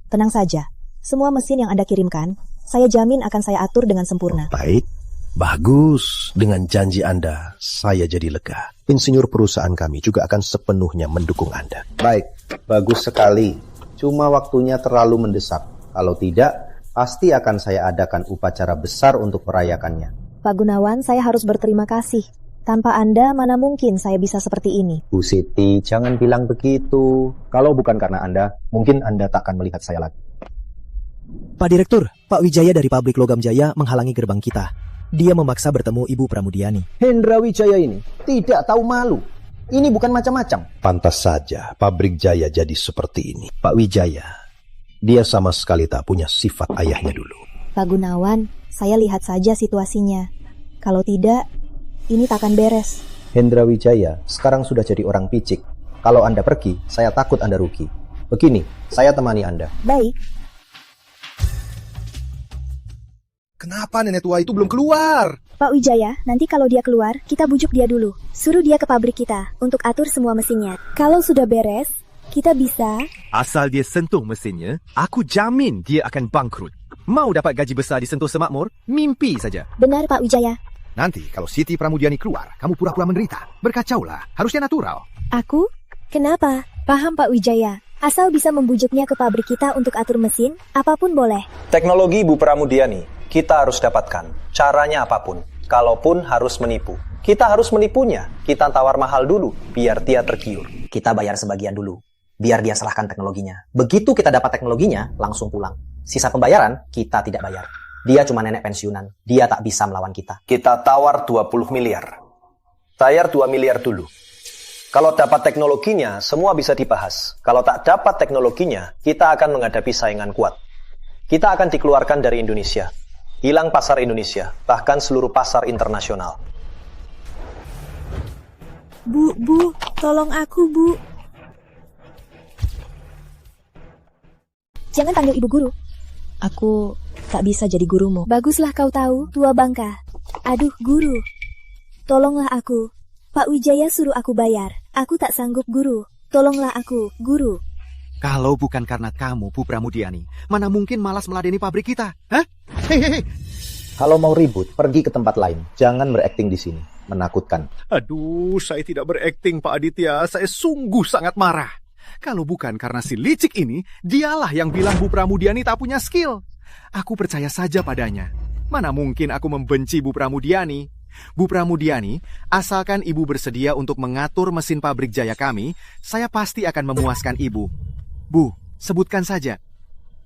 Tenang saja, semua mesin yang Anda kirimkan, saya jamin akan saya atur dengan sempurna. Baik, bagus. Dengan janji Anda, saya jadi lega. Insinyur perusahaan kami juga akan sepenuhnya mendukung Anda. Baik, bagus sekali. Cuma waktunya terlalu mendesak. Kalau tidak, pasti akan saya adakan upacara besar untuk merayakannya. Pak Gunawan, saya harus berterima kasih. Tanpa Anda, mana mungkin saya bisa seperti ini. Bu Siti, jangan bilang begitu. Kalau bukan karena Anda, mungkin Anda tak akan melihat saya lagi. Pak Direktur, Pak Wijaya dari pabrik Logam Jaya menghalangi gerbang kita. Dia memaksa bertemu Ibu Pramudiani. Hendra Wijaya ini tidak tahu malu. Ini bukan macam-macam. Pantas saja pabrik Jaya jadi seperti ini. Pak Wijaya, dia sama sekali tak punya sifat ayahnya dulu. Pak Gunawan, saya lihat saja situasinya. Kalau tidak, ini takkan beres. Hendra Wijaya sekarang sudah jadi orang picik. Kalau Anda pergi, saya takut Anda rugi. Begini, saya temani Anda. Baik. Kenapa nenek tua itu belum keluar? Pak Wijaya, nanti kalau dia keluar, kita bujuk dia dulu. Suruh dia ke pabrik kita untuk atur semua mesinnya. Kalau sudah beres, kita bisa... Asal dia sentuh mesinnya, aku jamin dia akan bangkrut. Mau dapat gaji besar di Sentosa Makmur? Mimpi saja. Benar Pak Wijaya. Nanti kalau Siti Pramudiani keluar, kamu pura-pura menderita. Berkacaulah, harusnya natural. Aku? Kenapa? Paham Pak Wijaya. Asal bisa membujuknya ke pabrik kita untuk atur mesin, apapun boleh. Teknologi Bu Pramudiani kita harus dapatkan. Caranya apapun. Kalaupun harus menipu. Kita harus menipunya. Kita tawar mahal dulu, biar dia tergiur. Kita bayar sebagian dulu, biar dia serahkan teknologinya. Begitu kita dapat teknologinya, langsung pulang. Sisa pembayaran, kita tidak bayar. Dia cuma nenek pensiunan. Dia tak bisa melawan kita. Kita tawar 20 miliar. Bayar 2 miliar dulu. Kalau dapat teknologinya, semua bisa dibahas. Kalau tak dapat teknologinya, kita akan menghadapi saingan kuat. Kita akan dikeluarkan dari Indonesia. Hilang pasar Indonesia, bahkan seluruh pasar internasional. Bu, tolong aku, Bu. Jangan panggil Ibu Guru. Aku tak bisa jadi gurumu. Baguslah kau tahu, tua bangka. Aduh, Guru. Tolonglah aku. Pak Wijaya suruh aku bayar. Aku tak sanggup, Guru. Tolonglah aku, Guru. Kalau bukan karena kamu, Bu Pramudiani, mana mungkin malas meladeni pabrik kita? Hah? Hehehe. Kalau mau ribut, pergi ke tempat lain. Jangan berakting di sini. Menakutkan. Aduh, saya tidak berakting, Pak Aditya. Saya sungguh sangat marah. Kalau bukan karena si licik ini, dialah yang bilang Bu Pramudiani tak punya skill. Aku percaya saja padanya. Mana mungkin aku membenci Bu Pramudiani? Bu Pramudiani, asalkan Ibu bersedia untuk mengatur mesin pabrik Jaya kami, saya pasti akan memuaskan Ibu. Bu, sebutkan saja.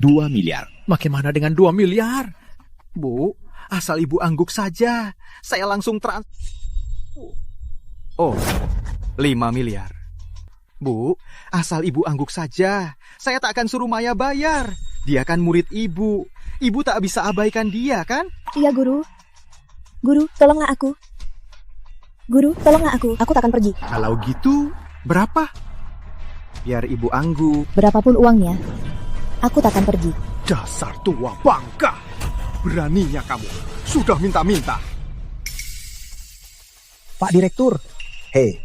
2 miliar. Bagaimana dengan 2 miliar? Bu, asal Ibu angguk saja. Saya langsung Oh, 5 miliar. Bu, asal Ibu angguk saja. Saya tak akan suruh Maya bayar. Dia kan murid Ibu. Ibu tak bisa abaikan dia, kan? Iya, Guru. Guru, tolonglah aku. Guru, tolonglah aku. Aku tak akan pergi. Kalau gitu, berapa? Biar Ibu angguk. Berapapun uangnya, aku tak akan pergi. Dasar tua bangka. Beraninya kamu. Sudah minta-minta. Pak Direktur. Hei.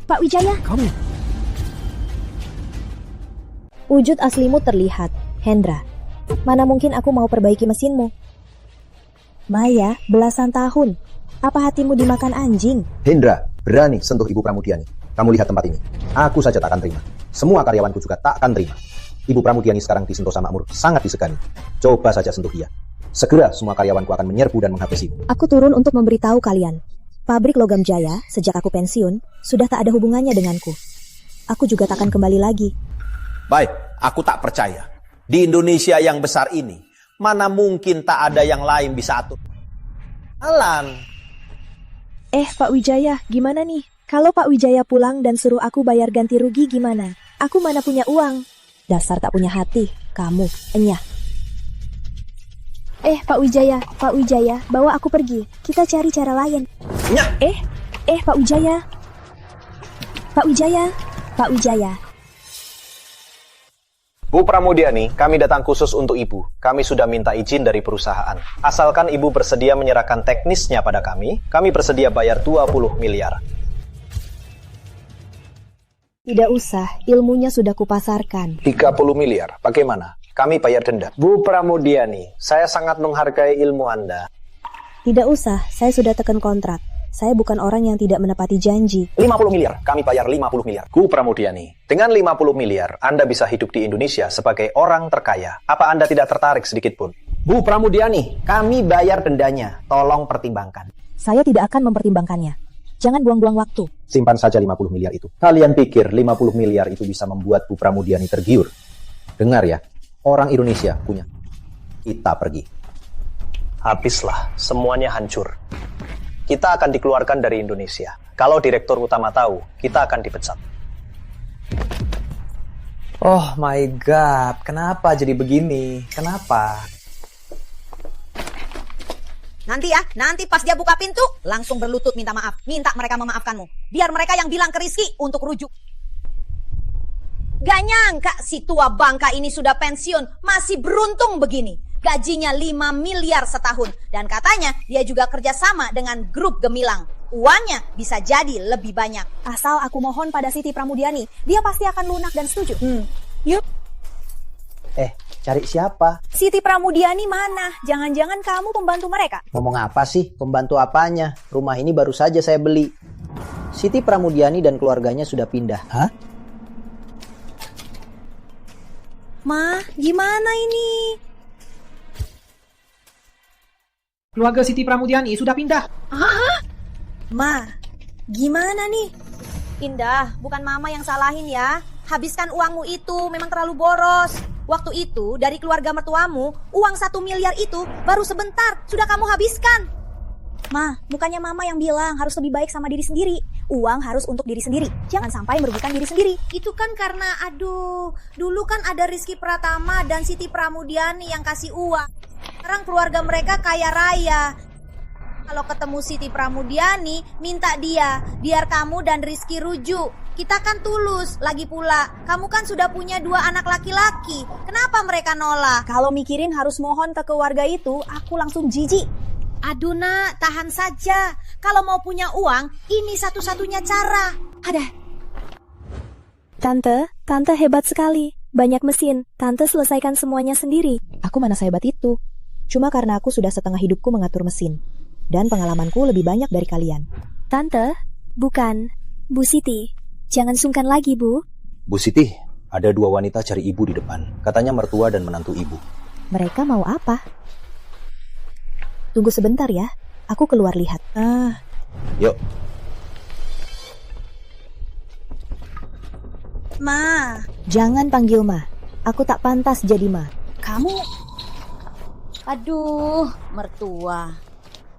Pak Wijaya. Kamu. Wujud aslimu terlihat, Hendra. Mana mungkin aku mau perbaiki mesinmu? Maya, belasan tahun. Apa hatimu dimakan anjing? Hendra, berani sentuh Ibu Pramudiani. Kamu lihat tempat ini. Aku saja tak akan terima. Semua karyawanku juga tak akan terima. Ibu Pramudiani sekarang di Sentosa Makmur sangat disegani. Coba saja sentuh dia. Segera semua karyawanku akan menyerbu dan menghabisimu. Aku turun untuk memberitahu kalian. Pabrik Logam Jaya, sejak aku pensiun, sudah tak ada hubungannya denganku. Aku juga takkan kembali lagi. Baik, aku tak percaya. Di Indonesia yang besar ini, mana mungkin tak ada yang lain bisa atur. Alan. Pak Wijaya, gimana nih? Kalau Pak Wijaya pulang dan suruh aku bayar ganti rugi gimana? Aku mana punya uang. Dasar tak punya hati, kamu, enyah. Pak Wijaya, bawa aku pergi. Kita cari cara lain. Pak Wijaya. Pak Wijaya. Bu Pramudiani, kami datang khusus untuk Ibu. Kami sudah minta izin dari perusahaan. Asalkan Ibu bersedia menyerahkan teknisnya pada kami bersedia bayar 20 miliar. Tidak usah, ilmunya sudah kupasarkan. 30 miliar, bagaimana? Kami bayar denda. Bu Pramudiani, saya sangat menghargai ilmu Anda. Tidak usah, saya sudah tekan kontrak. Saya bukan orang yang tidak menepati janji. 50 miliar, kami bayar 50 miliar. Bu Pramudiani, dengan 50 miliar, Anda bisa hidup di Indonesia sebagai orang terkaya. Apa Anda tidak tertarik sedikit pun? Bu Pramudiani, kami bayar dendanya. Tolong pertimbangkan. Saya tidak akan mempertimbangkannya. Jangan buang-buang waktu. Simpan saja 50 miliar itu. Kalian pikir 50 miliar itu bisa membuat Bu Pramudiani tergiur? Dengar ya, orang Indonesia punya. Kita pergi. Habislah, semuanya hancur. Kita akan dikeluarkan dari Indonesia. Kalau direktur utama tahu, kita akan dipecat. Oh my god, kenapa jadi begini? Kenapa? Nanti pas dia buka pintu, langsung berlutut minta maaf. Minta mereka memaafkanmu. Biar mereka yang bilang ke Rizky untuk rujuk. Gak nyangka si tua bangka ini sudah pensiun, masih beruntung begini. Gajinya 5 miliar setahun. Dan katanya dia juga kerja sama dengan grup Gemilang. Uangnya bisa jadi lebih banyak. Asal aku mohon pada Siti Pramudiani, dia pasti akan lunak dan setuju. Yuk. Cari siapa? Siti Pramudiani mana? Jangan-jangan kamu pembantu mereka? Ngomong apa sih? Pembantu apanya? Rumah ini baru saja saya beli. Siti Pramudiani dan keluarganya sudah pindah. Hah? Ma, gimana ini? Keluarga Siti Pramudiani sudah pindah. Ma, gimana nih? Indah, bukan mama yang salahin ya. Habiskan uangmu itu, memang terlalu boros. Waktu itu, dari keluarga mertuamu, uang 1 miliar itu baru sebentar, sudah kamu habiskan. Ma, bukannya mama yang bilang harus lebih baik sama diri sendiri. Uang harus untuk diri sendiri, jangan sampai merugikan diri sendiri. Itu kan karena, dulu kan ada Rizky Pratama dan Siti Pramudiani yang kasih uang. Sekarang keluarga mereka kaya raya. Kalau ketemu Siti Pramudiani, minta dia, biar kamu dan Rizky rujuk. Kita kan tulus, lagi pula, kamu kan sudah punya 2 anak laki-laki. Kenapa mereka nolak? Kalau mikirin harus mohon ke keluarga itu, aku langsung jijik. Aduh nak, tahan saja. Kalau mau punya uang, ini satu-satunya cara. Tante hebat sekali. Banyak mesin, Tante selesaikan semuanya sendiri. Aku mana sehebat itu. Cuma karena aku sudah setengah hidupku mengatur mesin. Dan pengalamanku lebih banyak dari kalian. Tante, bukan. Bu Siti, jangan sungkan lagi, Bu. Bu Siti, ada 2 wanita cari ibu di depan. Katanya mertua dan menantu ibu. Mereka mau apa? Tunggu sebentar ya, aku keluar lihat. Yuk. Ma. Jangan panggil Ma. Aku tak pantas jadi Ma. Kamu... Aduh, mertua.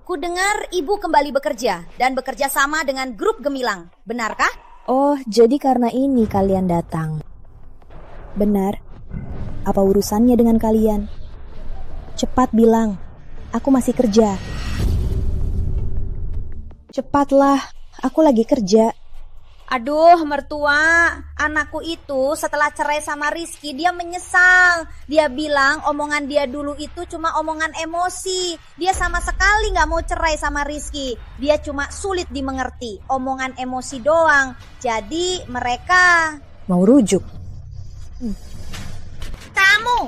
Ku dengar ibu kembali bekerja dan bekerja sama dengan grup Gemilang. Benarkah? Oh, jadi karena ini kalian datang. Benar. Apa urusannya dengan kalian? Cepat bilang. Aku masih kerja. Cepatlah, aku lagi kerja. Aduh, mertua, anakku itu setelah cerai sama Rizky, dia menyesal. Dia bilang omongan dia dulu itu cuma omongan emosi. Dia sama sekali gak mau cerai sama Rizky. Dia cuma sulit dimengerti, omongan emosi doang. Jadi mereka... Mau rujuk? Kamu!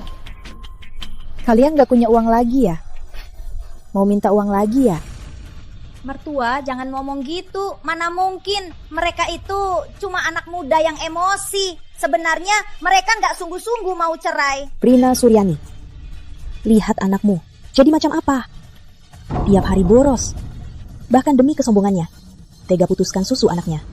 Kalian gak punya uang lagi ya? Mau minta uang lagi ya? Mertua, jangan ngomong gitu. Mana mungkin, mereka itu cuma anak muda yang emosi. Sebenarnya mereka nggak sungguh-sungguh mau cerai. Prina Suryani, lihat anakmu. Jadi macam apa? Tiap hari boros. Bahkan demi kesombongannya, tega putuskan susu anaknya.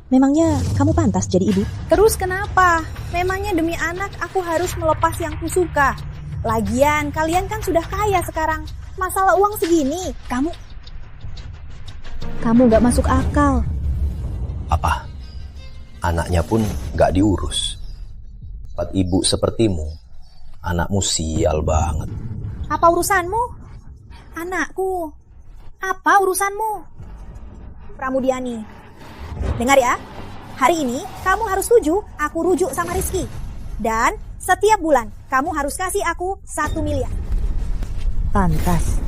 Memangnya kamu pantas jadi ibu? Terus kenapa? Memangnya demi anak aku harus melepas yang kusuka. Lagian kalian kan sudah kaya sekarang. Masalah uang segini, kamu gak masuk akal. Apa? Anaknya pun gak diurus. Buat ibu sepertimu, anakmu sial banget. Apa urusanmu? Anakku. Apa urusanmu? Pramudiani, dengar ya. Hari ini kamu harus setuju aku rujuk sama Rizky. Dan setiap bulan kamu harus kasih aku 1 miliar. Pantas.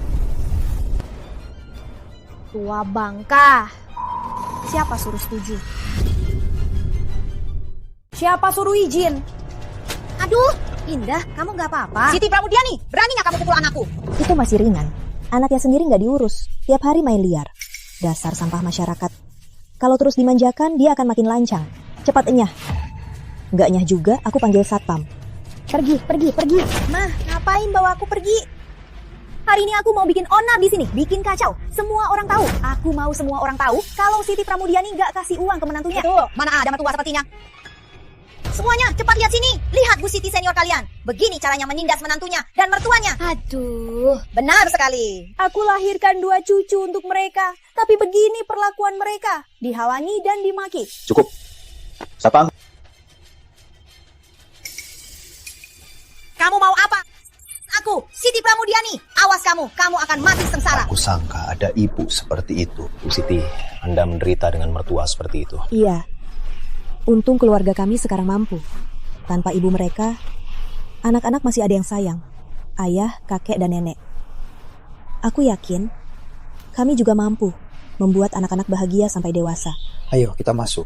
Tua bangka. Siapa suruh setuju? Siapa suruh izin? Aduh, Indah, kamu gak apa-apa. Siti Pramudiani, berani gak kamu pukul anakku? Itu masih ringan. Anaknya sendiri gak diurus. Tiap hari main liar. Dasar sampah masyarakat. Kalau terus dimanjakan, dia akan makin lancang. Cepat enyah. Gak nyah juga, aku panggil satpam. Pergi. Mah, ngapain bawa aku pergi? Hari ini aku mau bikin onar di sini, bikin kacau. Semua orang tahu. Aku mau semua orang tahu kalau Siti Pramudiani gak kasih uang ke menantunya. Betul. Mana ada mertua sepertinya? Semuanya cepat lihat sini. Lihat Bu Siti senior kalian. Begini caranya menindas menantunya dan mertuanya. Aduh, benar sekali. Aku lahirkan 2 cucu untuk mereka, tapi begini perlakuan mereka. Dihalangi dan dimaki. Cukup. Satpam. Kamu mau apa? Aku, Siti Pramudiani. Awas kamu akan mati sengsara. Aku sangka ada ibu seperti itu. Bu Siti, Anda menderita dengan mertua seperti itu. Iya. Untung keluarga kami sekarang mampu. Tanpa ibu mereka, anak-anak masih ada yang sayang. Ayah, kakek, dan nenek. Aku yakin, kami juga mampu membuat anak-anak bahagia sampai dewasa. Ayo, kita masuk.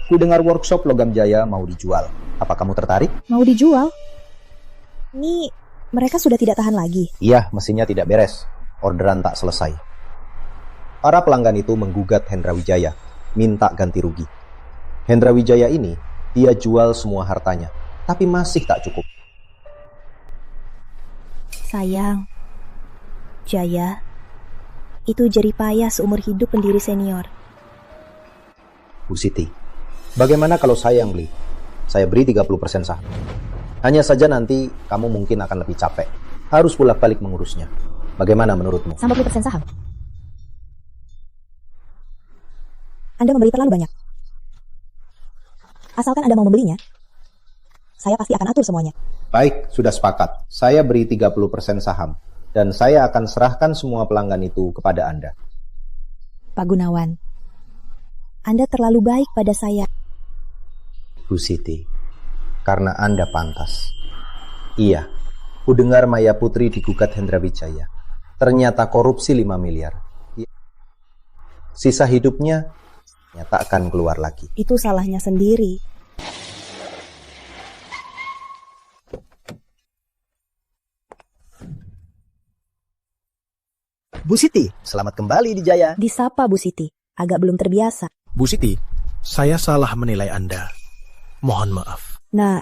Ku dengar workshop Logam Jaya mau dijual. Apa kamu tertarik? Mau dijual? Ini mereka sudah tidak tahan lagi. Iya, mesinnya tidak beres. Orderan tak selesai. Para pelanggan itu menggugat Hendra Wijaya, minta ganti rugi. Hendra Wijaya ini, dia jual semua hartanya, tapi masih tak cukup. Sayang, Jaya, itu jeripayah seumur hidup pendiri senior. Bu Siti, bagaimana kalau saya yang beli? Saya beri 30% saham. Hanya saja nanti kamu mungkin akan lebih capek. Harus bolak-balik mengurusnya. Bagaimana menurutmu? 50% saham? Anda membeli terlalu banyak. Asalkan Anda mau membelinya, saya pasti akan atur semuanya. Baik, sudah sepakat. Saya beri 30% saham. Dan saya akan serahkan semua pelanggan itu kepada Anda. Pak Gunawan, Anda terlalu baik pada saya. Bu Siti, karena Anda pantas. Iya, ku dengar Maya Putri digugat Hendra Wijaya. Ternyata korupsi 5 miliar. Sisa hidupnya tak akan keluar lagi. Itu salahnya sendiri. Bu Siti, selamat kembali di Jaya. Disapa Bu Siti, agak belum terbiasa. Bu Siti, saya salah menilai Anda. Mohon maaf. Nah,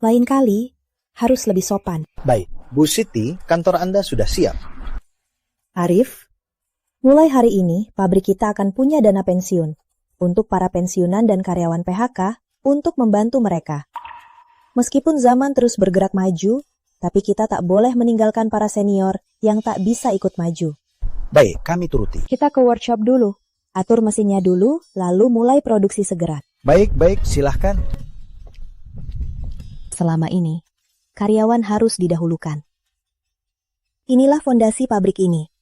lain kali harus lebih sopan. Baik, Bu Siti, kantor Anda sudah siap. Arif, mulai hari ini pabrik kita akan punya dana pensiun untuk para pensiunan dan karyawan PHK untuk membantu mereka. Meskipun zaman terus bergerak maju, tapi kita tak boleh meninggalkan para senior yang tak bisa ikut maju. Baik, kami turuti. Kita ke workshop dulu. Atur mesinnya dulu, lalu mulai produksi segera. Baik, silahkan. Selama ini, karyawan harus didahulukan. Inilah fondasi pabrik ini.